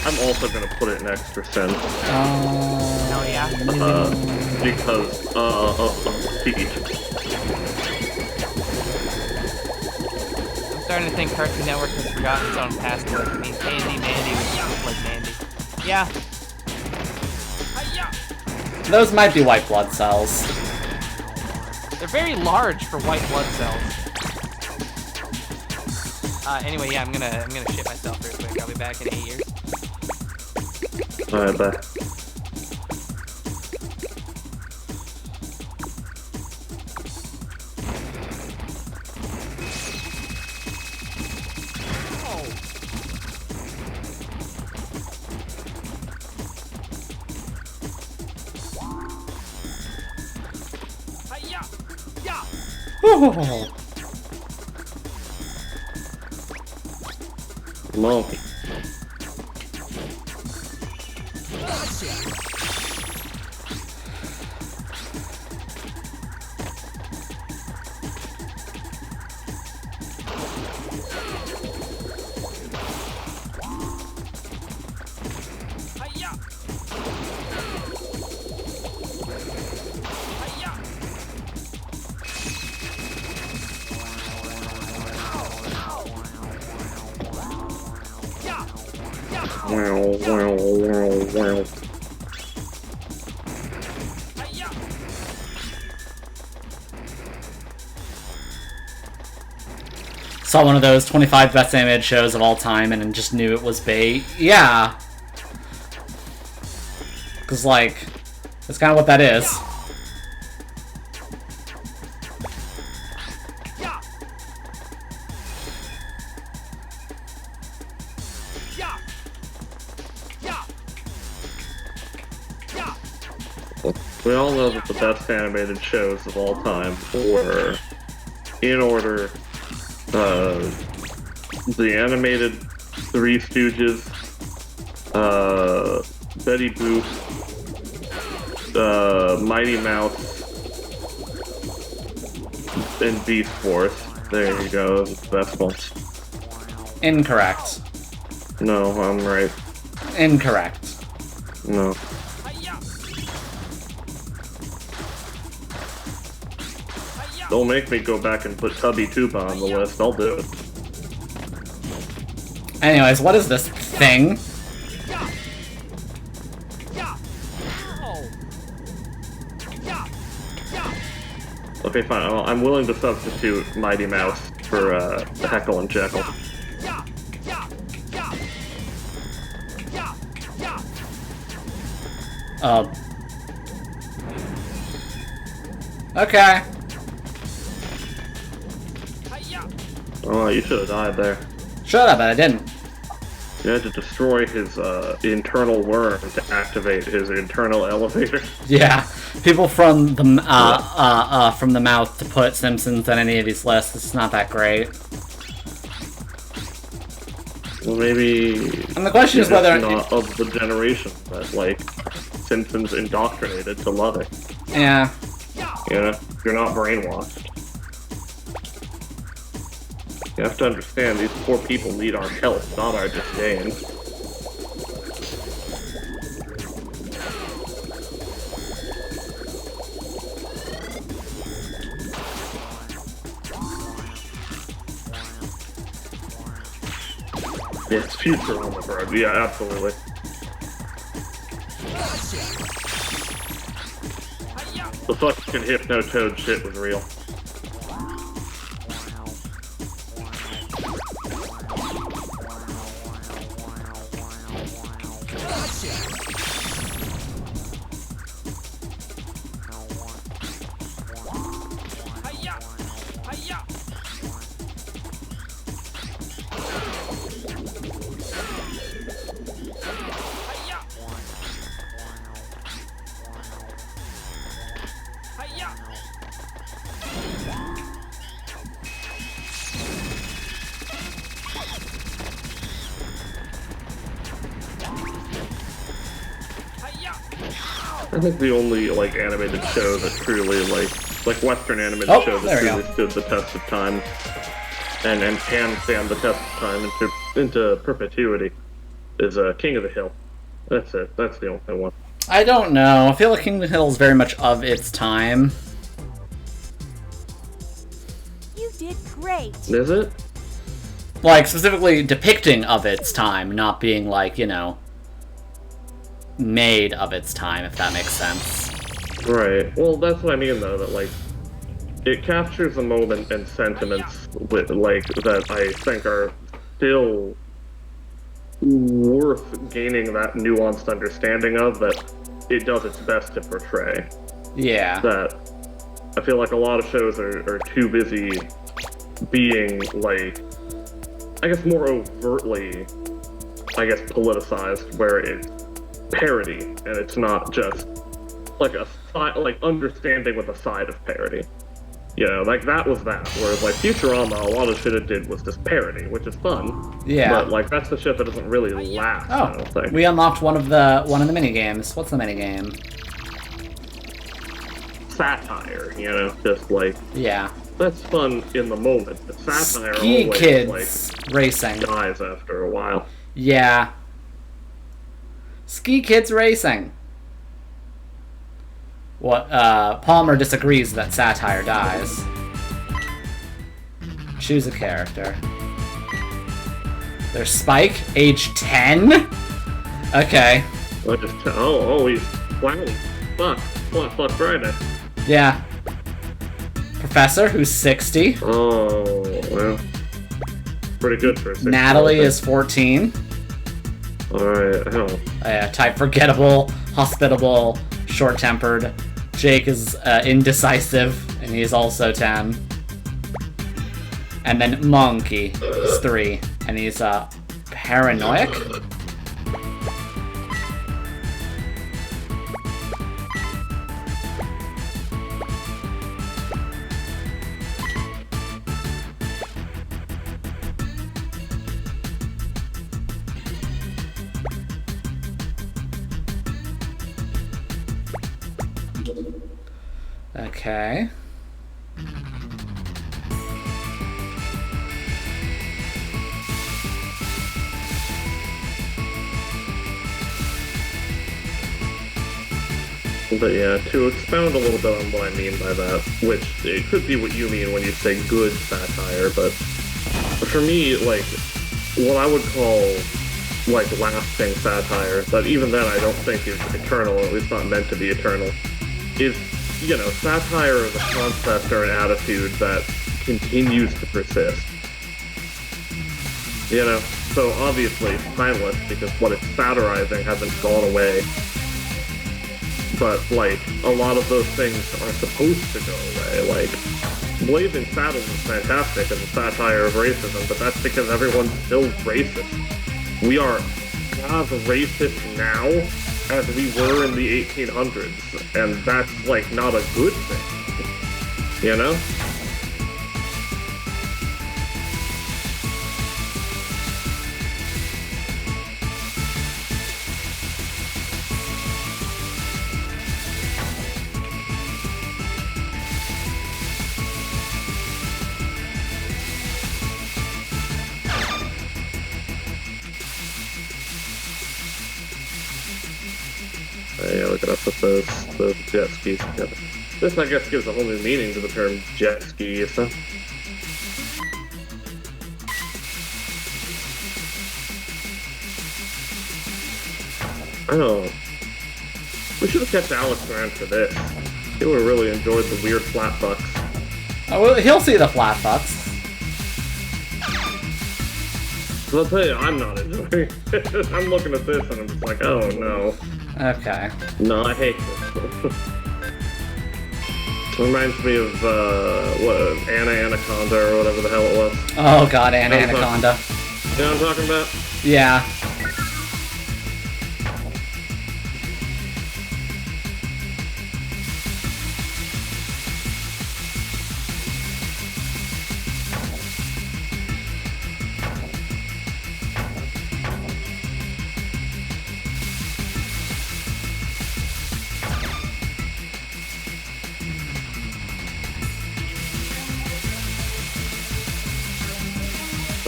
I'm also gonna put it next for Sin. Oh, yeah? Because, Siege. I'm starting to think Cartoon Network has forgotten its own password. I mean, Candy Mandy would just look like Mandy. Yeah. Those might be white blood cells. They're very large for white blood cells. Anyway, yeah, I'm gonna shit myself real quick. I'll be back in 8 years. Alright, bye. Oh. Monkey. Saw one of those 25 best animated shows of all time and just knew it was bait. Yeah. Because, like, that's kind of what that is. We all know that the best animated shows of all time were, in order, the animated Three Stooges, Betty Boop, Mighty Mouse, and Beast Force. There you go, those are the best ones. Incorrect. No, I'm right. Incorrect. No. Don't make me go back and put Tubby Tuba on the list, I'll do it. Anyways, what is this thing? Okay, fine, I'm willing to substitute Mighty Mouse for the Heckle and Jekyll. Okay. Oh, you should have died there. Shut up, but I didn't. You had to destroy his internal worm to activate his internal elevator. Yeah, people from the mouth to put Simpsons on any of these lists. It's not that great. Well, maybe. And the question is whether not of the generation that like Simpsons indoctrinated to love it. Yeah. You know, you're not brainwashed. You have to understand, these poor people need our help, not our disdain. Yes, Futurama, bro. Yeah, absolutely. The fucking Hypnotoad shit was real. I think the only, like, animated show that truly, like Western animated show that truly stood the test of time and can stand the test of time into perpetuity is King of the Hill. That's it. That's the only one. I don't know. I feel like King of the Hill is very much of its time. You did great. Is it? Like, specifically depicting of its time, not being, like, you know, made of its time, if that makes sense. Right. Well, that's what I mean, though, that, like, it captures a moment and sentiments with, like, that I think are still worth gaining that nuanced understanding of, that it does its best to portray. Yeah. That I feel like a lot of shows are too busy being, like, I guess more overtly, I guess, politicized, where it's parody, and it's not just like like understanding with a side of parody. You know, like that was that. Whereas like Futurama, a lot of shit it did was just parody, which is fun. Yeah. But like that's the shit that doesn't really last. I don't think. We unlocked one of the mini games. What's the mini game? Satire, you know, just like that's fun in the moment. But satire Ski always Kids like Racing dies after a while. Yeah. Ski Kids Racing. What, Palmer disagrees that satire dies. Choose a character. There's Spike, age 10? Okay. He's flat. Flat Friday. Yeah. Professor, who's 60. Oh, well. Pretty good for a 60. Natalie is 14. Alright, hell. Type forgettable, hospitable, short-tempered. Jake is indecisive, and he's also 10. And then Monkey is 3, and he's paranoid. Okay. But yeah, to expound a little bit on what I mean by that, which it could be what you mean when you say good satire, but for me, like, what I would call, like, lasting satire, that even then I don't think is eternal, or at least not meant to be eternal, is, you know, satire is a concept or an attitude that continues to persist. You know? So obviously it's timeless, because what it's satirizing hasn't gone away. But, like, a lot of those things are supposed to go away. Like, Blazing Saddles is fantastic as a satire of racism, but that's because everyone's still racist. We are as racist now as we were in the 1800s, and that's, like, not a good thing. You know? Yeah, we're gonna put those jet skis together. This, I guess, gives a whole new meaning to the term jet ski, so. Oh. We should have kept Alex around for this. He would have really enjoyed the weird flat bucks. Oh, well, he'll see the flat bucks. I'll tell you, I'm not enjoying it. I'm looking at this and I'm just like, oh no. Okay. No, I hate this. It reminds me of, Anna Anaconda or whatever the hell it was. Oh god, Anna Anaconda. You know what I'm talking about? Yeah.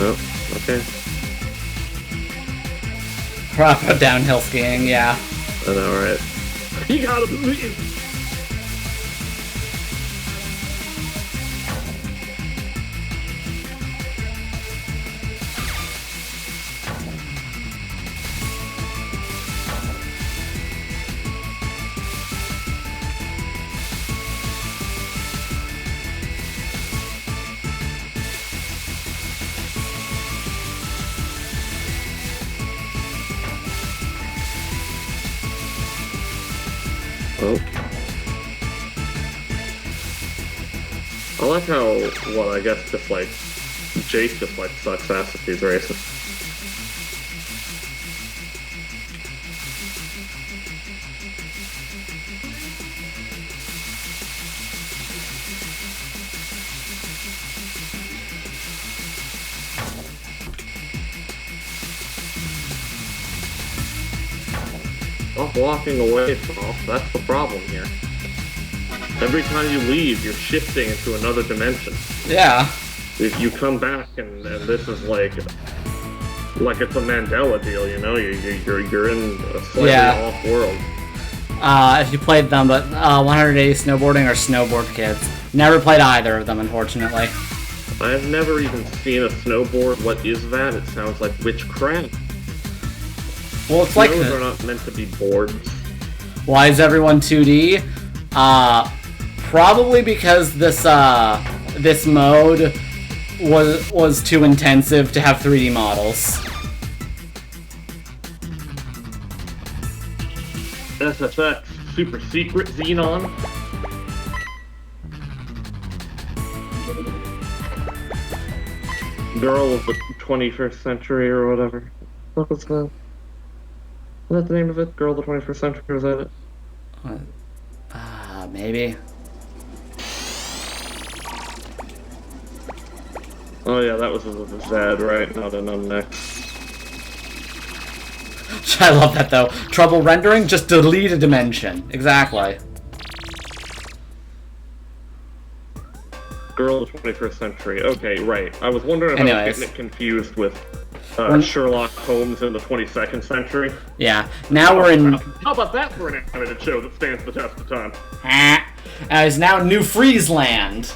Oh, okay. Proper downhill skiing, yeah. I know, right? You gotta believe! Oh. I like how, well, I guess just like, Jake just like sucks ass if he's racist. Stop walking away, Frost. That's the problem here. Every time you leave, you're shifting into another dimension. Yeah. If you come back and this is like it's a Mandela deal, you know? You're in a slightly off world. If you played them, but 180 Snowboarding or Snowboard Kids. Never played either of them, unfortunately. I've never even seen a snowboard. What is that? It sounds like witchcraft. Well, it's like those are not meant to be boards. Why is everyone 2D? Probably because this this mode was too intensive to have 3D models. SFX Super Secret Xenon. Girl of the 21st Century or whatever. What was that? Is that the name of it? Girl of the 21st Century, was that it? Maybe. Oh yeah, that was with a Z, right? Not an next. I love that though. Trouble rendering? Just delete a dimension. Exactly. Girl of the 21st Century. Okay, right. I was wondering if I was getting it confused with Sherlock Holmes in the 22nd century. Yeah. Now we're in... How about that for an animated show that stands the test of time? It's now New Friesland.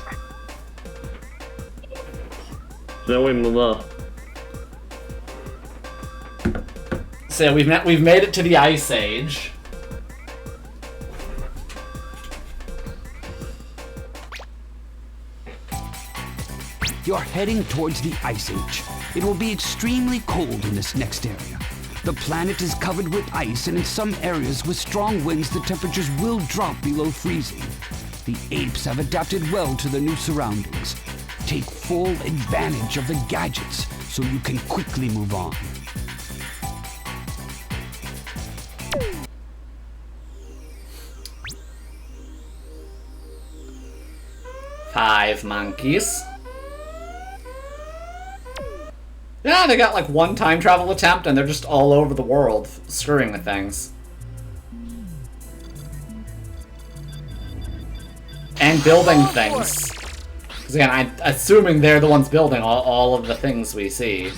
Zoe Mala. So we've made it to the Ice Age. You're heading towards the Ice Age. It will be extremely cold in this next area. The planet is covered with ice, and in some areas with strong winds, the temperatures will drop below freezing. The apes have adapted well to the new surroundings. Take full advantage of the gadgets so you can quickly move on. Five monkeys. Yeah, they got like one time travel attempt and they're just all over the world screwing with things. And building things. Because again, I'm assuming they're the ones building all of the things we see.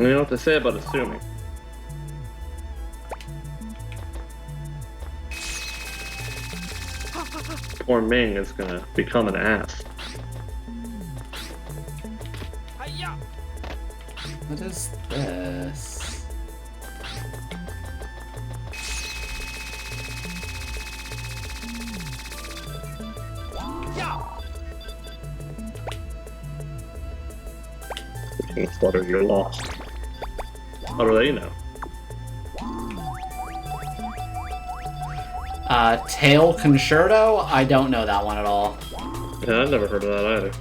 You know what to say about assuming. Poor Ming is gonna become an ass. What is this? Flutter, you're lost. How do they know? Tail Concerto? I don't know that one at all. Yeah, I've never heard of that either.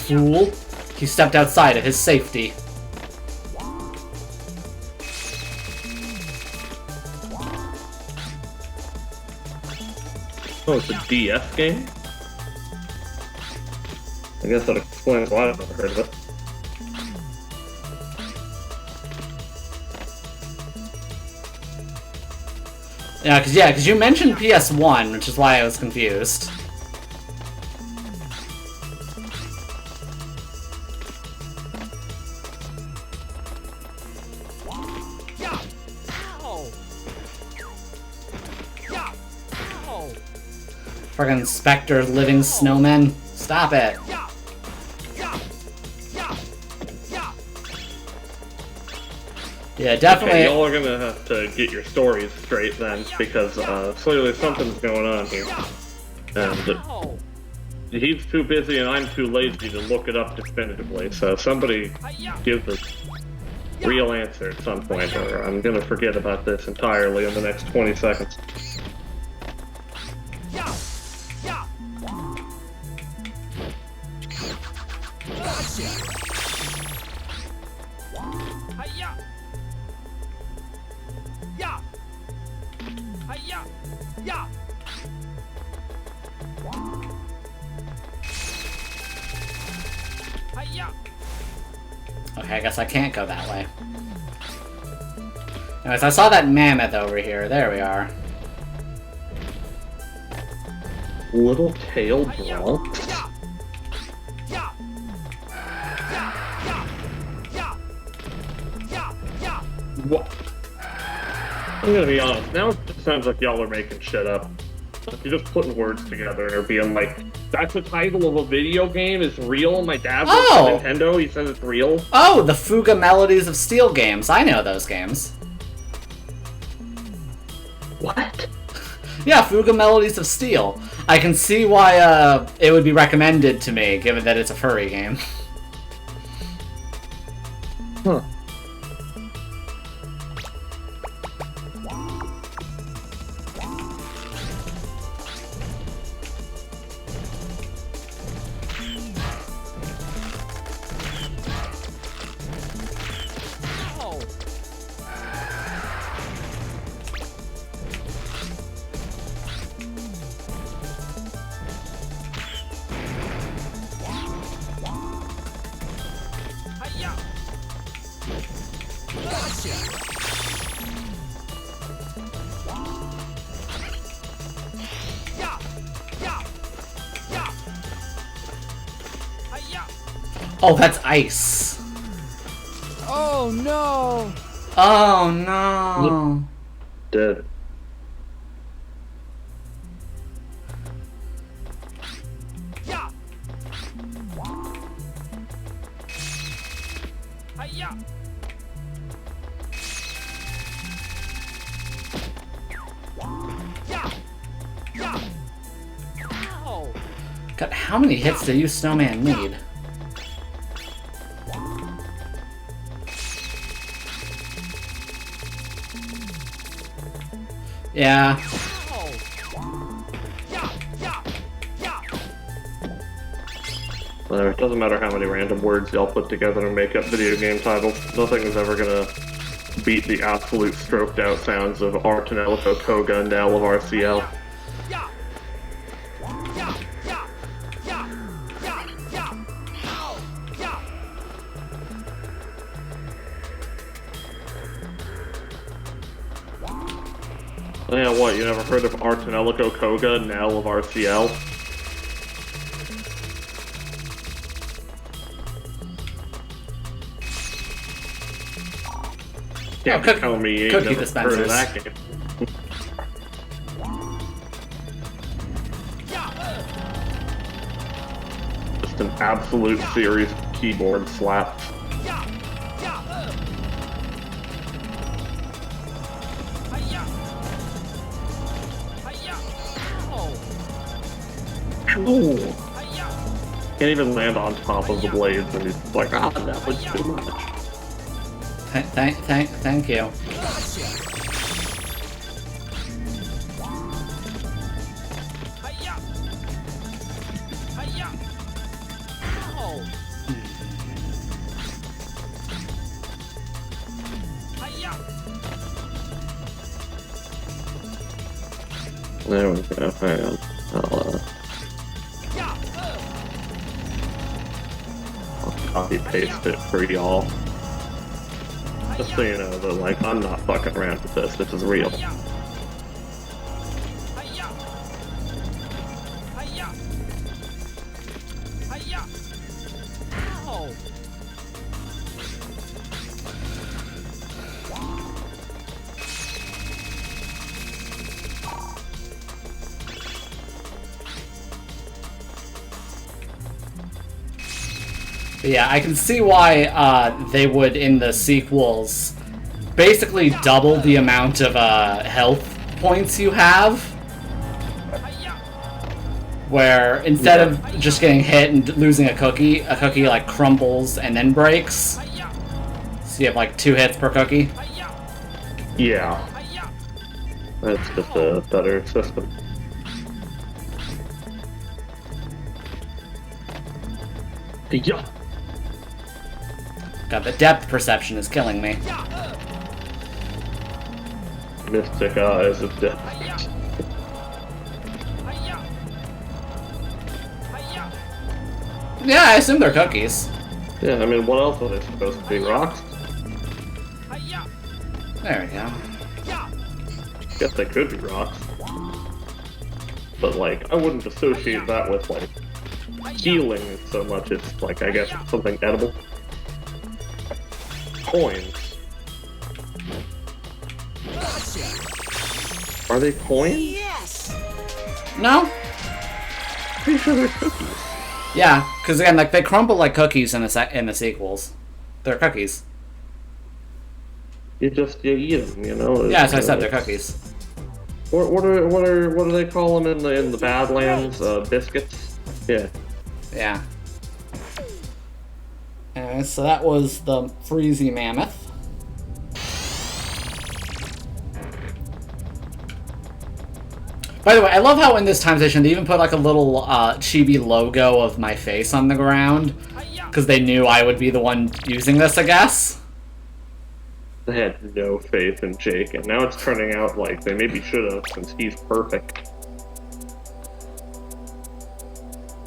Fool. He stepped outside of his safety. Oh, it's a DS game? I guess that explains why I've never heard of it. Yeah, because you mentioned PS1, which is why I was confused. Friggin' Spectre living snowmen. Stop it. Yeah, definitely. Okay, y'all are gonna have to get your stories straight then, because clearly something's going on here. And he's too busy and I'm too lazy to look it up definitively, so somebody give the real answer at some point, or I'm gonna forget about this entirely in the next 20 seconds. Okay, I guess I can't go that way. Anyways, I saw that mammoth over here. There we are. Little tail brawl. What? I'm gonna be honest, now it just sounds like y'all are making shit up. You're just putting words together and are being like, that's the title of a video game, it's real, my dad works at Nintendo, he says it's real. Oh, the Fuga Melodies of Steel games. I know those games. What? Yeah, Fuga Melodies of Steel. I can see why it would be recommended to me, given that it's a furry game. Huh. Oh, that's ice. Oh no! Oh no. Dead. God, how many hits do you, Snowman, need? Yeah. Whatever, it doesn't matter how many random words y'all put together and make up video game titles. Nothing is ever gonna beat the absolute stroked out sounds of Artanelico Koga and Nell of RCL. Yeah, what, you never heard of Artanelico Koga and Nell of RCL? Can't tell me you ain't never heard of that game. Just an absolute series of keyboard slaps. Ooh. Can't even land on top of the blades, and he's like, ah, that was too much. Thank you. There we go, hang on. I'll copy paste it for y'all. Just so you know that, like, I'm not fucking around with this. This is real. But yeah, I can see why they would, in the sequels, basically double the amount of health points you have. Where instead of just getting hit and losing a cookie like crumbles and then breaks. So you have like 2 hits per cookie. Yeah. That's just a better system. Yeah. God, the depth perception is killing me. Mystic eyes of death. Yeah, I assume they're cookies. Yeah, I mean, what else are they supposed to be? Rocks? There we go. Guess they could be rocks. But, like, I wouldn't associate that with, like, healing so much as, like, I guess something edible. Coins. Are they coins? Yes! No? Pretty sure they're cookies. Yeah, because again, like, they crumble like cookies in the sequels. They're cookies. You eat them, you know? Yeah, as I said, they're cookies. What do they call them in the Badlands? Biscuits? Yeah. Yeah. So that was the Freezy Mammoth. By the way, I love how in this time station they even put like a little chibi logo of my face on the ground. Because they knew I would be the one using this, I guess. They had no faith in Jake, and now it's turning out like they maybe should have, since he's perfect.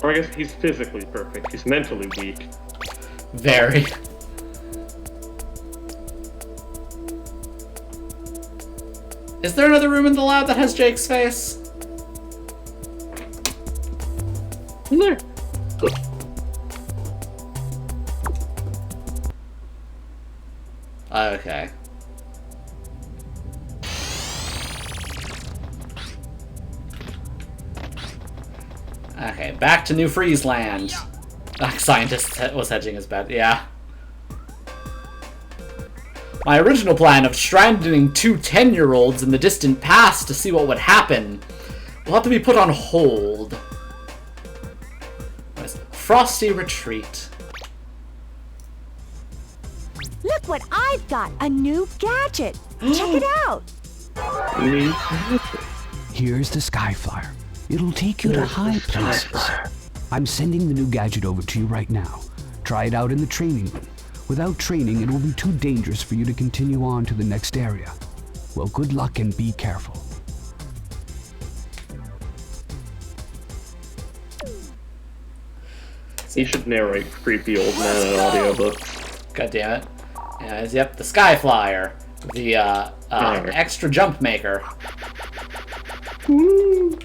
Or I guess he's physically perfect, he's mentally weak. Very. Is there another room in the lab that has Jake's face? In there. Okay. Okay, back to New Freezeland. Scientist was hedging his bet, yeah. My original plan of stranding two 10-year-olds in the distant past to see what would happen will have to be put on hold. Frosty Retreat. Look what I've got! A new gadget! Check it out! Here's the Skyflyer. It'll take you to high places. I'm sending the new gadget over to you right now. Try it out in the training room. Without training, it will be too dangerous for you to continue on to the next area. Well, good luck and be careful. He should narrate creepy old man in audiobooks. God damn it. Yep, the Skyflyer. The extra jump maker. Woo!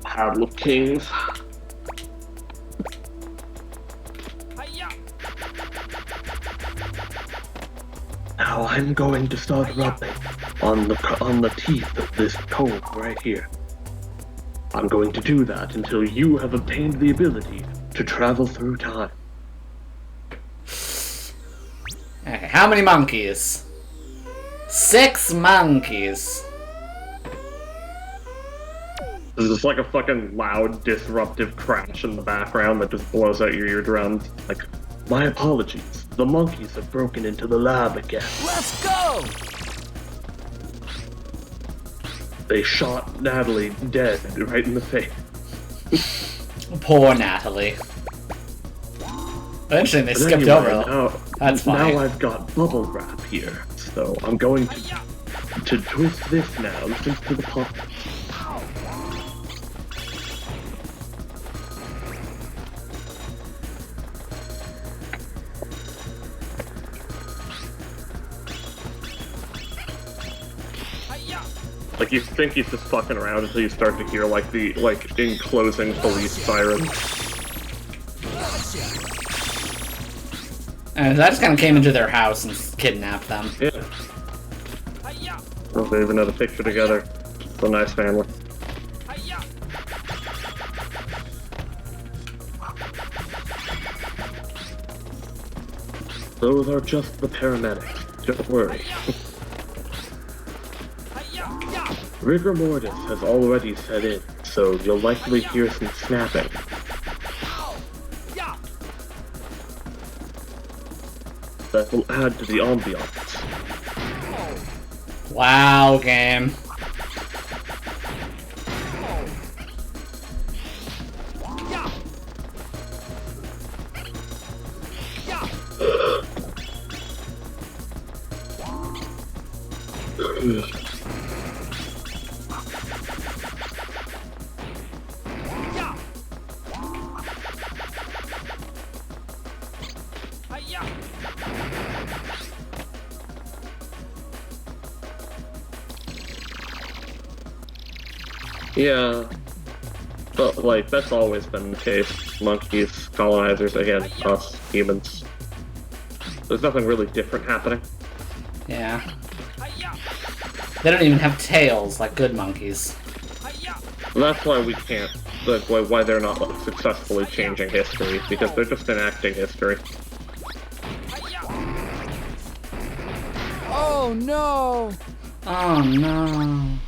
Battle of Kings. Now I'm going to start rubbing on the teeth of this cone right here. I'm going to do that until you have obtained the ability to travel through time. Okay, how many monkeys? 6 monkeys. There's just like a fucking loud, disruptive crash in the background that just blows out your eardrums. Like, my apologies. The monkeys have broken into the lab again. Let's go! They shot Natalie dead right in the face. Poor Natalie. Eventually they skipped over it. That's fine. Now I've got bubble wrap here, so I'm going to twist this now into the pop. Like, you think he's just fucking around until you start to hear, like, the, enclosing police sirens. And I just kind of came into their house and kidnapped them. Yeah. Well, they even had a picture together. It's a nice family. Those are just the paramedics. Don't worry. Rigor mortis has already set in, so you'll likely hear some snapping. That will add to the ambiance. Wow, game. Yeah. But, like, that's always been the case. Monkeys, colonizers, again, us, humans. There's nothing really different happening. Yeah. They don't even have tails like good monkeys. That's why we can't, like, why they're not like, successfully changing history, because they're just enacting history. Oh no! Oh no.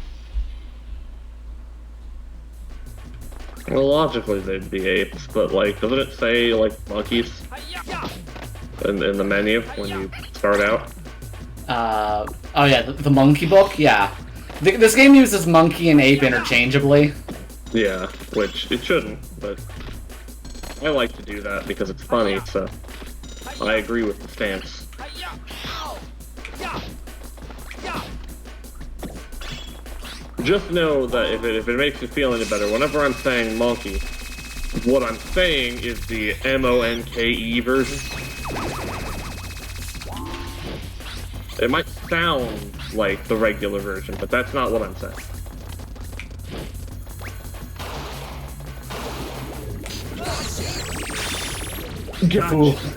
Well, logically they'd be apes, but like, doesn't it say like monkeys in the menu when you start out? Oh yeah, the monkey book? Yeah. This game uses monkey and ape interchangeably. Yeah, which it shouldn't, but I like to do that because it's funny, so I agree with the stance. Just know that if it makes you feel any better, whenever I'm saying monkey, what I'm saying is the M-O-N-K-E version. It might sound like the regular version, but that's not what I'm saying.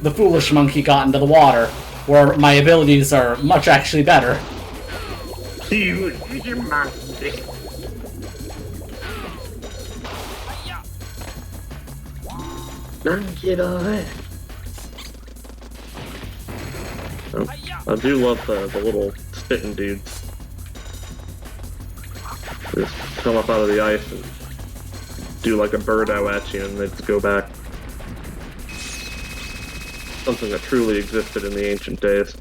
The foolish monkey got into the water, where my abilities are much actually better. You monkey. Get away. I do love the little spitting dudes. They just come up out of the ice and do like a birdo at you and they just go back. Something that truly existed in the ancient days.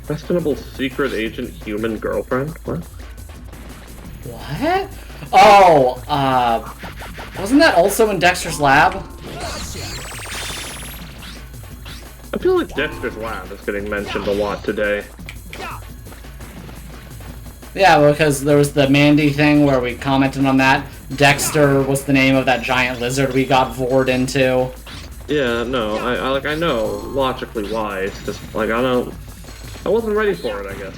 Questionable secret agent human girlfriend? What? What? Oh, wasn't that also in Dexter's Lab? I feel like Dexter's Lab is getting mentioned a lot today. Yeah, because there was the Mandy thing where we commented on that. Dexter was the name of that giant lizard we got vored into. Yeah, no, I know logically why. It's just like I wasn't ready for it, I guess.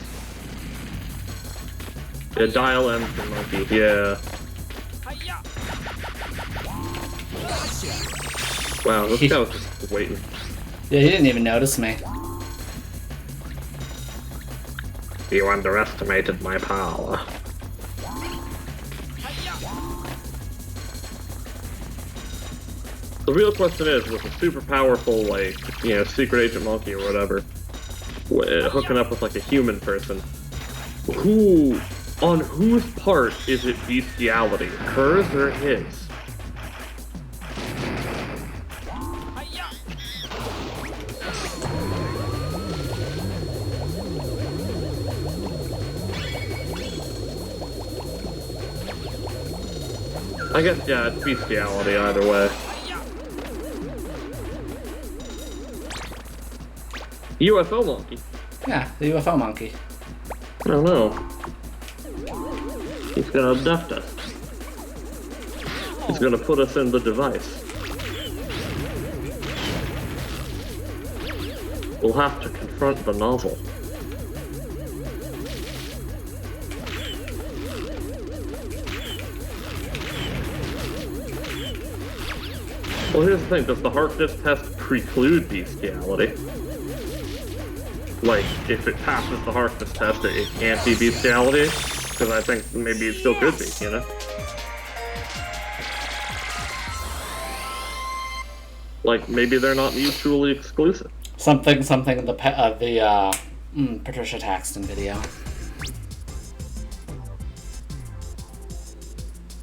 Yeah, dial M for monkey. Yeah. Wow, this guy was just waiting. Yeah, he didn't even notice me. You underestimated my power. The real question is, with a super powerful, like, you know, secret agent monkey or whatever, hooking up with, like, a human person, on whose part is it bestiality? Hers or his? I guess, yeah, it's bestiality either way. UFO monkey. Yeah, the UFO monkey. I don't know. He's gonna abduct us. He's gonna put us in the device. We'll have to confront the novel. Well, here's the thing, does the Harkness test preclude bestiality? Like, if it passes the Harkness test, it can't be bestiality? Because I think maybe it still could be, you know? Like, maybe they're not mutually exclusive. Something, the Patricia Taxton video.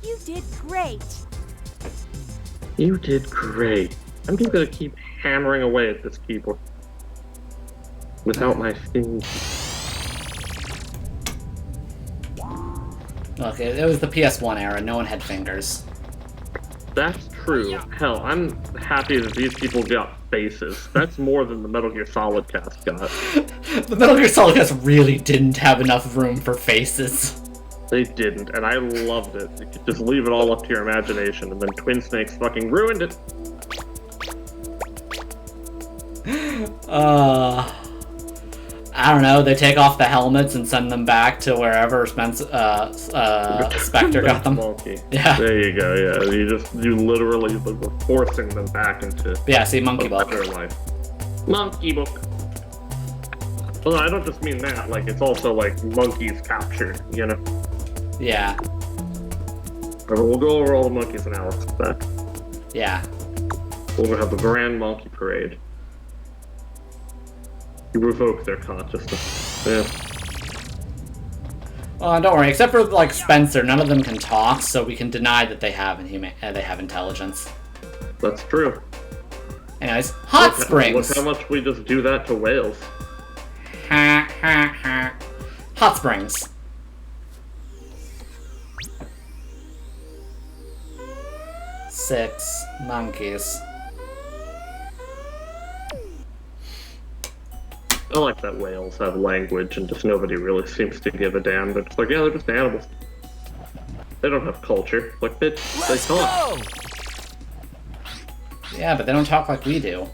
You did great. You did great. I'm just gonna keep hammering away at this keyboard. Without my fingers. Look, it was the PS1 era. No one had fingers. That's true. Hell, I'm happy that these people got faces. That's more than the Metal Gear Solid cast got. The Metal Gear Solid cast really didn't have enough room for faces. They didn't, and I loved it. You could just leave it all up to your imagination, and then Twin Snakes fucking ruined it. I don't know. They take off the helmets and send them back to wherever Spectre got them. Monkey. Yeah. There you go. Yeah, you literally were forcing them back into Yeah. See, Monkey a Book. better life. Monkey Book. Well, I don't just mean that. Like, it's also like monkeys captured. You know. Yeah. We'll go over all the monkeys in Alex back. Yeah. We'll have the Grand Monkey Parade. You revoke their consciousness. Yeah. Well, don't worry. Except for like Spencer, none of them can talk, so we can deny that they have intelligence. That's true. Anyways, hot springs. Look how much we just do that to whales. Ha ha ha. Hot springs. Six monkeys. I like that whales have language and just nobody really seems to give a damn. They're just like, yeah, they're just animals. They don't have culture. Like, they talk. Yeah, but they don't talk like we do.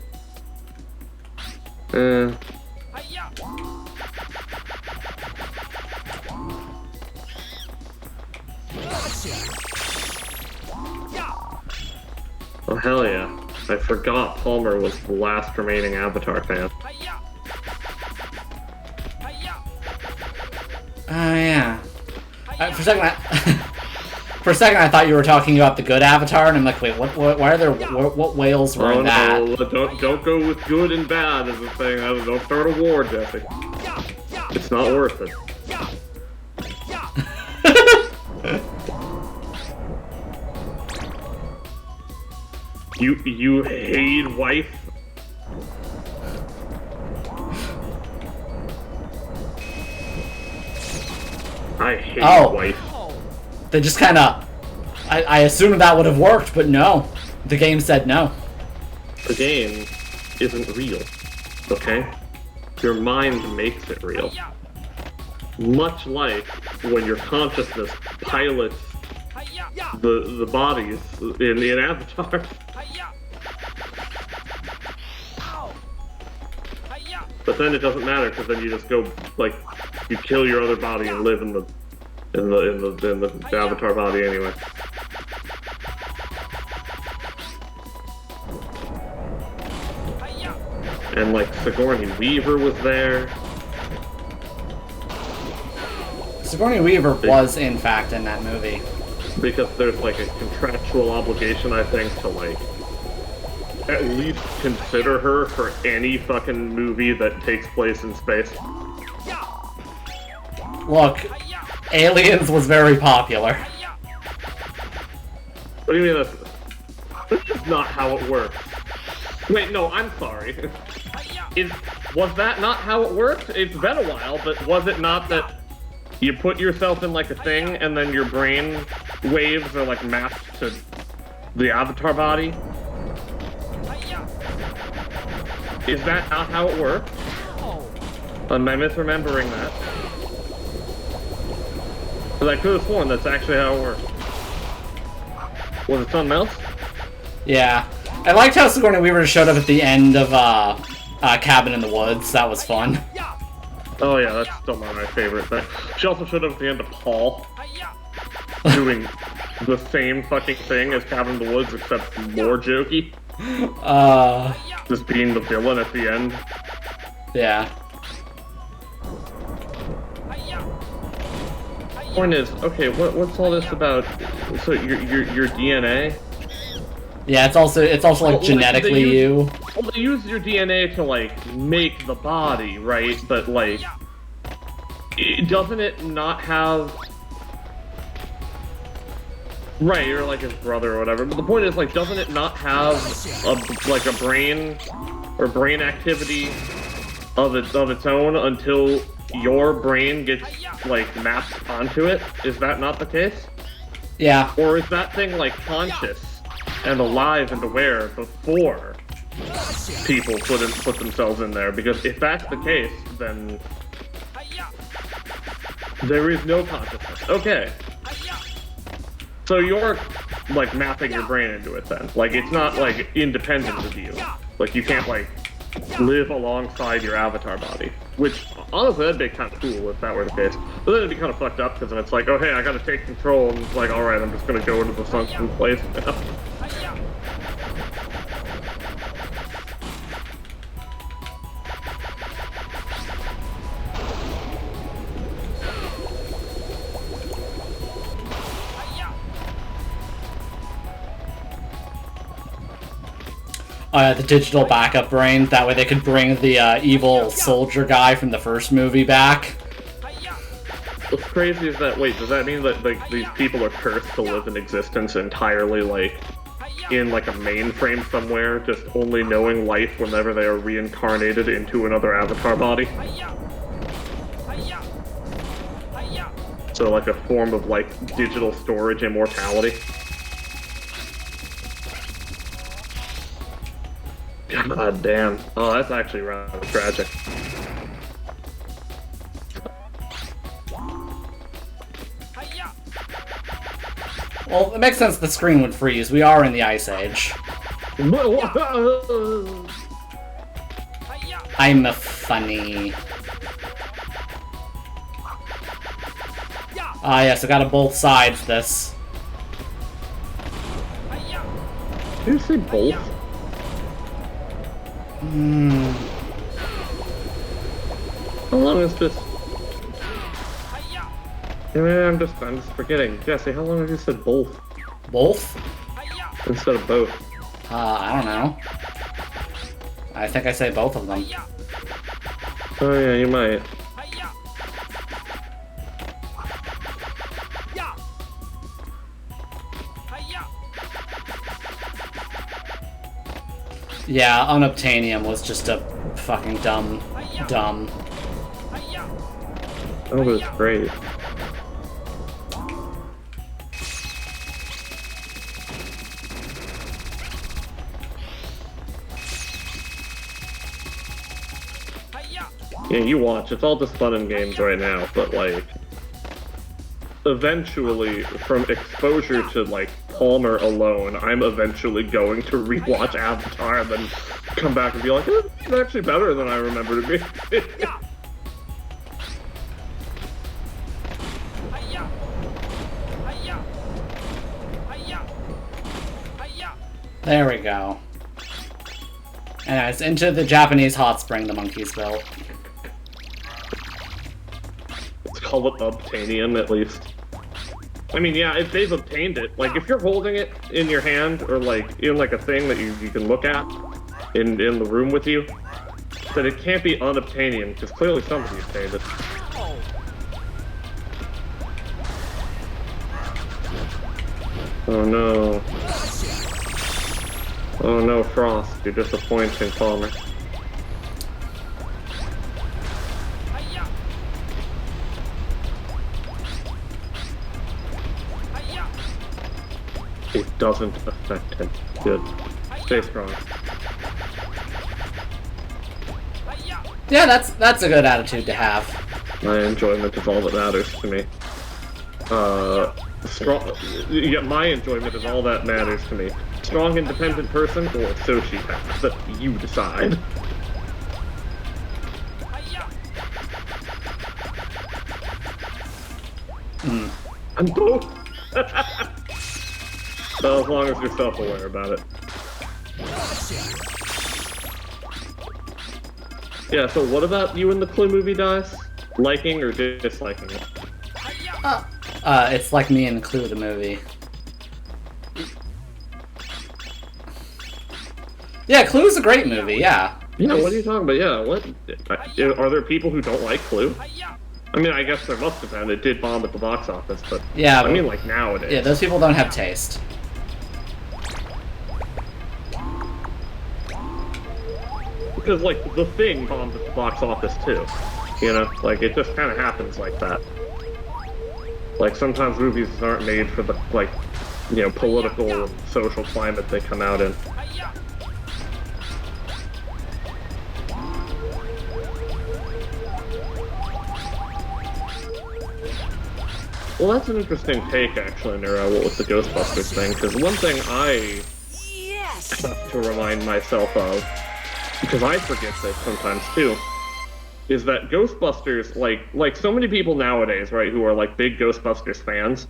Oh, hell yeah. I forgot Palmer was the last remaining Avatar fan. Oh, yeah. For a second, I thought you were talking about the good Avatar, and I'm like, wait, why are there, what whales were in that? No, don't go with good and bad as a thing. Don't start a war, Jesse. It's not worth it. You hate wife? I hate wife. They just kind of... I assumed that would have worked, but no. The game said no. The game isn't real, okay? Your mind makes it real. Much like when your consciousness pilots the bodies in Avatar. But then it doesn't matter because then you just go like you kill your other body and live in the Avatar body anyway. And like Sigourney Weaver was there. Sigourney Weaver was in fact in that movie. Because there's like a contractual obligation, I think, to like at least consider her for any fucking movie that takes place in space. Look, Aliens was very popular. What do you mean that's not how it works? Wait, no, I'm sorry. Was that not how it worked? It's been a while, but was it not that you put yourself in like a thing and then your brain waves are like mapped to the Avatar body? Is that not how it worked? Am I misremembering that? Because I could have sworn that's actually how it worked. Was it something else? Yeah. I liked how Sigourney Weaver showed up at the end of Cabin in the Woods. That was fun. Oh yeah, that's still one of my favorite things. She also showed up at the end of Paul, doing the same fucking thing as Cabin in the Woods, except more jokey. Just being the villain at the end. Yeah. Point is, okay, what's all this about? So your DNA? Yeah, it's also like genetically you. Well, they use your DNA to like make the body, right? But like, doesn't it not have? Right, or like his brother or whatever. But the point is, like, doesn't it not have a brain or brain activity of its own until your brain gets like mapped onto it? Is that not the case? Yeah. Or is that thing like conscious and alive and aware before people put themselves in there? Because if that's the case, then There is no consciousness. Okay. So you're, like, mapping your brain into it then. Like, it's not, like, independent of you. Like, you can't, like, live alongside your avatar body. Which, honestly, that'd be kind of cool if that were the case. But then it'd be kind of fucked up, because then it's like, oh, hey, I gotta take control, and it's like, alright, I'm just gonna go into the sunken place now. The digital backup brain. That way they could bring the evil soldier guy from the first movie back. What's crazy is that, wait, does that mean that, like, these people are cursed to live an existence entirely, like, in, like, a mainframe somewhere, just only knowing life whenever they are reincarnated into another avatar body? So, like, a form of, like, digital storage immortality? God damn. Oh, that's actually rather tragic. Well, it makes sense the screen would freeze. We are in the Ice Age. I'm funny. Ah, yes, I gotta both sides this. Did you say both? How long is this? Yeah, I'm just forgetting. Jesse, how long have you said both? Both? Instead of both. I don't know. I think I say both of them. Oh yeah, you might. Yeah, Unobtainium was just a fucking dumb. Oh, but it's great. Yeah, you watch. It's all just fun and games right now, but, like, eventually, from exposure to, like, Palmer alone, I'm eventually going to rewatch Avatar and then come back and be like, it's actually better than I remember to be. There we go. And it's into the Japanese hot spring the monkeys built. Let's call it obtainium, at least. I mean, yeah, if they've obtained it, like, if you're holding it in your hand, or, like, in, like, a thing that you can look at in the room with you, then it can't be unobtainium, because clearly somebody obtained it. Oh no. Oh no, Frost, you're disappointing, Palmer. It doesn't affect him. Good. Stay strong. Yeah, that's a good attitude to have. My enjoyment is all that matters to me. Yeah, my enjoyment is all that matters to me. Strong, independent person or sociopath, that you decide. I'm both. So as long as you're self-aware about it. Yeah, so what about you in the Clue movie, Dice? Liking or disliking it? It's like me and Clue the movie. Yeah, Clue's a great movie, yeah. Yeah, what are you talking about? Yeah, what? Are there people who don't like Clue? I mean, I guess there must have been. It did bomb at the box office, but... Yeah, I mean, like, nowadays. Yeah, those people don't have taste. Because, like, The Thing bombed at the box office, too. You know? Like, it just kind of happens like that. Like, sometimes movies aren't made for the, like, you know, political and social climate they come out in. Well, that's an interesting take, actually, Nero, with the Ghostbusters thing, because one thing I have to remind myself of, because I forget this sometimes too, is that Ghostbusters, like so many people nowadays, right, who are like big Ghostbusters fans,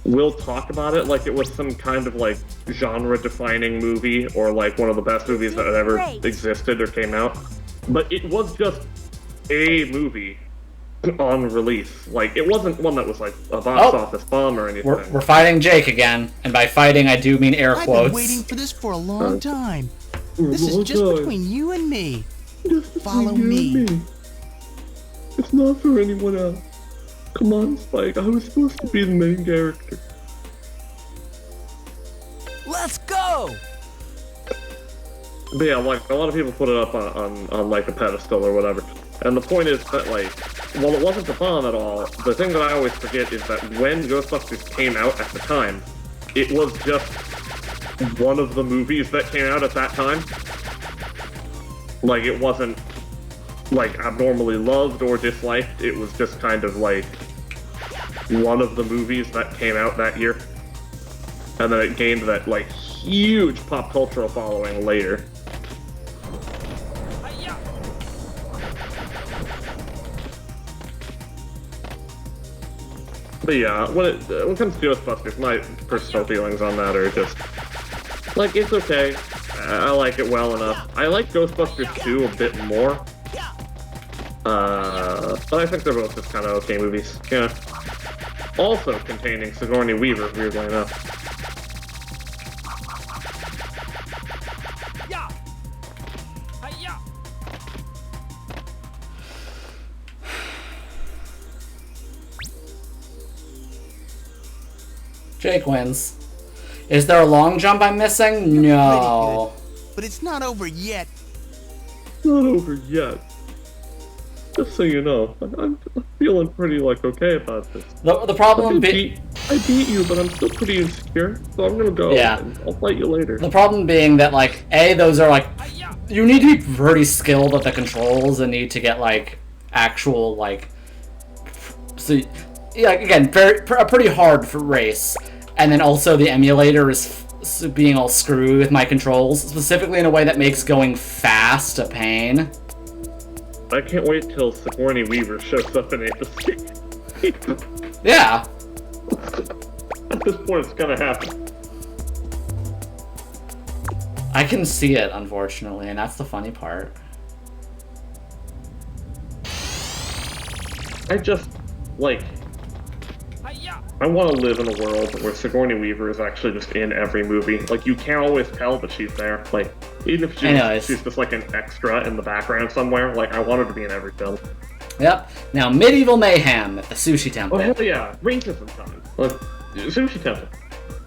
will talk about it like it was some kind of like genre-defining movie, or like one of the best movies that had ever existed or came out. But it was just a movie on release. Like, it wasn't one that was like a box office bomb or anything. We're fighting Jake again, and by fighting I do mean air quotes. I've been waiting for this for a long time. This is just between you and me. Follow me. It's not for anyone else. Come on, Spike. I was supposed to be the main character. Let's go! But yeah, like, a lot of people put it up on like a pedestal or whatever. And the point is that, like, while it wasn't a bomb at all, the thing that I always forget is that when Ghostbusters came out at the time, it was just one of the movies that came out at that time. Like, it wasn't, like, abnormally loved or disliked. It was just kind of, like, one of the movies that came out that year. And then it gained that, like, huge pop cultural following later. But yeah, when it comes to Ghostbusters, my personal feelings on that are just, like, it's okay. I like it well enough. I like Ghostbusters 2 a bit more. But I think they're both just kind of okay movies. Yeah. Also containing Sigourney Weaver, weirdly enough. Jake wins. Is there a long jump I'm missing? No. But it's not over yet. Not over yet. Just so you know, I'm feeling pretty, like, okay about this. The problem I beat you, but I'm still pretty insecure, so I'm gonna go. Yeah. And I'll fight you later. The problem being that, like, A, those are, like, you need to be pretty skilled at the controls and need to get, like, actual, like, so, yeah, again, a pretty hard for race. And then also the emulator is being all screwy with my controls, specifically in a way that makes going fast a pain. I can't wait till Sigourney Weaver shows up in Ape Escape. Yeah. At this point, it's gonna happen. I can see it, unfortunately, and that's the funny part. I just, like, I want to live in a world where Sigourney Weaver is actually just in every movie. Like, you can't always tell that she's there. Like, even if she's just like an extra in the background somewhere, like, I want her to be in every film. Yep. Now, Medieval Mayhem at the Sushi Temple. Oh, hell yeah. Racism time. Like, Sushi Temple.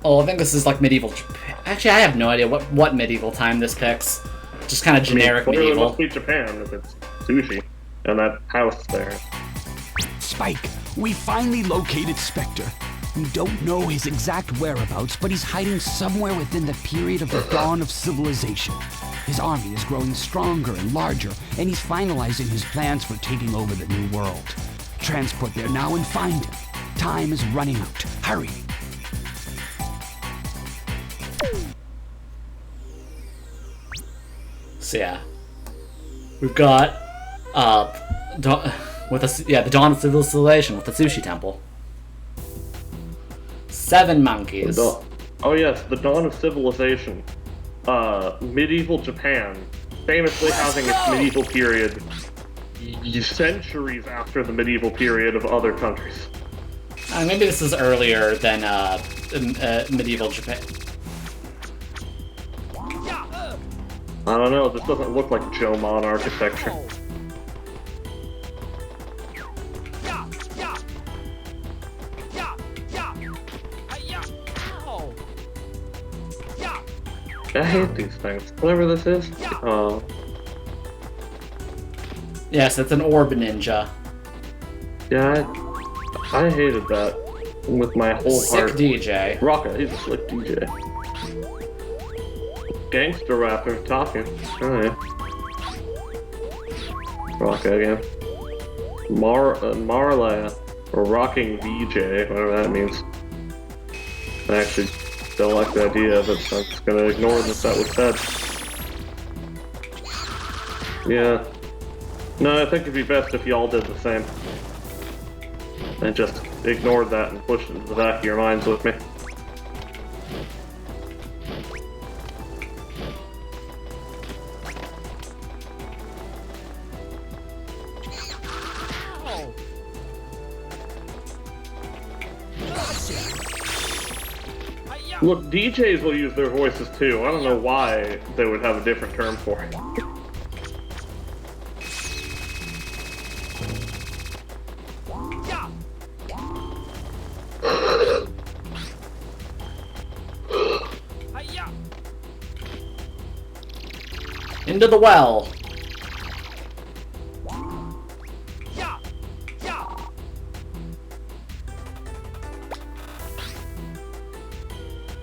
Oh, I think this is like medieval Japan. Actually, I have no idea what medieval time this picks. Just kind of generic medieval. It must be Japan if it's sushi. And that house there. Spike, we finally located Spectre. We don't know his exact whereabouts, but he's hiding somewhere within the period of the dawn of civilization. His army is growing stronger and larger, and he's finalizing his plans for taking over the new world. Transport there now and find him. Time is running out. Hurry! So yeah, we've got the dawn of civilization with the Sushi Temple. 7 monkeys. Oh yes, the dawn of civilization. Medieval Japan, famously having its medieval period centuries after the medieval period of other countries. Maybe this is earlier than medieval Japan. I don't know, this doesn't look like Jomon architecture. I hate these things. Whatever this is. Yes, it's an orb ninja. Yeah, I hated that with my whole heart. Sick DJ. Rocka, he's a slick DJ. Gangster rapper talking. Alright. Rocka again. Marlaya. Or rocking VJ, whatever that means. I actually don't like the idea, but I'm just gonna ignore that was said. Yeah. No, I think it'd be best if y'all did the same. And just ignored that and pushed it to the back of your minds with me. Look, DJs will use their voices too. I don't know why they would have a different term for it. Into the well.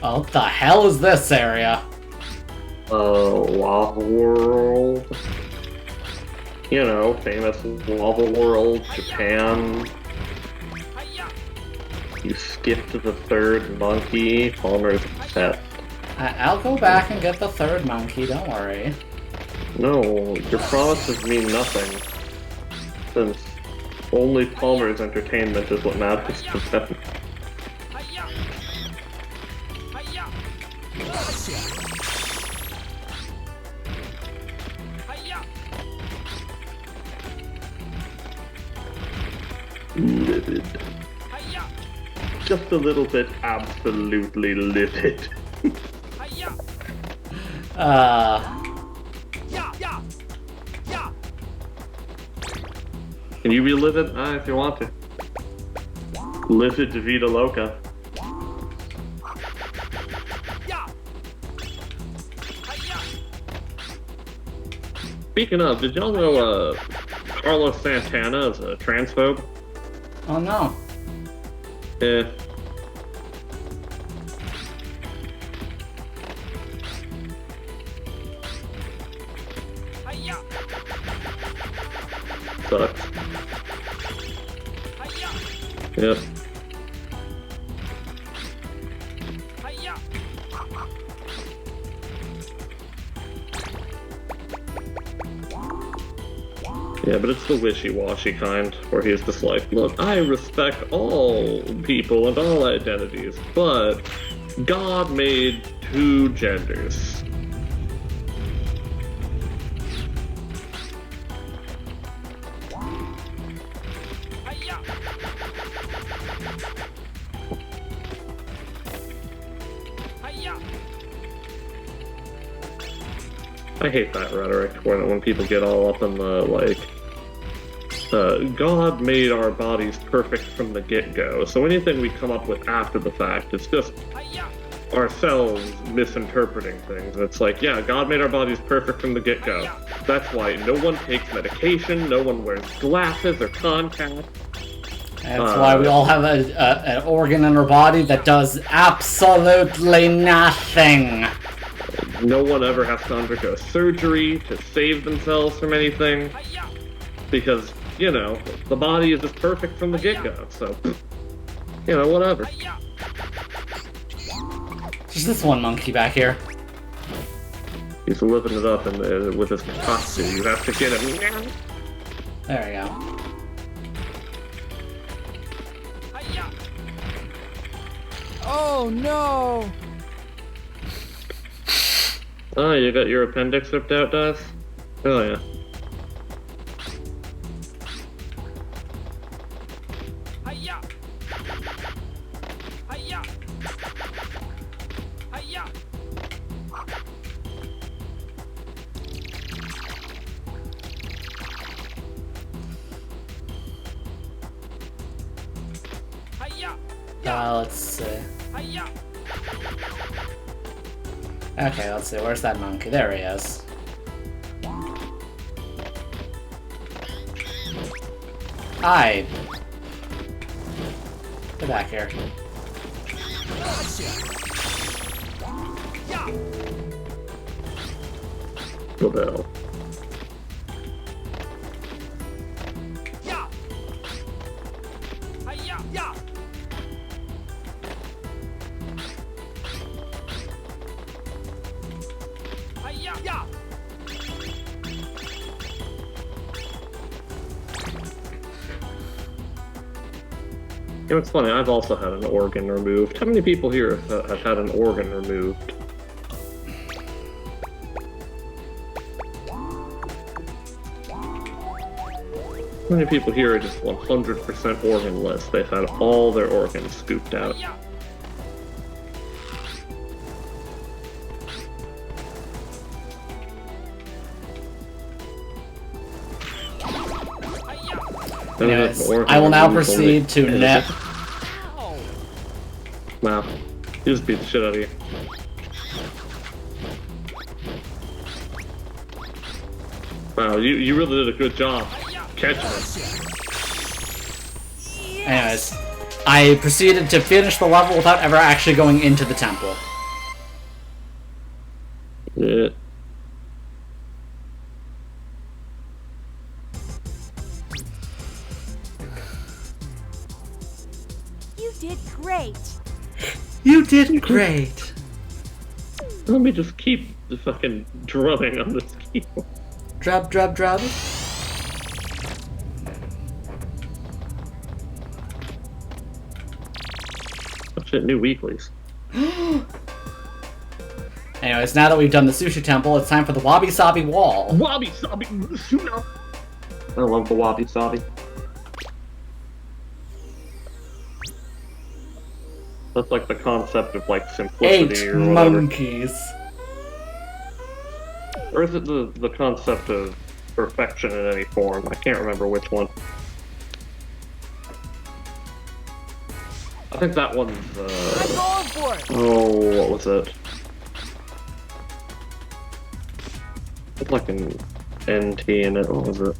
Oh, what the hell is this area? Lava World. You know, famous Lava World, Japan. You skipped the third monkey. Palmer's upset. I'll go back and get the third monkey, don't worry. No, your promises mean nothing. Since only Palmer's entertainment is what matters to them. Livid. Just a little bit absolutely livid. Can you be livid? If you want to. Livid Vita Loca. Speaking of, did y'all know Carlos Santana is a transphobe? Oh no. Yeah. Sucks. Yep. Yeah, but it's the wishy-washy kind, where he's just like, look, I respect all people and all identities, but God made two genders. I hate that rhetoric when people get all up in the, like, God made our bodies perfect from the get-go, so anything we come up with after the fact, it's just ourselves misinterpreting things. It's like, yeah, God made our bodies perfect from the get-go. That's why no one takes medication, no one wears glasses or contacts. That's why we all have an organ in our body that does absolutely nothing. No one ever has to undergo surgery to save themselves from anything. Because, you know, the body is just perfect from the get-go, so, you know, whatever. There's this one monkey back here. He's living it up with his costume. You have to get him. There we go. Oh no! Oh, you got your appendix ripped out, Dice? Oh yeah. Let's see. Okay, let's see. Where's that monkey? There he is. Hi. Get back here. What the hell? You know, it's funny, I've also had an organ removed. How many people here have had an organ removed? How many people here are just 100% organless? They've had all their organs scooped out. Anyways, I will now proceed to net. Wow. He just beat the shit out of you. Wow, you really did a good job catching it. Anyways, I proceeded to finish the level without ever actually going into the temple. Yeah. You did great. You did great. Let me just keep the fucking drumming on this keyboard. Drub, drub, drub. Oh shit, new weeklies. Anyways, now that we've done the sushi temple, it's time for the Wabi Sabi wall. Wabi Sabi! I love the Wabi Sabi. That's like the concept of like simplicity 8 or whatever. monkeys. Or is it the concept of perfection in any form? I can't remember which one. I think that one's I'm going for it. oh, what was it? It's like an NT in it. What was it?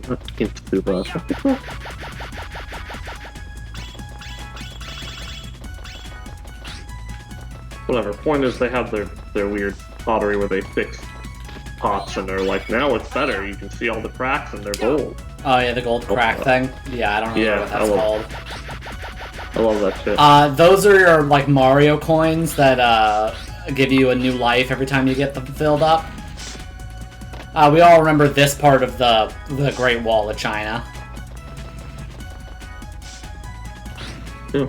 Not Kintsuba. Whatever. Point is, they have their weird pottery where they fix pots and they're like, now it's better. You can see all the cracks and they're gold. Oh yeah, the gold crack thing. Yeah, I don't know what that's called. I love that shit. Those are your like Mario coins that give you a new life every time you get them filled up. We all remember this part of the Great Wall of China. Yeah.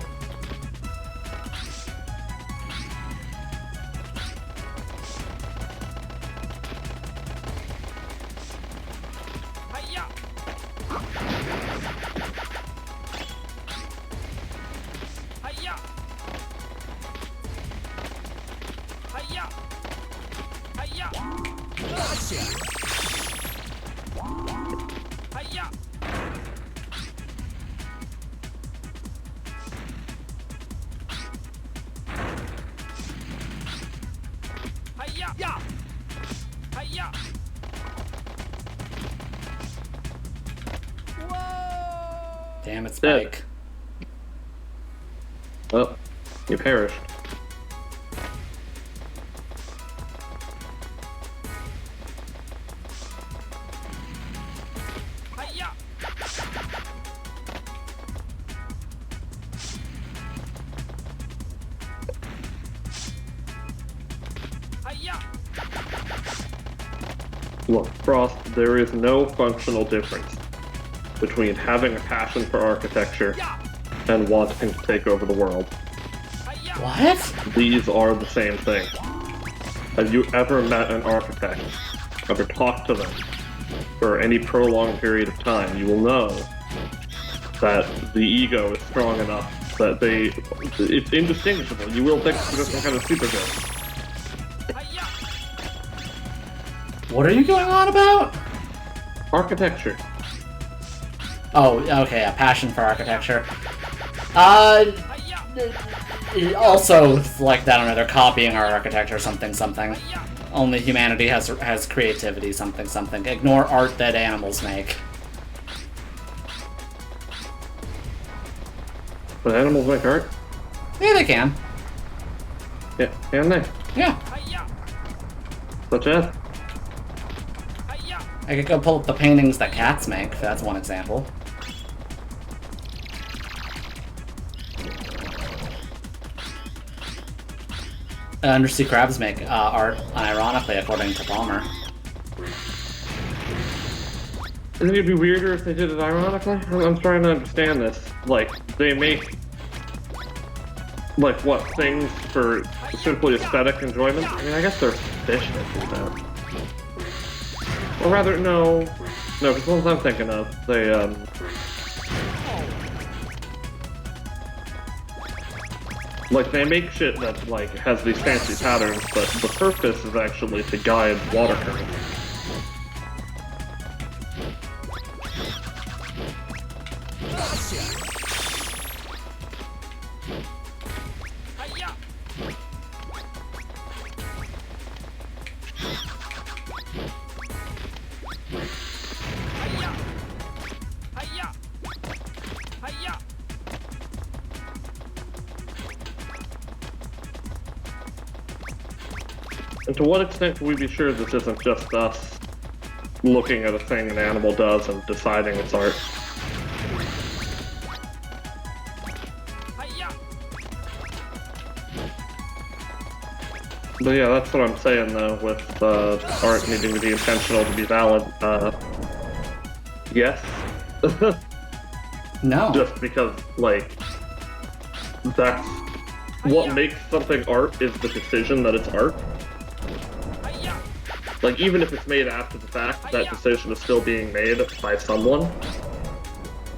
Damn it, Spike. Oh, you perished. Look, Frost, there is no functional difference between having a passion for architecture and wanting to take over the world. What? These are the same thing. Have you ever met an architect, ever talked to them for any prolonged period of time? You will know that the ego is strong enough that it's indistinguishable. You will think it's just some kind of supervillain. What are you going on about? Architecture. Oh, okay, a passion for architecture. Also, like, I don't know, they're copying our architecture, something. Only humanity has creativity, something. Ignore art that animals make. But animals make art? Yeah, they can. Yeah, can they? Yeah. Such as? I could go pull up the paintings that cats make. That's one example. Undersea crabs make art, ironically, according to Palmer. I think it'd be weirder if they did it ironically. I'm trying to understand this. Like, they make, like, what, things for simply aesthetic enjoyment? I mean, I guess they're fish that do that. Or rather, no, because the ones I'm thinking of, they, like, they make shit that, like, has these fancy patterns, but the purpose is actually to guide water currents. And to what extent can we be sure this isn't just us looking at a thing an animal does and deciding it's art? But yeah, that's what I'm saying though, with art needing to be intentional to be valid. Yes. No. Just because, like, that's what makes something art is the decision that it's art. Like, even if it's made after the fact, that decision is still being made by someone.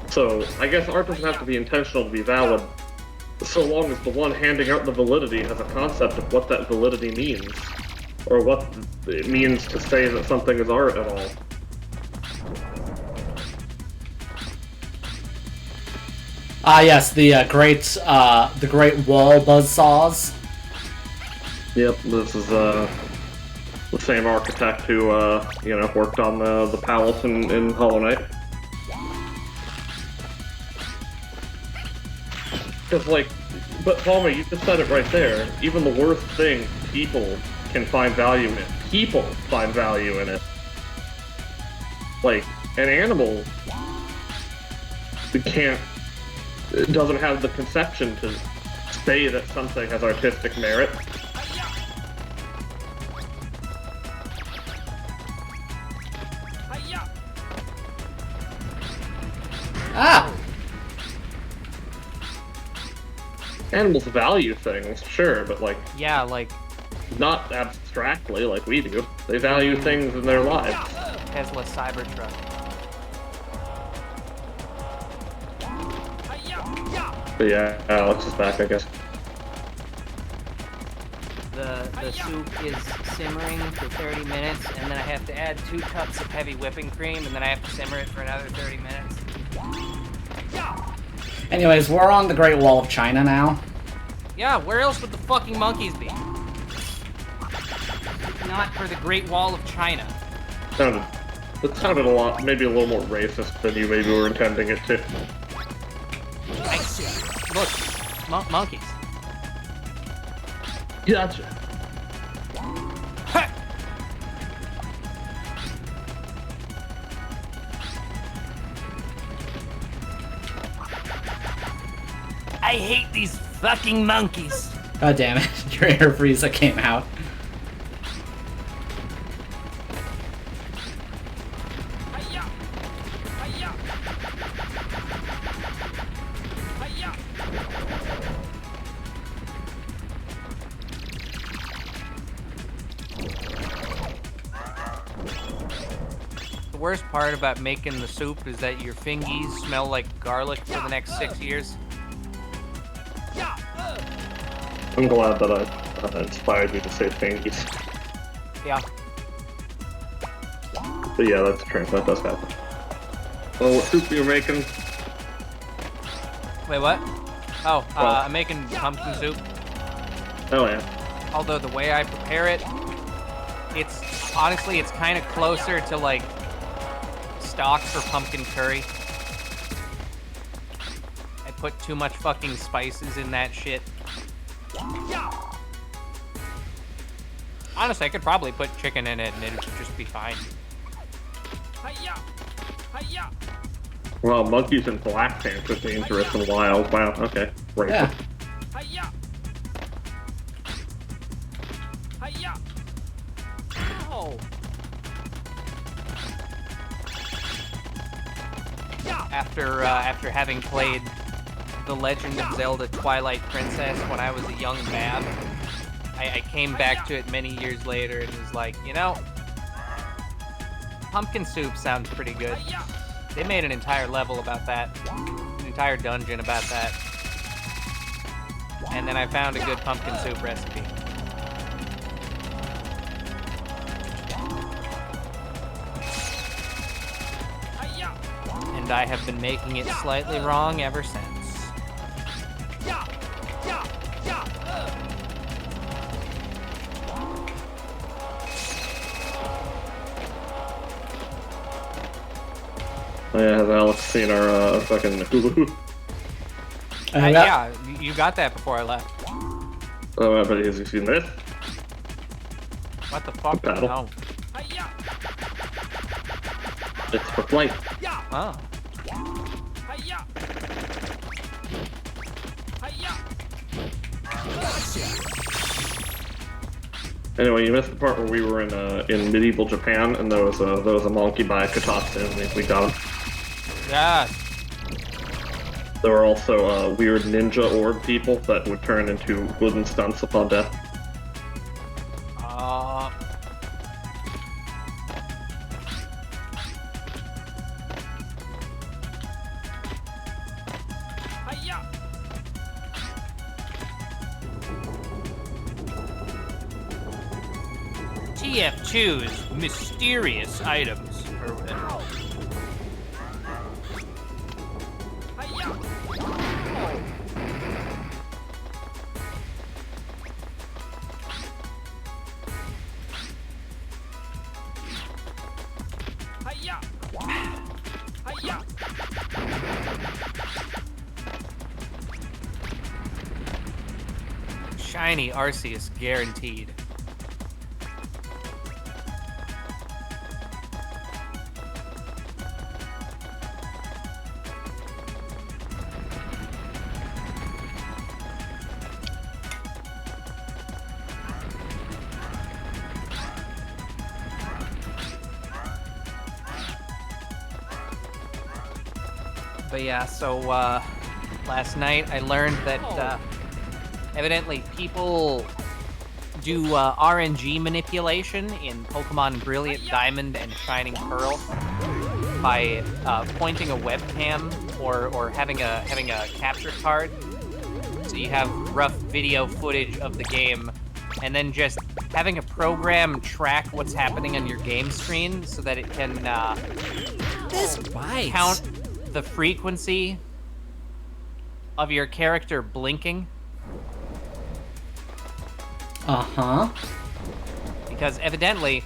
So, I guess art doesn't have to be intentional to be valid, so long as the one handing out the validity has a concept of what that validity means, or what it means to say that something is art at all. Yes, the great wall buzzsaws. Yep, this is the same architect who you know, worked on the palace in Hollow Knight. Because, like, but Palmer, you just said it right there. Even the worst thing, people can find value in it. People find value in it. Like, an animal doesn't have the conception to say that something has artistic merit. Ah! Animals value things, sure, but, like... Yeah, like... not abstractly like we do. They value things in their lives. Tesla Cybertruck. But yeah, Alex is back, I guess. The soup is simmering for 30 minutes, and then I have to add 2 cups of heavy whipping cream, and then I have to simmer it for another 30 minutes. Anyways, we're on the Great Wall of China now. Yeah, where else would the fucking monkeys be? Not for the Great Wall of China. It sounded a lot, maybe a little more racist than you maybe were intending it to. Look, monkeys. Gotcha. I hate these fucking monkeys. God damn it, your air Frieza came out. The worst part about making the soup is that your fingies smell like garlic for the next 6 years. I'm glad that I inspired you to say fingies. Yeah. But yeah, that's true. That does happen. Well, what soup you're making? Wait, what? Oh, I'm making pumpkin soup. Oh yeah. Although the way I prepare it, it's honestly, it's kind of closer to like stock for pumpkin curry. I put too much fucking spices in that shit. Honestly, I could probably put chicken in it and it would just be fine. Well, monkeys in black pants are dangerous and wild. Wow, okay. Right. Yeah. Oh. After having played The Legend of Zelda Twilight Princess when I was a young man, I came back to it many years later and was like, you know, pumpkin soup sounds pretty good. They made an entire level about that, an entire dungeon about that. And then I found a good pumpkin soup recipe. And I have been making it slightly wrong ever since. Oh, yeah, has Alex seen our fucking Hulu Hoop? Yeah, you got that before I left. Oh, but has he seen this? What the fuck? Paddle. No. It's for flight. Oh. Anyway, you missed the part where we were in medieval Japan, and there was a monkey by Kotatsu, and we got him. Yeah. There were also weird ninja orb people that would turn into wooden stunts upon death. TF choose mysterious items or whatever. Shiny Arceus guaranteed. But yeah, so last night I learned that evidently people do RNG manipulation in Pokemon Brilliant Diamond and Shining Pearl by pointing a webcam or having a capture card, so you have rough video footage of the game, and then just having a program track what's happening on your game screen so that it can count the frequency of your character blinking. Uh-huh. Because evidently,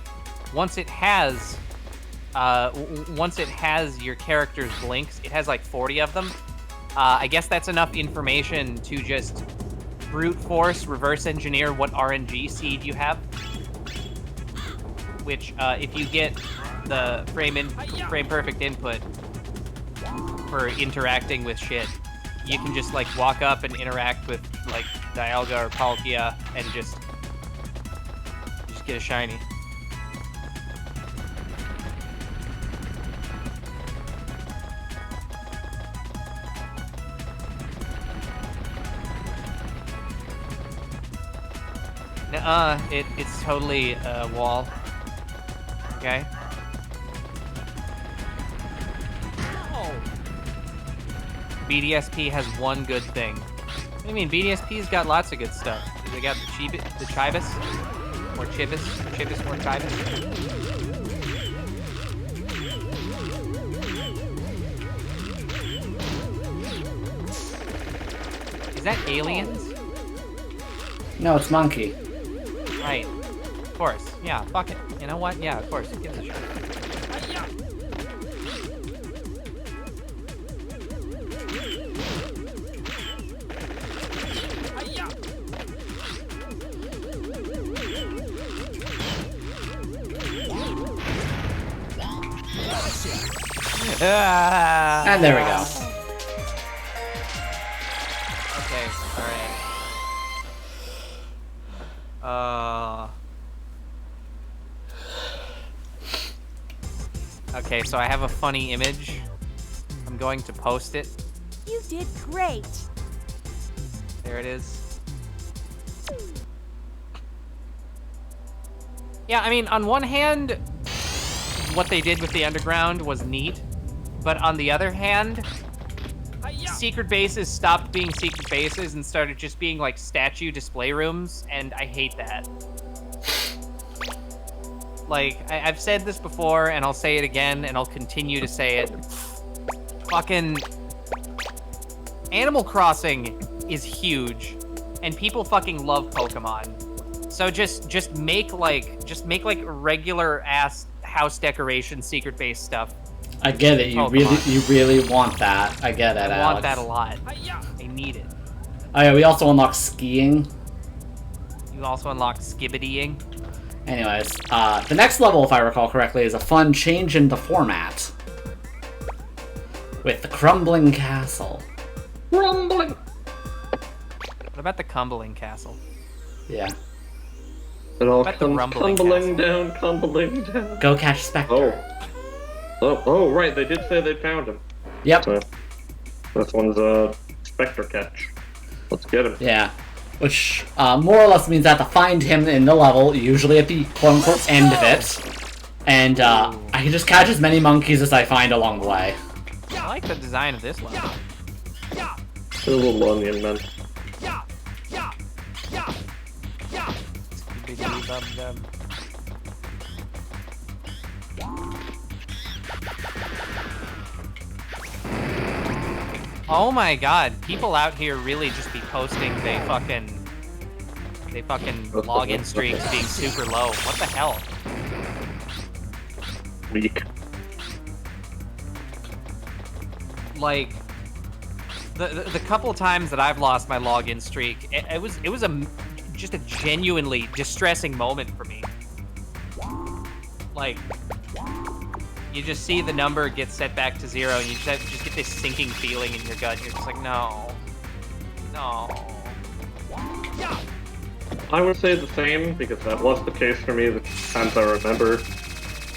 once it has your character's blinks, it has like 40 of them. I guess that's enough information to just brute force, reverse engineer what RNG seed you have. Which, if you get the frame perfect input for interacting with shit, you can just like walk up and interact with like Dialga or Palkia and just get a shiny. Nuh-uh, it's totally a wall. Okay. BDSP has one good thing. What do you mean? BDSP's got lots of good stuff. They got the Chibis, or Chibis or Chibis. Is that aliens? No, it's monkey. Right. Of course. Yeah, fuck it. You know what? Yeah, of course. It gives a shit. listen. And there we go. Okay, alright. Okay, so I have a funny image. I'm going to post it. You did great. There it is. Yeah, I mean, on one hand, what they did with the underground was neat, but on the other hand, secret bases stopped being secret bases and started just being like statue display rooms, and I hate that. Like, I've said this before, and I'll say it again, and I'll continue to say it. Fucking Animal Crossing is huge, and people fucking love Pokemon. So just make like regular ass house decoration secret base stuff. I get it. You really want that. I get it, I Alex. want that a lot. I need it. Oh yeah, we also unlocked skiing. You also unlocked skibbidying. Anyways, the next level, if I recall correctly, is a fun change in the format. With the Crumbling Castle. Crumbling! What about the Cumbling Castle? Yeah. It all About the comes rumbling tumbling down, tumbling down. Go catch Spectre. Oh, right, they did say they found him. Yep. So, this one's a Spectre catch. Let's get him. Yeah. Which, more or less means I have to find him in the level, usually at the quote-unquote end of it. And, I can just catch as many monkeys as I find along the way. I like the design of this level. A little onion, man. Skibbidi-bum-dum. Oh my god, people out here really just be posting they fucking login streaks being super low. What the hell? Weak. Like, the couple of times that I've lost my login streak, it was just a genuinely distressing moment for me. Like, you just see the number get set back to 0, and you just get this sinking feeling in your gut. You're just like, no. I would say the same, because that was the case for me the times I remember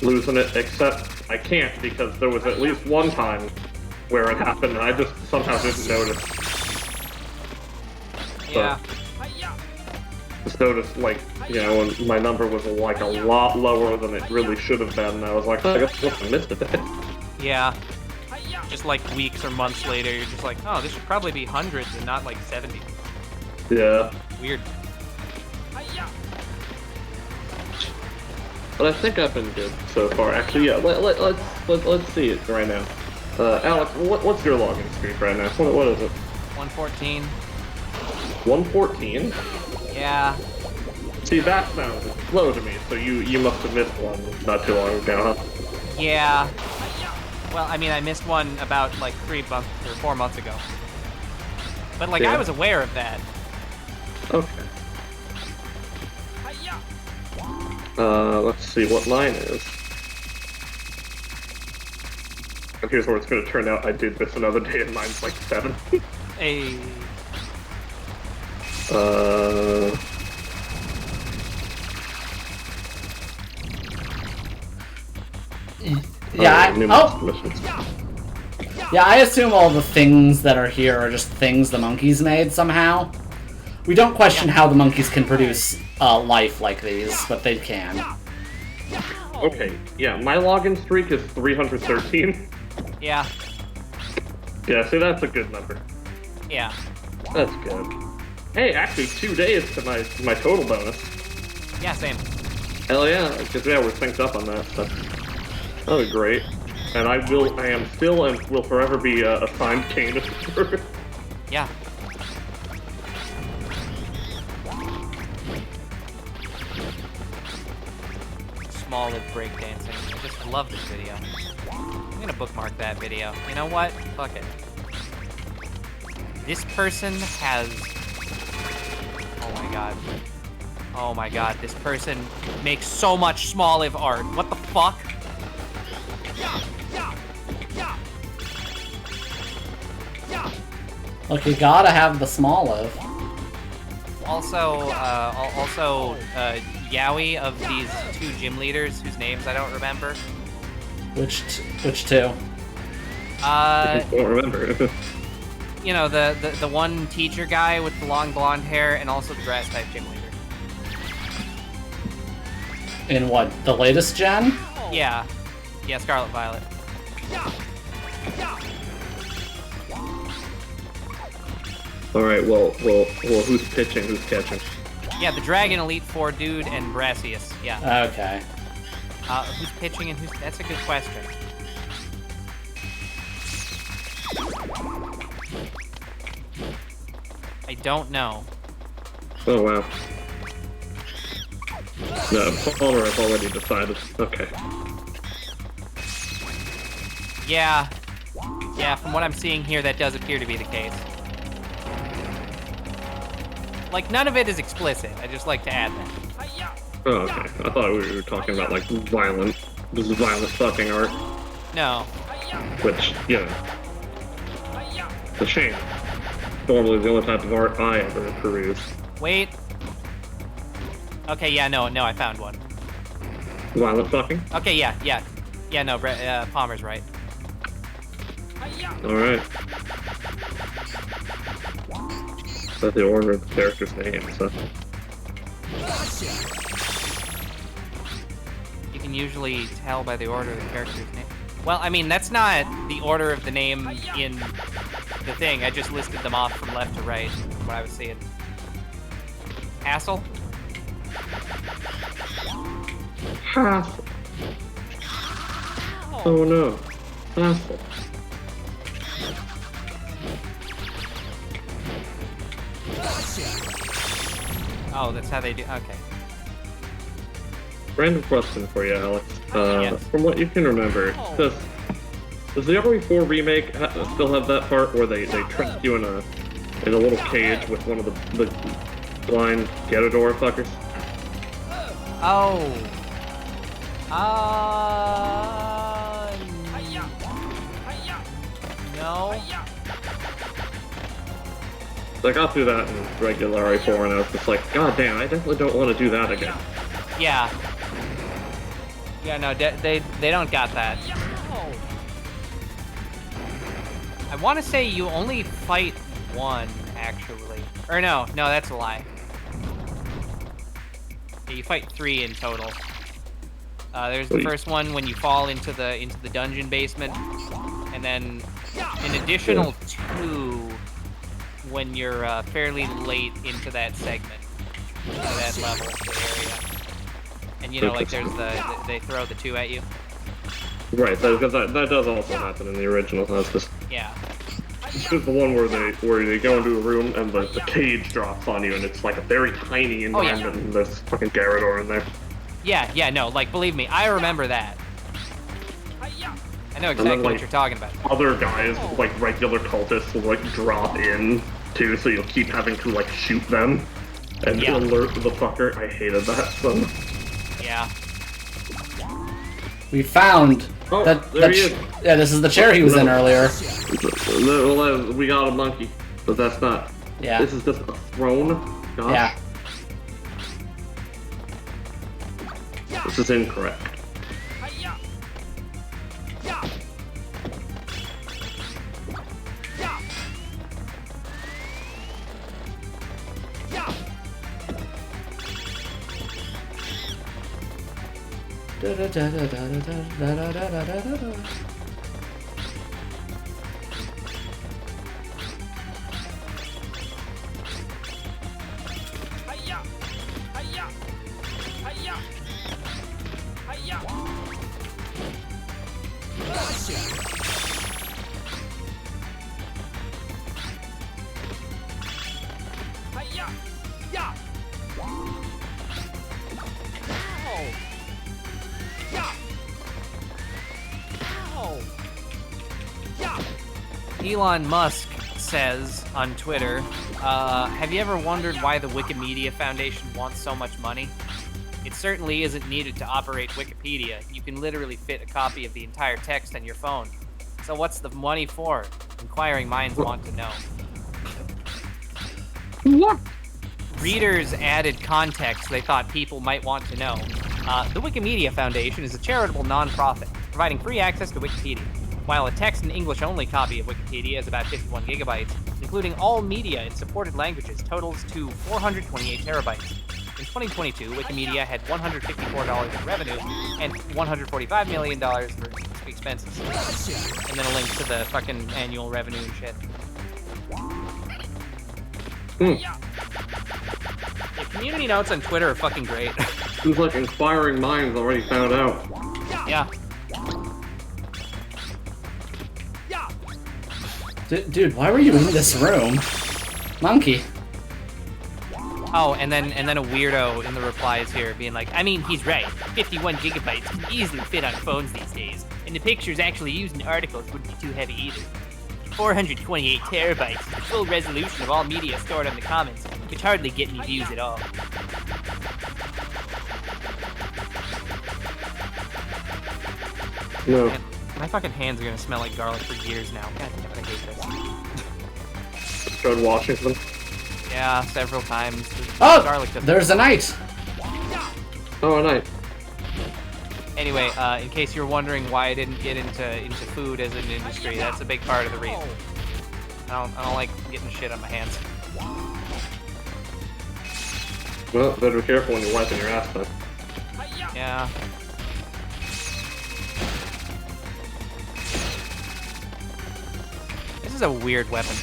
losing it, except I can't, because there was at least one time where it happened, and I just somehow didn't notice. Yeah. Just noticed, like, you know, when my number was like a lot lower than it really should have been, and I was like, I guess I missed it. Yeah. Just like weeks or months later, you're just like, oh, this should probably be hundreds and not like 70. Yeah. Weird. But I think I've been good so far. Actually, yeah. Let's see it right now. Alex, what's your login streak right now? What is it? 114. 114? Yeah. See, that sounds slow to me. So you must have missed one not too long ago, huh? Yeah. Well, I mean, I missed one about like 3 months or 4 months ago. But like, Yeah. I was aware of that. Okay. Let's see what mine is. And here's where it's gonna turn out I did this another day and mine's like 7. Hey. Yeah, missions. Yeah, I assume all the things that are here are just things the monkeys made somehow. We don't question how the monkeys can produce life like these, but they can. Okay, yeah, my login streak is 313. Yeah. Yeah, see, that's a good number. Yeah. That's good. Hey, actually, 2 days to my total bonus. Yeah, same. Hell yeah, because yeah, we're synced up on that stuff. That'll be great. And I am still and will forever be assigned Canis. Yeah. Small of breakdancing. I just love this video. I'm gonna bookmark that video. You know what? Fuck it. This person has... Oh my god. Oh my god, this person makes so much Smoliv art. What the fuck? Look, you gotta have the Smoliv. Also, Yowie of these 2 gym leaders whose names I don't remember. Which two? I don't remember. You know, the one teacher guy with the long blonde hair, and also the grass type gym leader. In what, the latest gen? Yeah. Yeah, Scarlet Violet. Alright, well, who's pitching, who's catching? Yeah, the Dragon Elite 4 dude and Brassius. Yeah. Okay. Who's pitching and who's... That's a good question. I don't know. Oh, wow. No, Palmer has already decided. Okay. Yeah. Yeah, from what I'm seeing here, that does appear to be the case. Like, none of it is explicit. I just like to add that. Oh, okay. I thought we were talking about, like, violent fucking art. No. Which, you know, it's a shame. Normally the only type of art I ever peruse. Wait. Okay, yeah, no, I found one. Violent fucking? Okay, yeah. Yeah, no, Palmer's right. Alright. That's the order of the character's name, so... You can usually tell by the order of the character's name. Well, I mean, that's not the order of the name in the thing. I just listed them off from left to right, from what I was seeing. Hassel? Hassel. Oh no. Hassel. Oh, that's how they do. Okay. Random question for you, Alex. Yes. From what you can remember, does the RE4 remake still have that part where they trap you in a little cage with one of the blind Gyarados fuckers? Oh. No. So I got through that in regular RE4 and I was just like, god damn, I definitely don't want to do that again. Yeah. Yeah, no, they don't got that. I want to say you only fight one, actually. Or no, that's a lie. Yeah, you fight 3 in total. There's the first one when you fall into the dungeon basement, and then an additional 2 when you're fairly late into that segment, into that level, the area. And you know, like there's they throw the 2 at you. Right, that does also happen in the original. That's just Yeah. This is the one where they go into a room and the cage drops on you and it's like a very tiny environment and there's fucking Gyarados in there. Yeah, no, like believe me, I remember that. I know exactly what you're talking about. Other guys, like regular cultists, will like drop in too, so you'll keep having to like shoot them and alert the fucker. I hated that so. Yeah. We found that. There he is. Yeah, this is the chair he was in earlier. We got a monkey, but that's not. Yeah. This is just a throne. Gosh. Yeah. This is incorrect. Elon Musk says on Twitter, have you ever wondered why the Wikimedia Foundation wants so much money? It certainly isn't needed to operate Wikipedia. You can literally fit a copy of the entire text on your phone. So what's the money for? Inquiring minds want to know. What? Readers added context they thought people might want to know. The Wikimedia Foundation is a charitable nonprofit, providing free access to Wikipedia. While a text and English-only copy of Wikipedia is about 51 gigabytes, including all media in supported languages totals to 428 terabytes. In 2022, Wikimedia had $154 in revenue and $145 million for expenses. And then a link to the fucking annual revenue and shit. Yeah, community notes on Twitter are fucking great. Seems like inquiring minds already found out. Yeah. Dude, why were you in this room? Monkey. Oh, and then a weirdo in the replies here being like, I mean, he's right. 51 gigabytes can easily fit on phones these days, and the pictures actually used in articles wouldn't be too heavy either. 428 terabytes is the full resolution of all media stored on the comments, which hardly get any views at all. No. Man, my fucking hands are gonna smell like garlic for years now. God damn it, I hate this. Tried Washington. Yeah, several times. Oh, garlic doesn't- there's a knight. Oh, a knight. Anyway, in case you're wondering why I didn't get into food as an industry, that's a big part of the reason. I don't like getting shit on my hands. Well, better be careful when you're wiping your ass, then. Yeah. This is a weird weapon.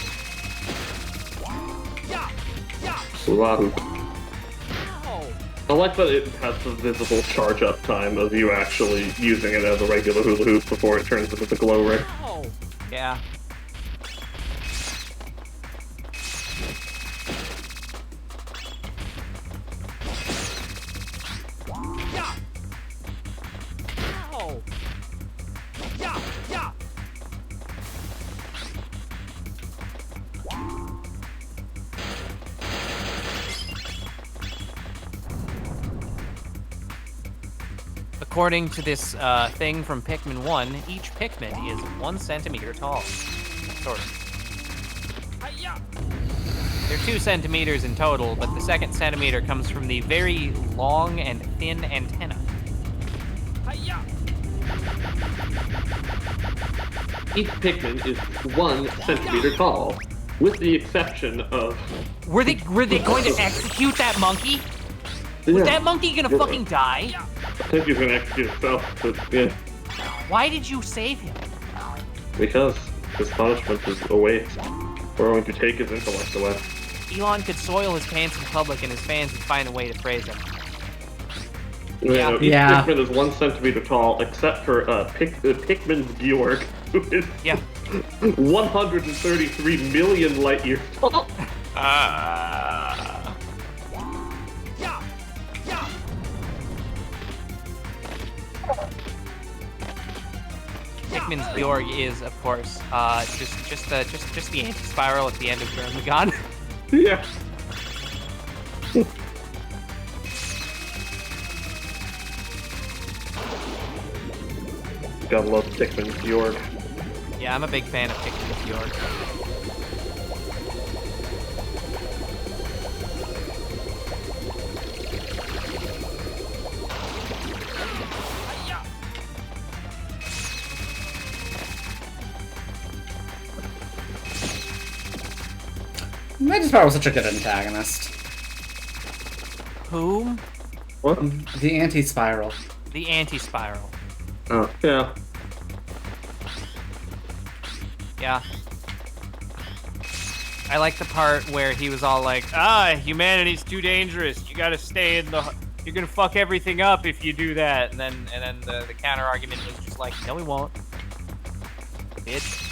Wahoo. I like that it has the visible charge-up time of you actually using it as a regular hula hoop before it turns into the glow ring. Yeah. According to this thing from Pikmin 1, each Pikmin is 1 centimeter tall. Sort of. They're 2 centimeters in total, but the second centimeter comes from the very long and thin antenna. Each Pikmin is 1 centimeter tall, with the exception of... Were they going to execute that monkey? Was that monkey gonna fucking die? I think he's gonna execute himself, but yeah. Why did you save him? Because his punishment is away. We're going to take his intellect away. Elon could soil his pants in public and his fans would find a way to praise him. Yeah. Each Pikmin is 1 centimeter tall, except for Pikmin's Bjorg, who is 133 million light years tall. Pikmin's Bjorg is, of course, just the anti-spiral at the end of Gurren Yeah. Gotta love Pikmin's Bjorg. Yeah, I'm a big fan of Pikmin's Bjorg. Magistar was such a good antagonist. Whom? What? The anti-spiral. The anti-spiral. Oh, yeah. Yeah. I like the part where he was all like, humanity's too dangerous. You gotta stay in the... You're gonna fuck everything up if you do that. And then the counter argument was just like, no, we won't. Bitch.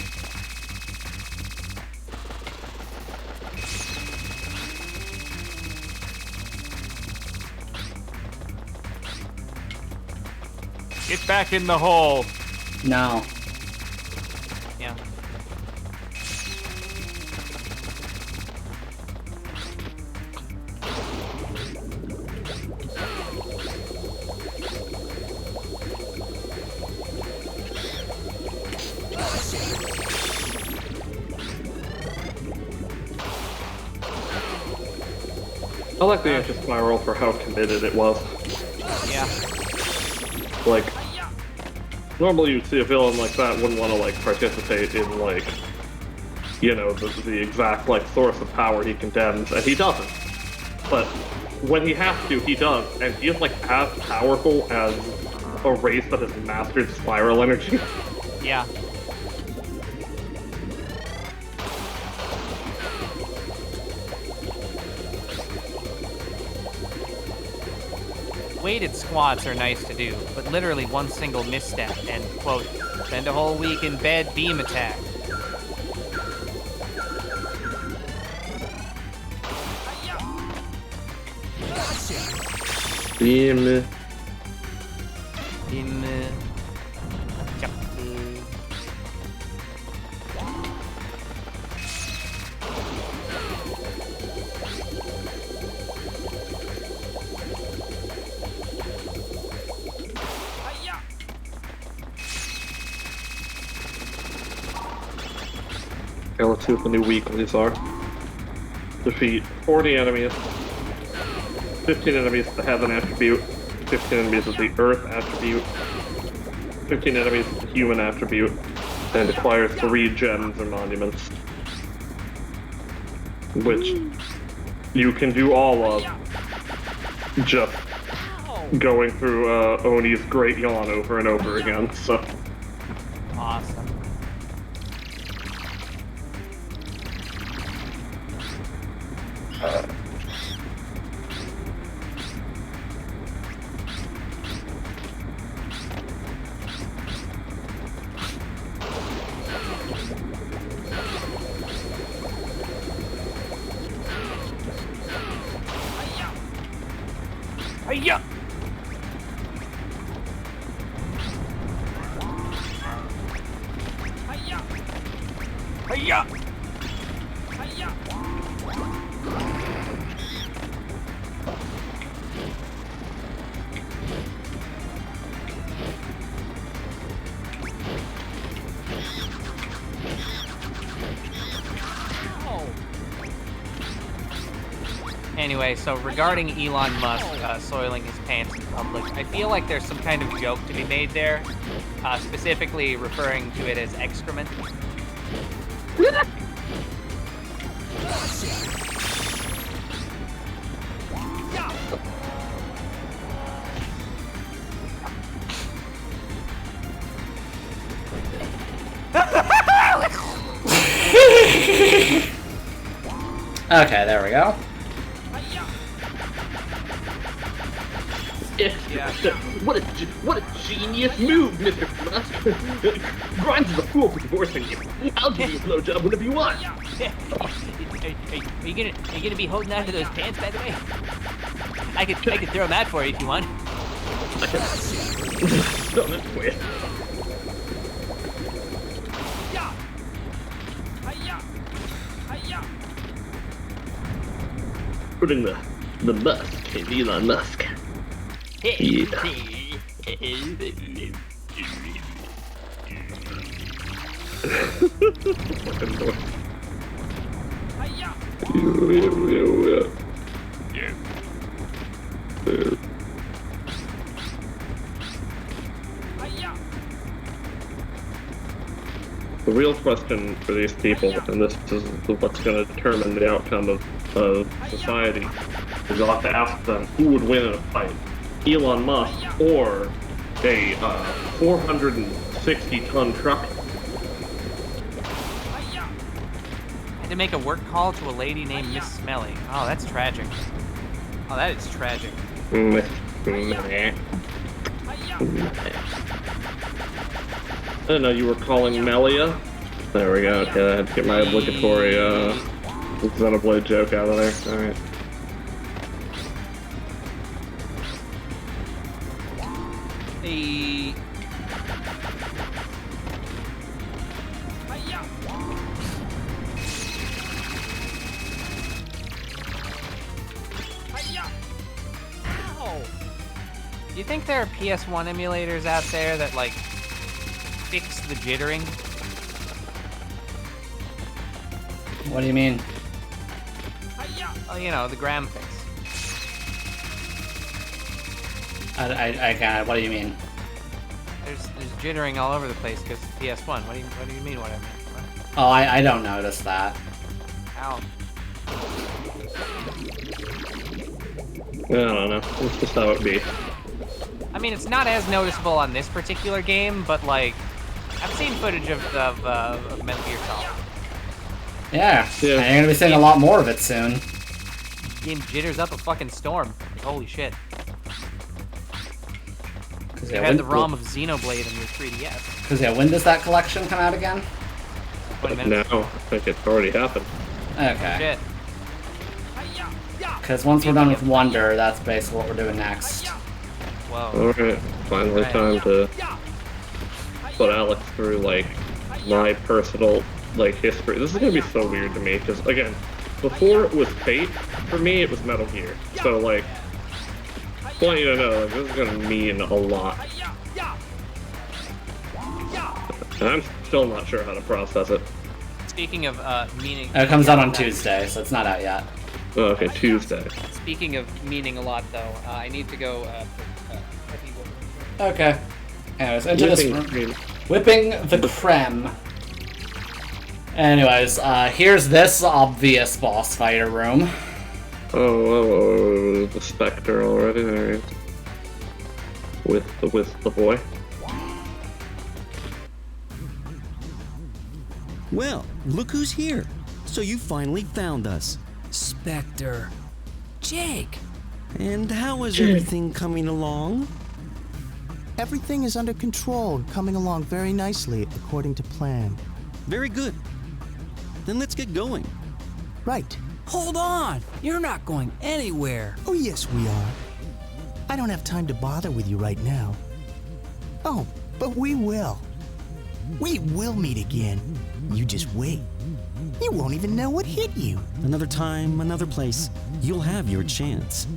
Get back in the hole. No. Yeah. I like the anti-spiral for how committed it was. Yeah. Like, normally you'd see a villain like that wouldn't want to, like, participate in, like, you know, the exact, like, source of power he condemns, and he doesn't. But when he has to, he does, and he is, like, as powerful as a race that has mastered spiral energy. Yeah. Weighted squats are nice to do, but literally one single misstep and, quote, spend a whole week in bed, beam attack. Beam. Beam. Jump. Okay, let's see what the new weeklies are. Defeat 40 enemies, 15 enemies with the heaven attribute, 15 enemies with the earth attribute, 15 enemies with the human attribute, and acquire 3 gems or monuments. Which you can do all of just going through Oni's Great Yawn over and over again, so. Awesome. Hiya! Hiya! Hiya! Hiya! Anyway, so regarding Elon Musk soiling his pants in public, I feel like there's some kind of joke to be made there, specifically referring to it as excrement. Okay, there we go. Yeah. What a genius move, Mr. Musk! Grimes is a fool for divorcing you. I'll give you a blowjob whenever you want. Are you gonna be holding on to those pants, by the way? I could throw them out for you if you want. I can throw them for you. Putting the Musk in Elon Musk. Yeah. Fucking boy. The real question for these people, and this is what's going to determine the outcome of society, is you'll have to ask them who would win in a fight. Elon Musk or a 460-ton truck. I had to make a work call to a lady named Miss Smelly. Oh, that's tragic. Oh, that is tragic. I didn't know you were calling Melia. There we go. Okay, I had to get my obligatory Xenoblade joke out of there. Alright. Hey. Do you think there are PS1 emulators out there that, like, fix the jittering? What do you mean? Oh, you know, the gram fix. What do you mean? There's jittering all over the place because it's PS1. What do you mean? Whatever. What? Oh, I don't notice that. Ow. I don't know. It's just how it be. I mean, it's not as noticeable on this particular game, but like, I've seen footage of Metal Gear Solid. Yeah. And you're gonna be seeing a lot more of it soon. Game jitters up a fucking storm. Like, holy shit. You had the ROM of Xenoblade in your 3DS. Because when does that collection come out again? 20 minutes. No, I think it's already happened. Okay. Shit. Because once we're done with Wonder, that's basically what we're doing next. Whoa. Alright, finally time to put Alex through, like, my personal, like, history. This is gonna be so weird to me, because, again, before it was Fate, for me it was Metal Gear. So, like, I want you to know, like, this is gonna mean a lot. And I'm still not sure how to process it. Speaking of meaning... It comes out on Tuesday, so it's not out yet. Oh, okay, Tuesday. Speaking of meaning a lot, though, I need to go... Okay. Anyways, into this room. Whipping the creme. Anyways, here's this obvious boss fighter room. Oh, the Spectre already. Alright. With the boy. Well, look who's here. So you finally found us. Spectre. Jake. And how is everything coming along? Everything is under control and coming along very nicely according to plan. Very good. Then let's get going. Right. Hold on! You're not going anywhere. Oh, yes, we are. I don't have time to bother with you right now. Oh, but we will. We will meet again. You just wait. You won't even know what hit you. Another time, another place. You'll have your chance.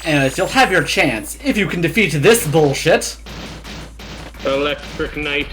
Anyways, you'll have your chance if you can defeat this bullshit. Electric Knight.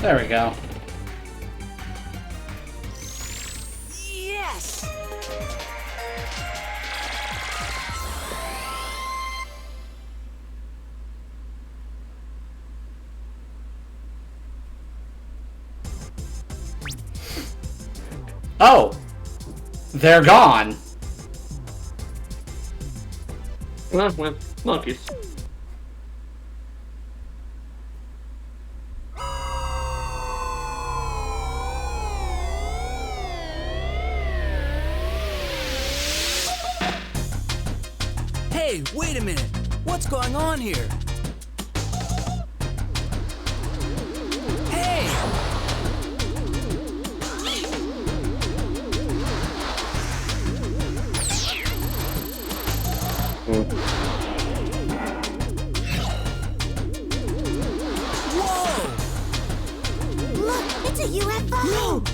There we go. Yes! Oh! They're gone! Well, monkeys. Hey, wait a minute. What's going on here? Hey!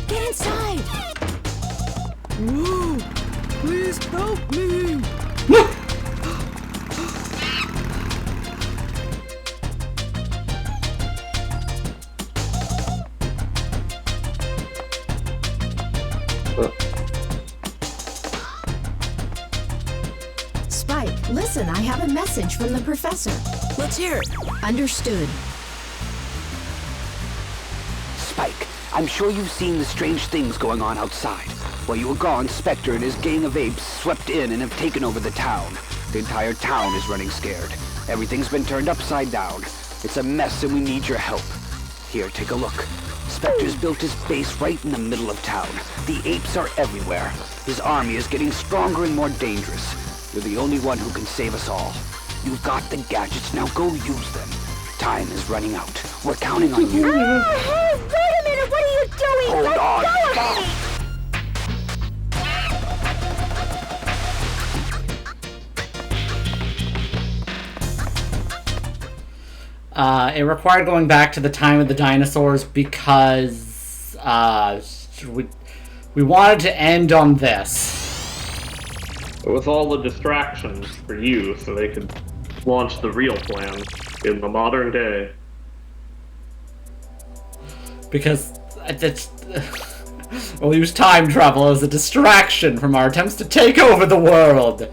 Get inside! Whoa! Please help me! Spike, listen, I have a message from the professor. Let's hear it. Understood. Spike, I'm sure you've seen the strange things going on outside. While you were gone, Spectre and his gang of apes swept in and have taken over the town. The entire town is running scared. Everything's been turned upside down. It's a mess and we need your help. Here, take a look. Spectre's built his base right in the middle of town. The apes are everywhere. His army is getting stronger and more dangerous. You're the only one who can save us all. You've got the gadgets, now go use them. Time is running out. We're counting on you. Hey, wait a minute! What are you doing? Hold Let on, go of stop. me! It required going back to the time of the dinosaurs because we wanted to end on this. With all the distractions for you, so they could launch the real plan in the modern day. Because we'll use time travel as a distraction from our attempts to take over the world.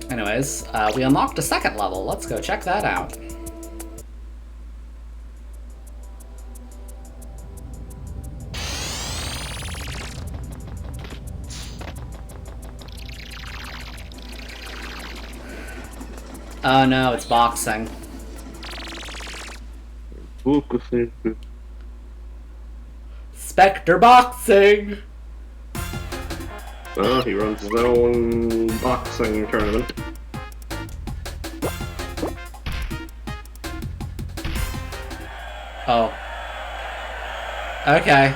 Anyways, we unlocked a second level. Let's go check that out. Oh no, it's boxing. Spectre boxing! Oh, he runs his own boxing tournament. Oh. Okay.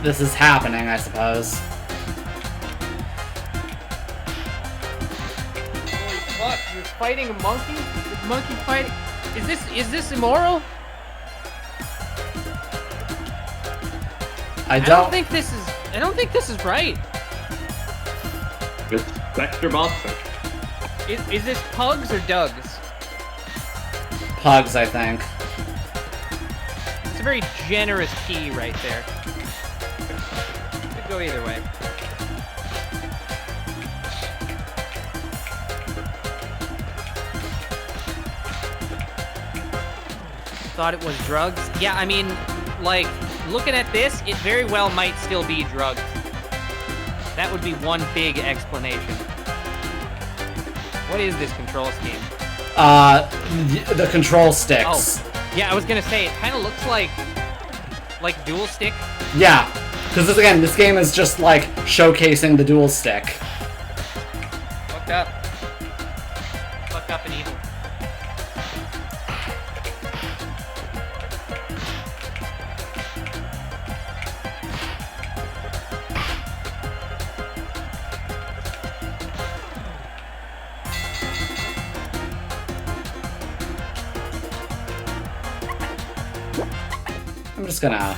This is happening, I suppose. Holy fuck, you're fighting a monkey? Is monkey fighting? Is this immoral? I I don't don't think this is right. It's Spectre boxing. Is this Pugs or Dugs? Pugs, I think. It's a very generous key right there. Could go either way. Thought it was drugs? Yeah, I mean, like, looking at this, it very well might still be drugs. That would be one big explanation. What is this control scheme? The control sticks. Oh, yeah, I was gonna say, it kind of looks like dual stick. Yeah, because this game is just like showcasing the dual stick. Fucked up. Fucked up and evil. I'm just gonna...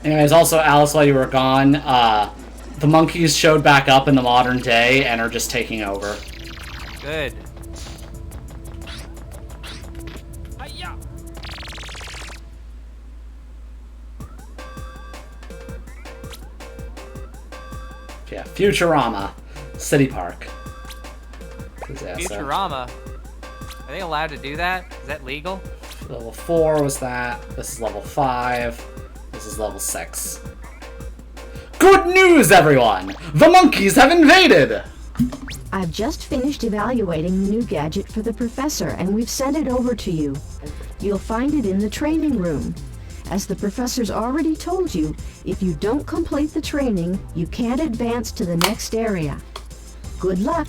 Anyways, also, Alice, while you were gone, the monkeys showed back up in the modern day and are just taking over. Good. Yeah, Futurama. City Park. Futurama? Are they allowed to do that? Is that legal? Level 4 was that. This is level 5. This is level 6. Good news, everyone! The monkeys have invaded! I've just finished evaluating the new gadget for the professor, and we've sent it over to you. You'll find it in the training room. As the professor's already told you, if you don't complete the training, you can't advance to the next area. Good luck.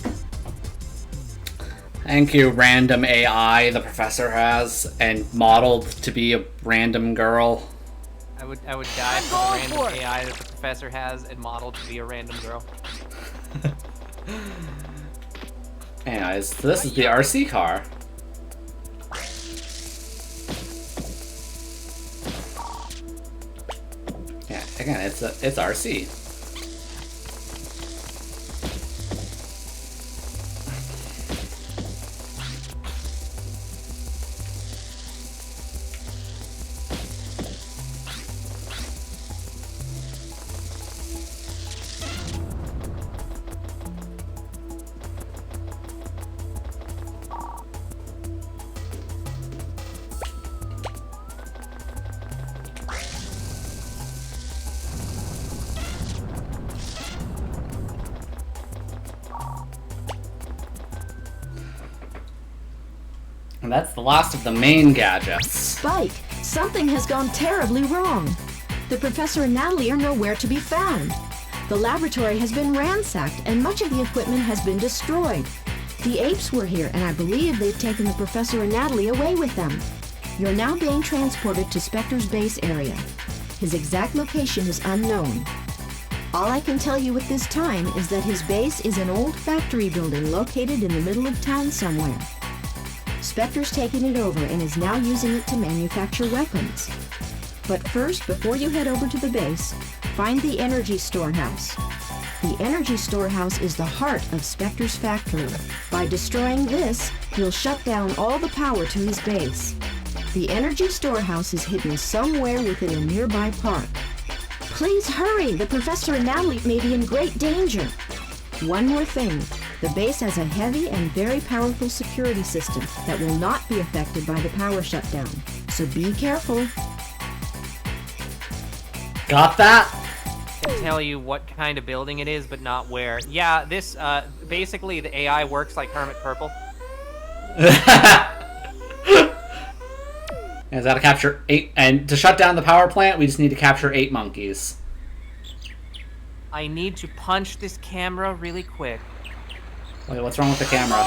Thank you, random AI the professor has, and modeled to be a random girl. I would die for the random AI that the professor has and modeled to be a random girl. Anyways, this is the RC car. Yeah, again, it's RC. And that's the last of the main gadgets. Spike, something has gone terribly wrong. The professor and Natalie are nowhere to be found. The laboratory has been ransacked and much of the equipment has been destroyed. The apes were here and I believe they've taken the professor and Natalie away with them. You're now being transported to Spectre's base area. His exact location is unknown. All I can tell you at this time is that his base is an old factory building located in the middle of town somewhere. Spectre's taken it over and is now using it to manufacture weapons. But first, before you head over to the base, find the energy storehouse. The energy storehouse is the heart of Spectre's factory. By destroying this, you'll shut down all the power to his base. The energy storehouse is hidden somewhere within a nearby park. Please hurry! The professor and Natalie may be in great danger. One more thing. The base has a heavy and very powerful security system that will not be affected by the power shutdown. So be careful. Got that? I can tell you what kind of building it is, but not where. Yeah, this, basically the AI works like Hermit Purple. Is that to capture 8, and to shut down the power plant, we just need to capture 8 monkeys. I need to punch this camera really quick. Wait, what's wrong with the camera?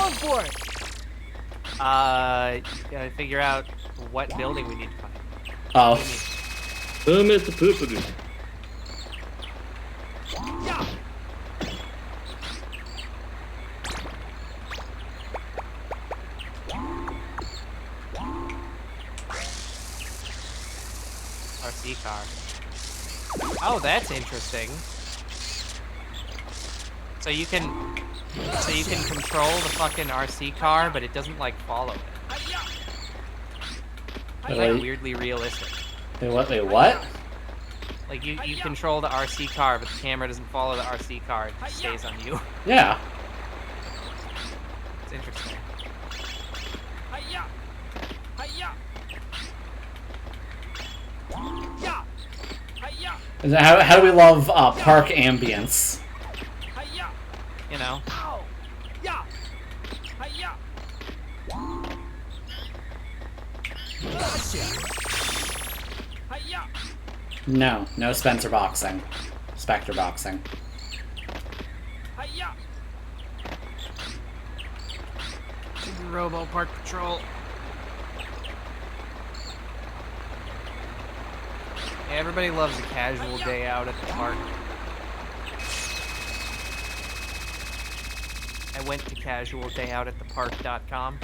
Gotta figure out what building we need to find. Oh. Mr. Poopity. RC car. Oh, that's interesting. So you can control the fucking RC car, but it doesn't like follow it. It's like weirdly realistic. Wait, what? Like you control the RC car, but the camera doesn't follow the RC car, it just stays on you. Yeah. It's interesting. How do we love park ambience? You know. No Spencer boxing. Spectre boxing. Robo Park Patrol. Everybody loves a casual day out at the park. I went to casualdayoutatthepark.com.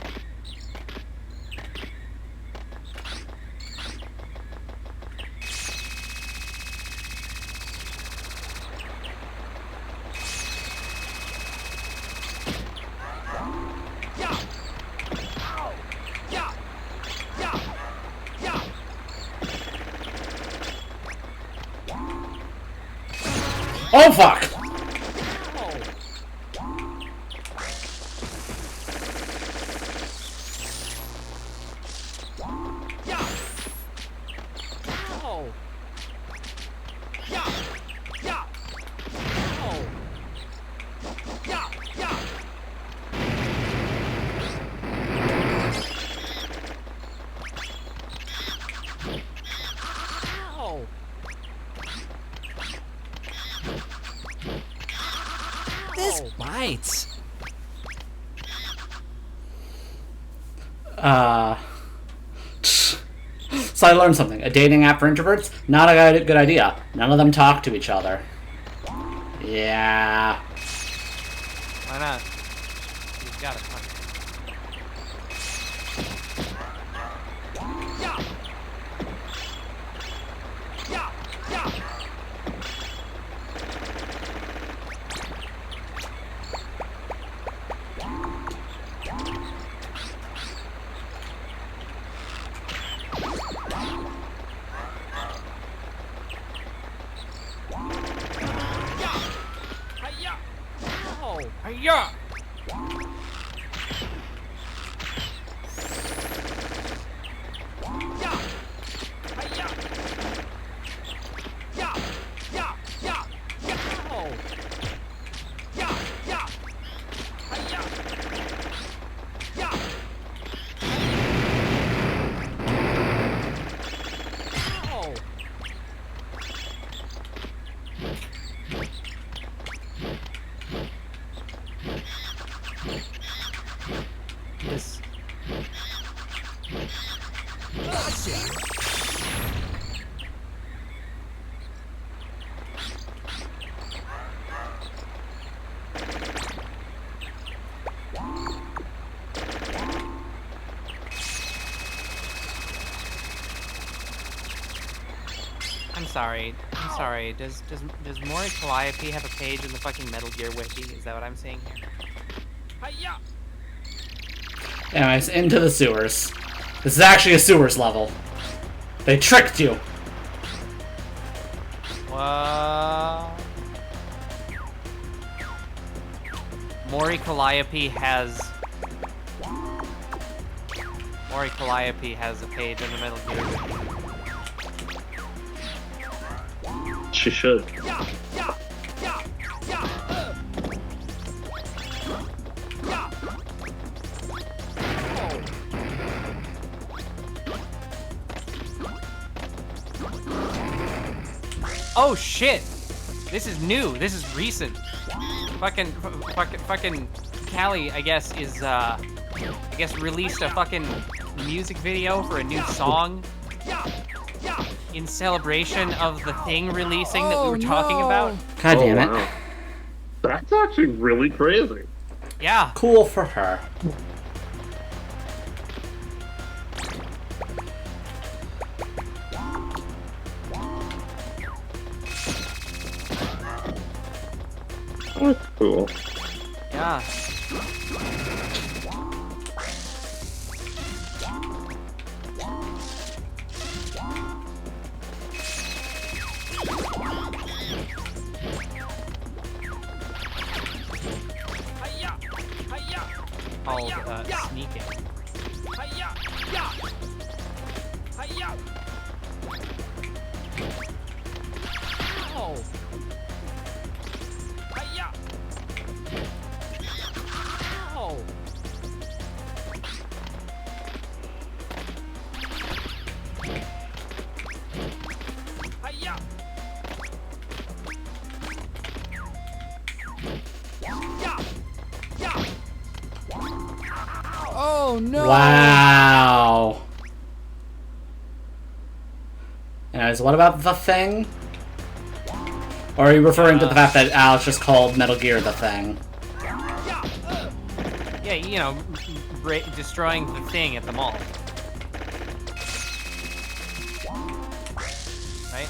Oh fuck! This bites. So I learned something. A dating app for introverts? Not a good idea. None of them talk to each other. Yeah. Why not? You've got it. Yeah. This. I'm sorry. Does Mori Calliope have a page in the fucking Metal Gear wiki? Is that what I'm saying here? Hi-ya! Anyways, into the sewers. This is actually a sewers level. They tricked you. What? Mori Calliope has a page in the Metal Gear wiki. She should. Oh shit! This is new. This is recent. Fucking Callie, I guess, is released a fucking music video for a new song in celebration of the thing releasing that we were talking about. God damn it. Wow. That's actually really crazy. Yeah. Cool for her. That's cool. Yeah. Called sneaking. Oh. Oh. Oh no! Wow. Anyways, what about the thing? Or are you referring to the fact that Alex just called Metal Gear the thing? Yeah, you know, destroying the thing at the mall. Right?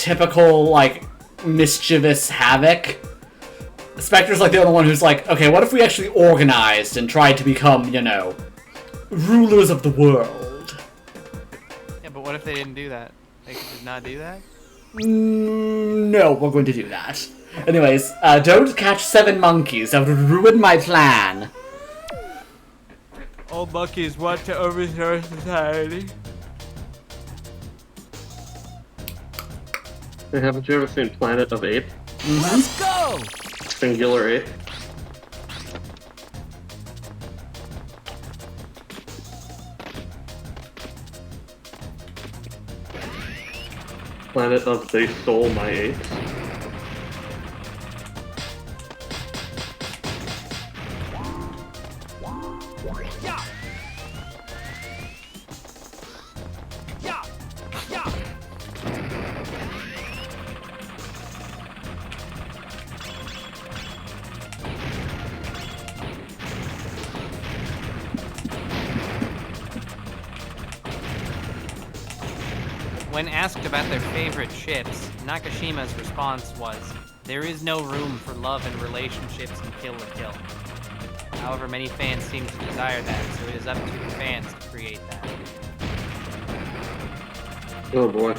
typical, like, mischievous havoc. Spectre's like the only one who's like, okay, what if we actually organized and tried to become, you know, rulers of the world? Yeah, but what if they didn't do that? They could just not do that? No, we're going to do that. Anyways, don't catch 7 monkeys. That would ruin my plan. All monkeys want to overthrow society. Hey, haven't you ever seen Planet of Apes? Let's go! Singular ape. Planet of They Stole My Apes. When asked about their favorite ships, Nakashima's response was, "There is no room for love and relationships in Kill la Kill." However, many fans seem to desire that, so it is up to the fans to create that. Oh boy.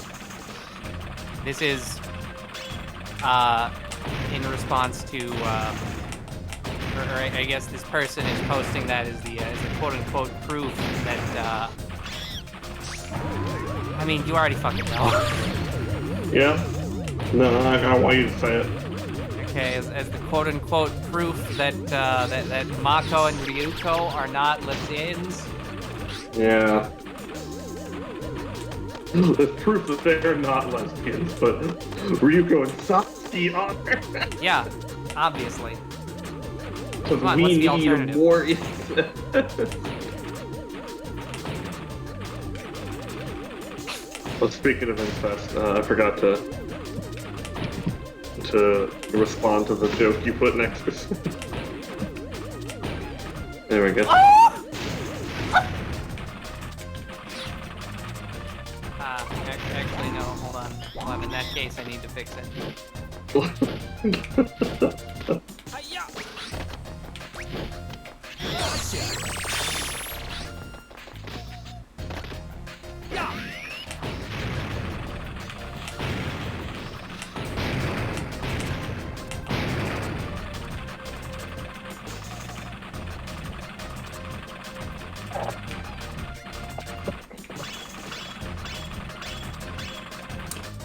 This is, in response to, or I guess this person is posting that as the quote-unquote proof that, I mean, you already fucking know. Yeah? No, I want you to say it. Okay, as the quote-unquote proof that that Mako and Ryuko are not lesbians. Yeah. It's proof that they're not lesbians, but Ryuko and Sasuke are. Yeah, obviously. So Come on, we what's the need alternative? more. Well, speaking of incest, I forgot to respond to the joke you put next to. There we go. Actually, no. Hold on. In that case, I need to fix it.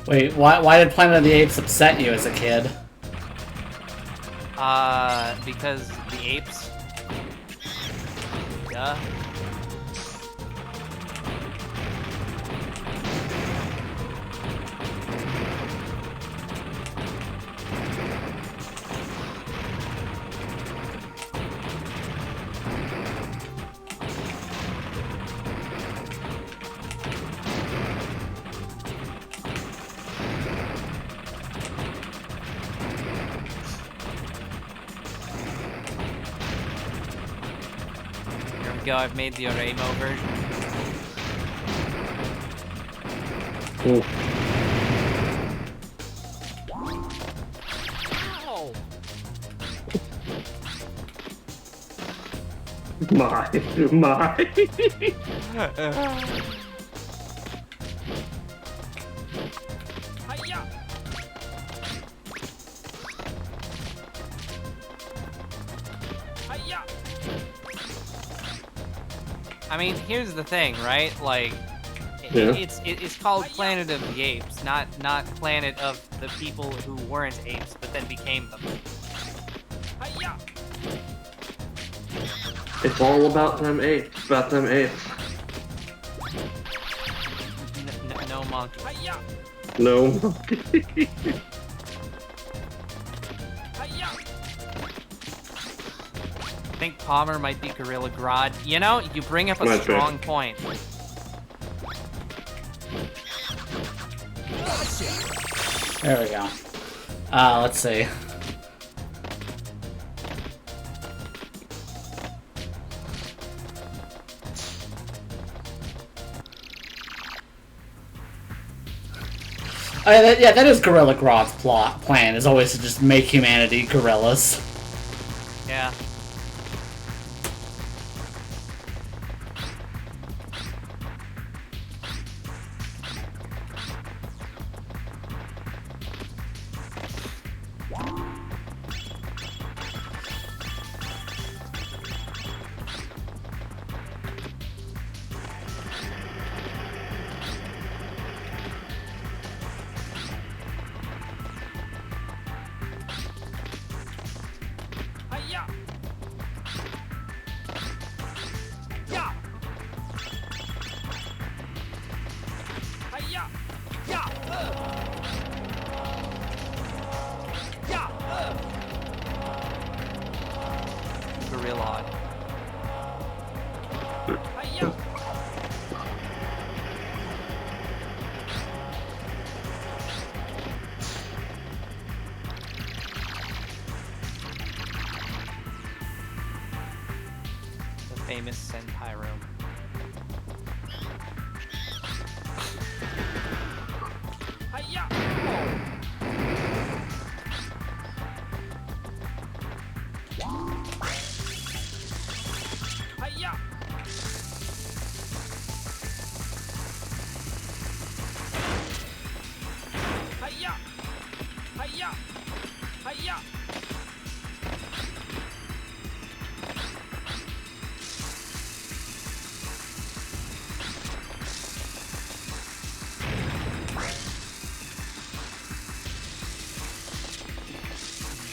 Wait, why did Planet of the Apes upset you as a kid? Because the apes. Duh. Go, I've made the Oremo version. Cool. Ow. My. I mean, here's the thing, right? Like, Yeah. it's called Planet of the Apes, not Planet of the people who weren't apes but then became them. It's all about them apes. About them apes. No monkey. No. I think Palmer might be Gorilla Grodd. You know, you bring up a Might be. strong point. There we go. Let's see. Yeah, that is Gorilla Grodd's plan, is always to just make humanity gorillas. Yeah. Gorilla. The famous Senpai room.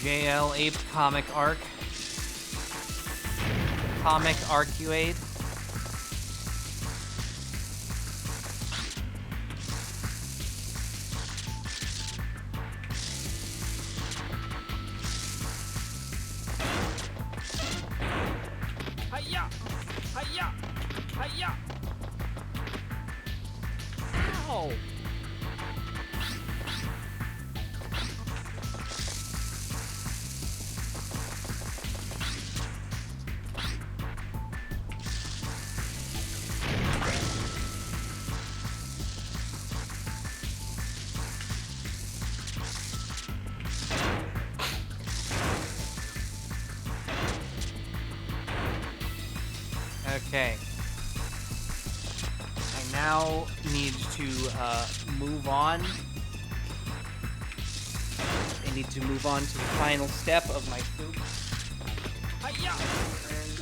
JL Ape Comic Arc. Comic Arcuade. Hiya! Hiya! Hiya! Ow! Okay. I now need to move on. I need to move on to the final step of my soup.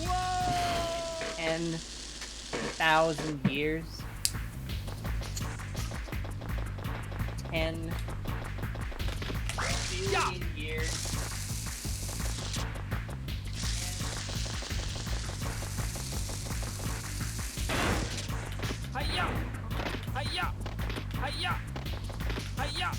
Whoa! 10,000 years. 10 billion years. Hiya! Hiya! Hiya! Hiya!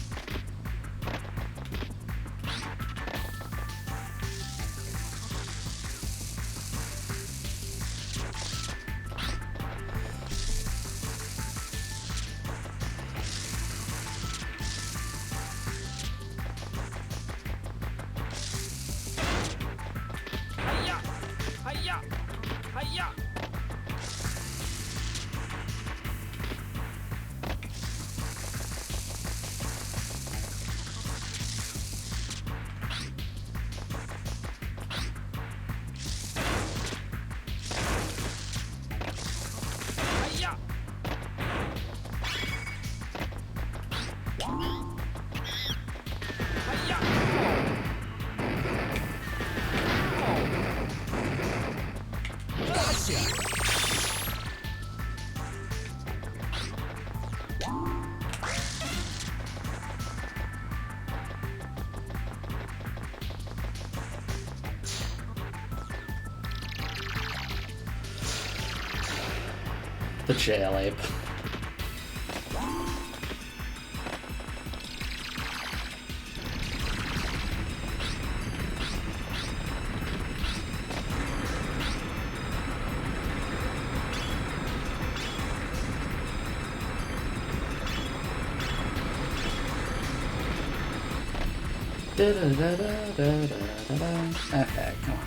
Hiya! Hiya! Hiya! The jail ape. Okay, come on.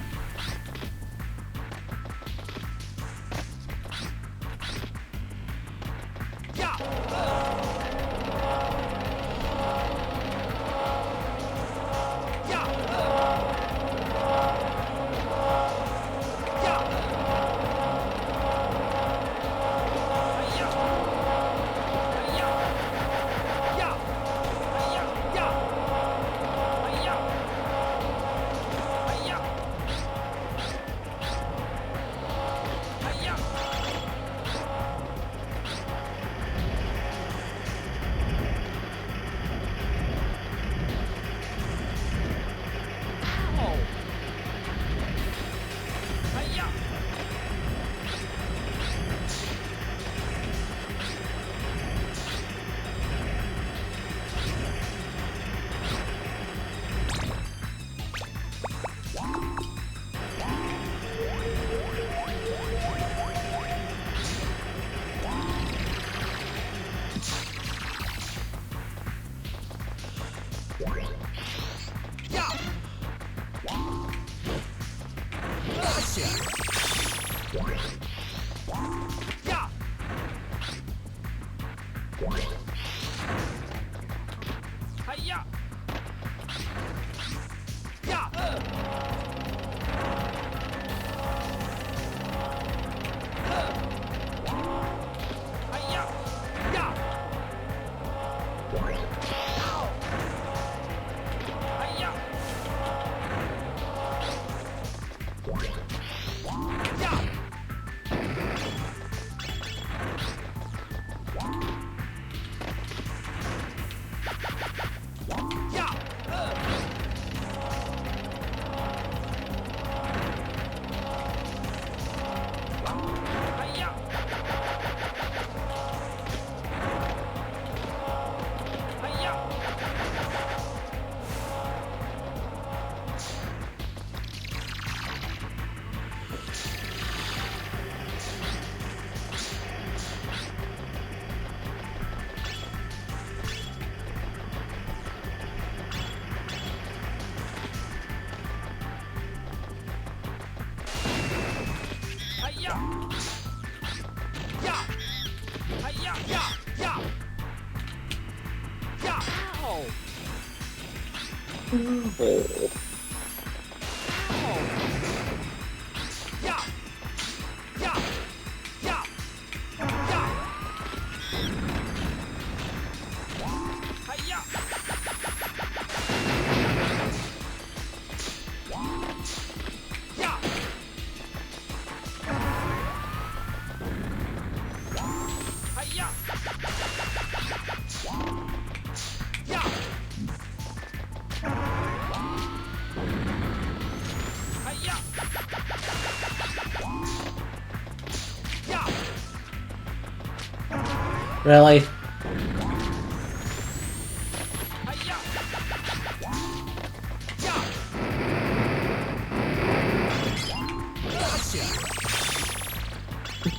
Really?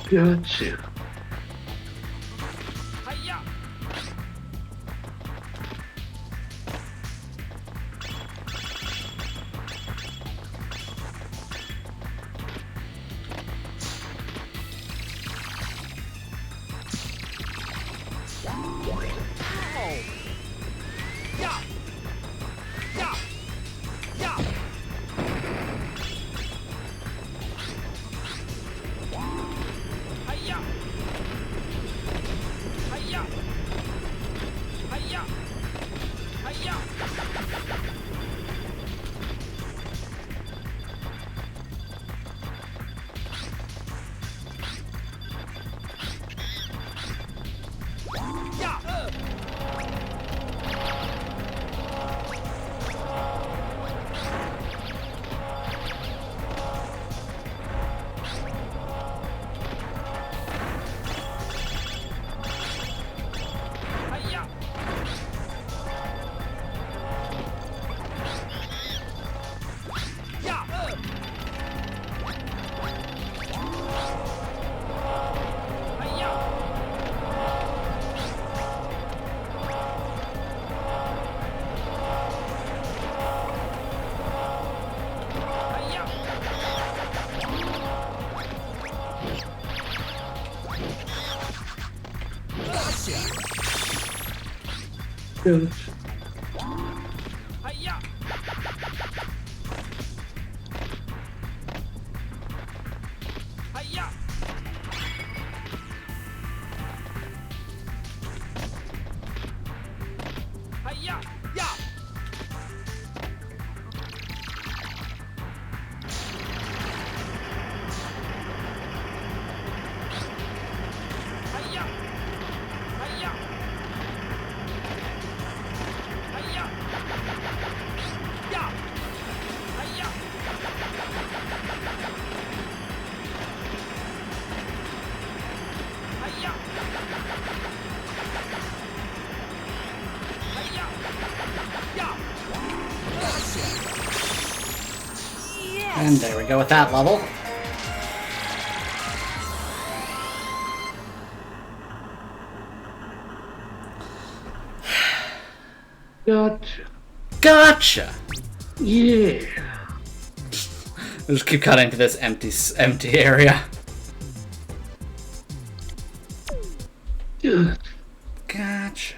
Gotcha. Gotcha. And there we go with that level. Gotcha. Gotcha! Yeah. We'll just keep cutting to this empty area. Gotcha.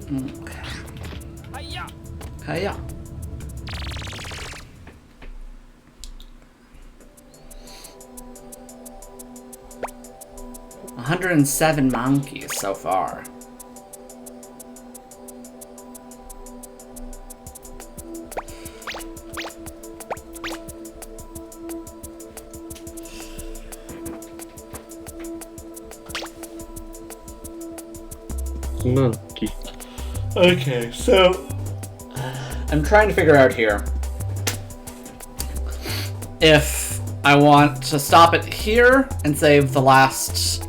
Okay. Hiya! Hiya. $107 monkeys so far. Monkey. Okay, so I'm trying to figure out here if I want to stop it here and save the last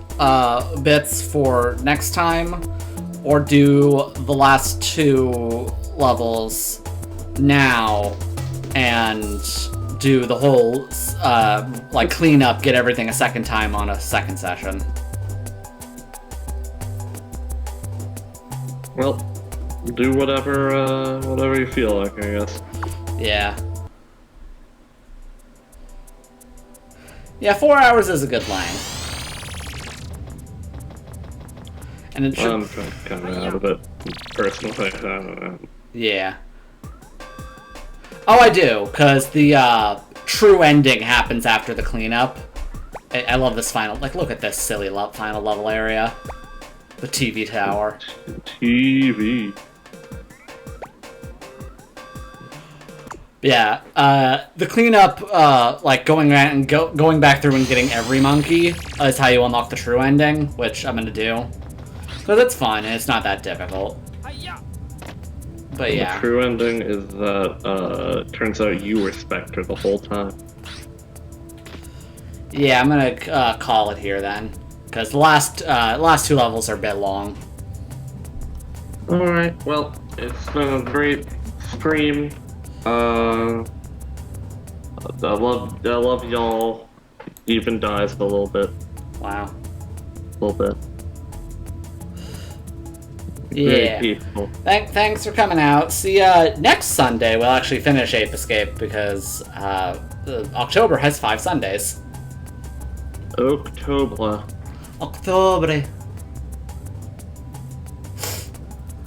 bits for next time, or do the last 2 levels now and do the whole like clean up, get everything a second time on a second session. Well, do whatever you feel like, I guess. Yeah. Yeah, 4 hours is a good length. And it should... I'm kind of out of it, personally. I don't know. Yeah. Oh, I do, because the true ending happens after the cleanup. I love this final... Like, look at this silly final level area. The TV tower. TV. Yeah, the cleanup, like going around and going back through and getting every monkey is how you unlock the true ending, which I'm gonna do. So that's fun, and it's not that difficult. But yeah. The true ending is that, turns out you were Spectre the whole time. Yeah, I'm gonna call it here then, because the last 2 levels are a bit long. Alright, well, it's been a great stream. I love y'all. Even dies a little bit. Wow. A little bit. Yeah. Thanks for coming out. See ya next Sunday. We'll actually finish Ape Escape because October has 5 Sundays. October.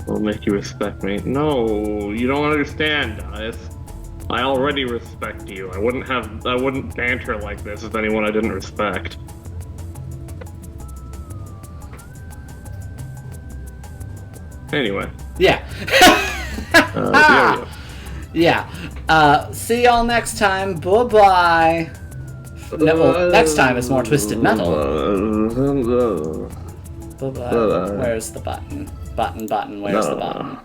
Will make you respect me. No, you don't understand, guys. I already respect you. I wouldn't banter like this with anyone I didn't respect. Anyway. Yeah. Yeah. See y'all next time. Bye-bye. Well, next time is more Twisted Metal. Bye-bye. Where's the button? Button, where's the button?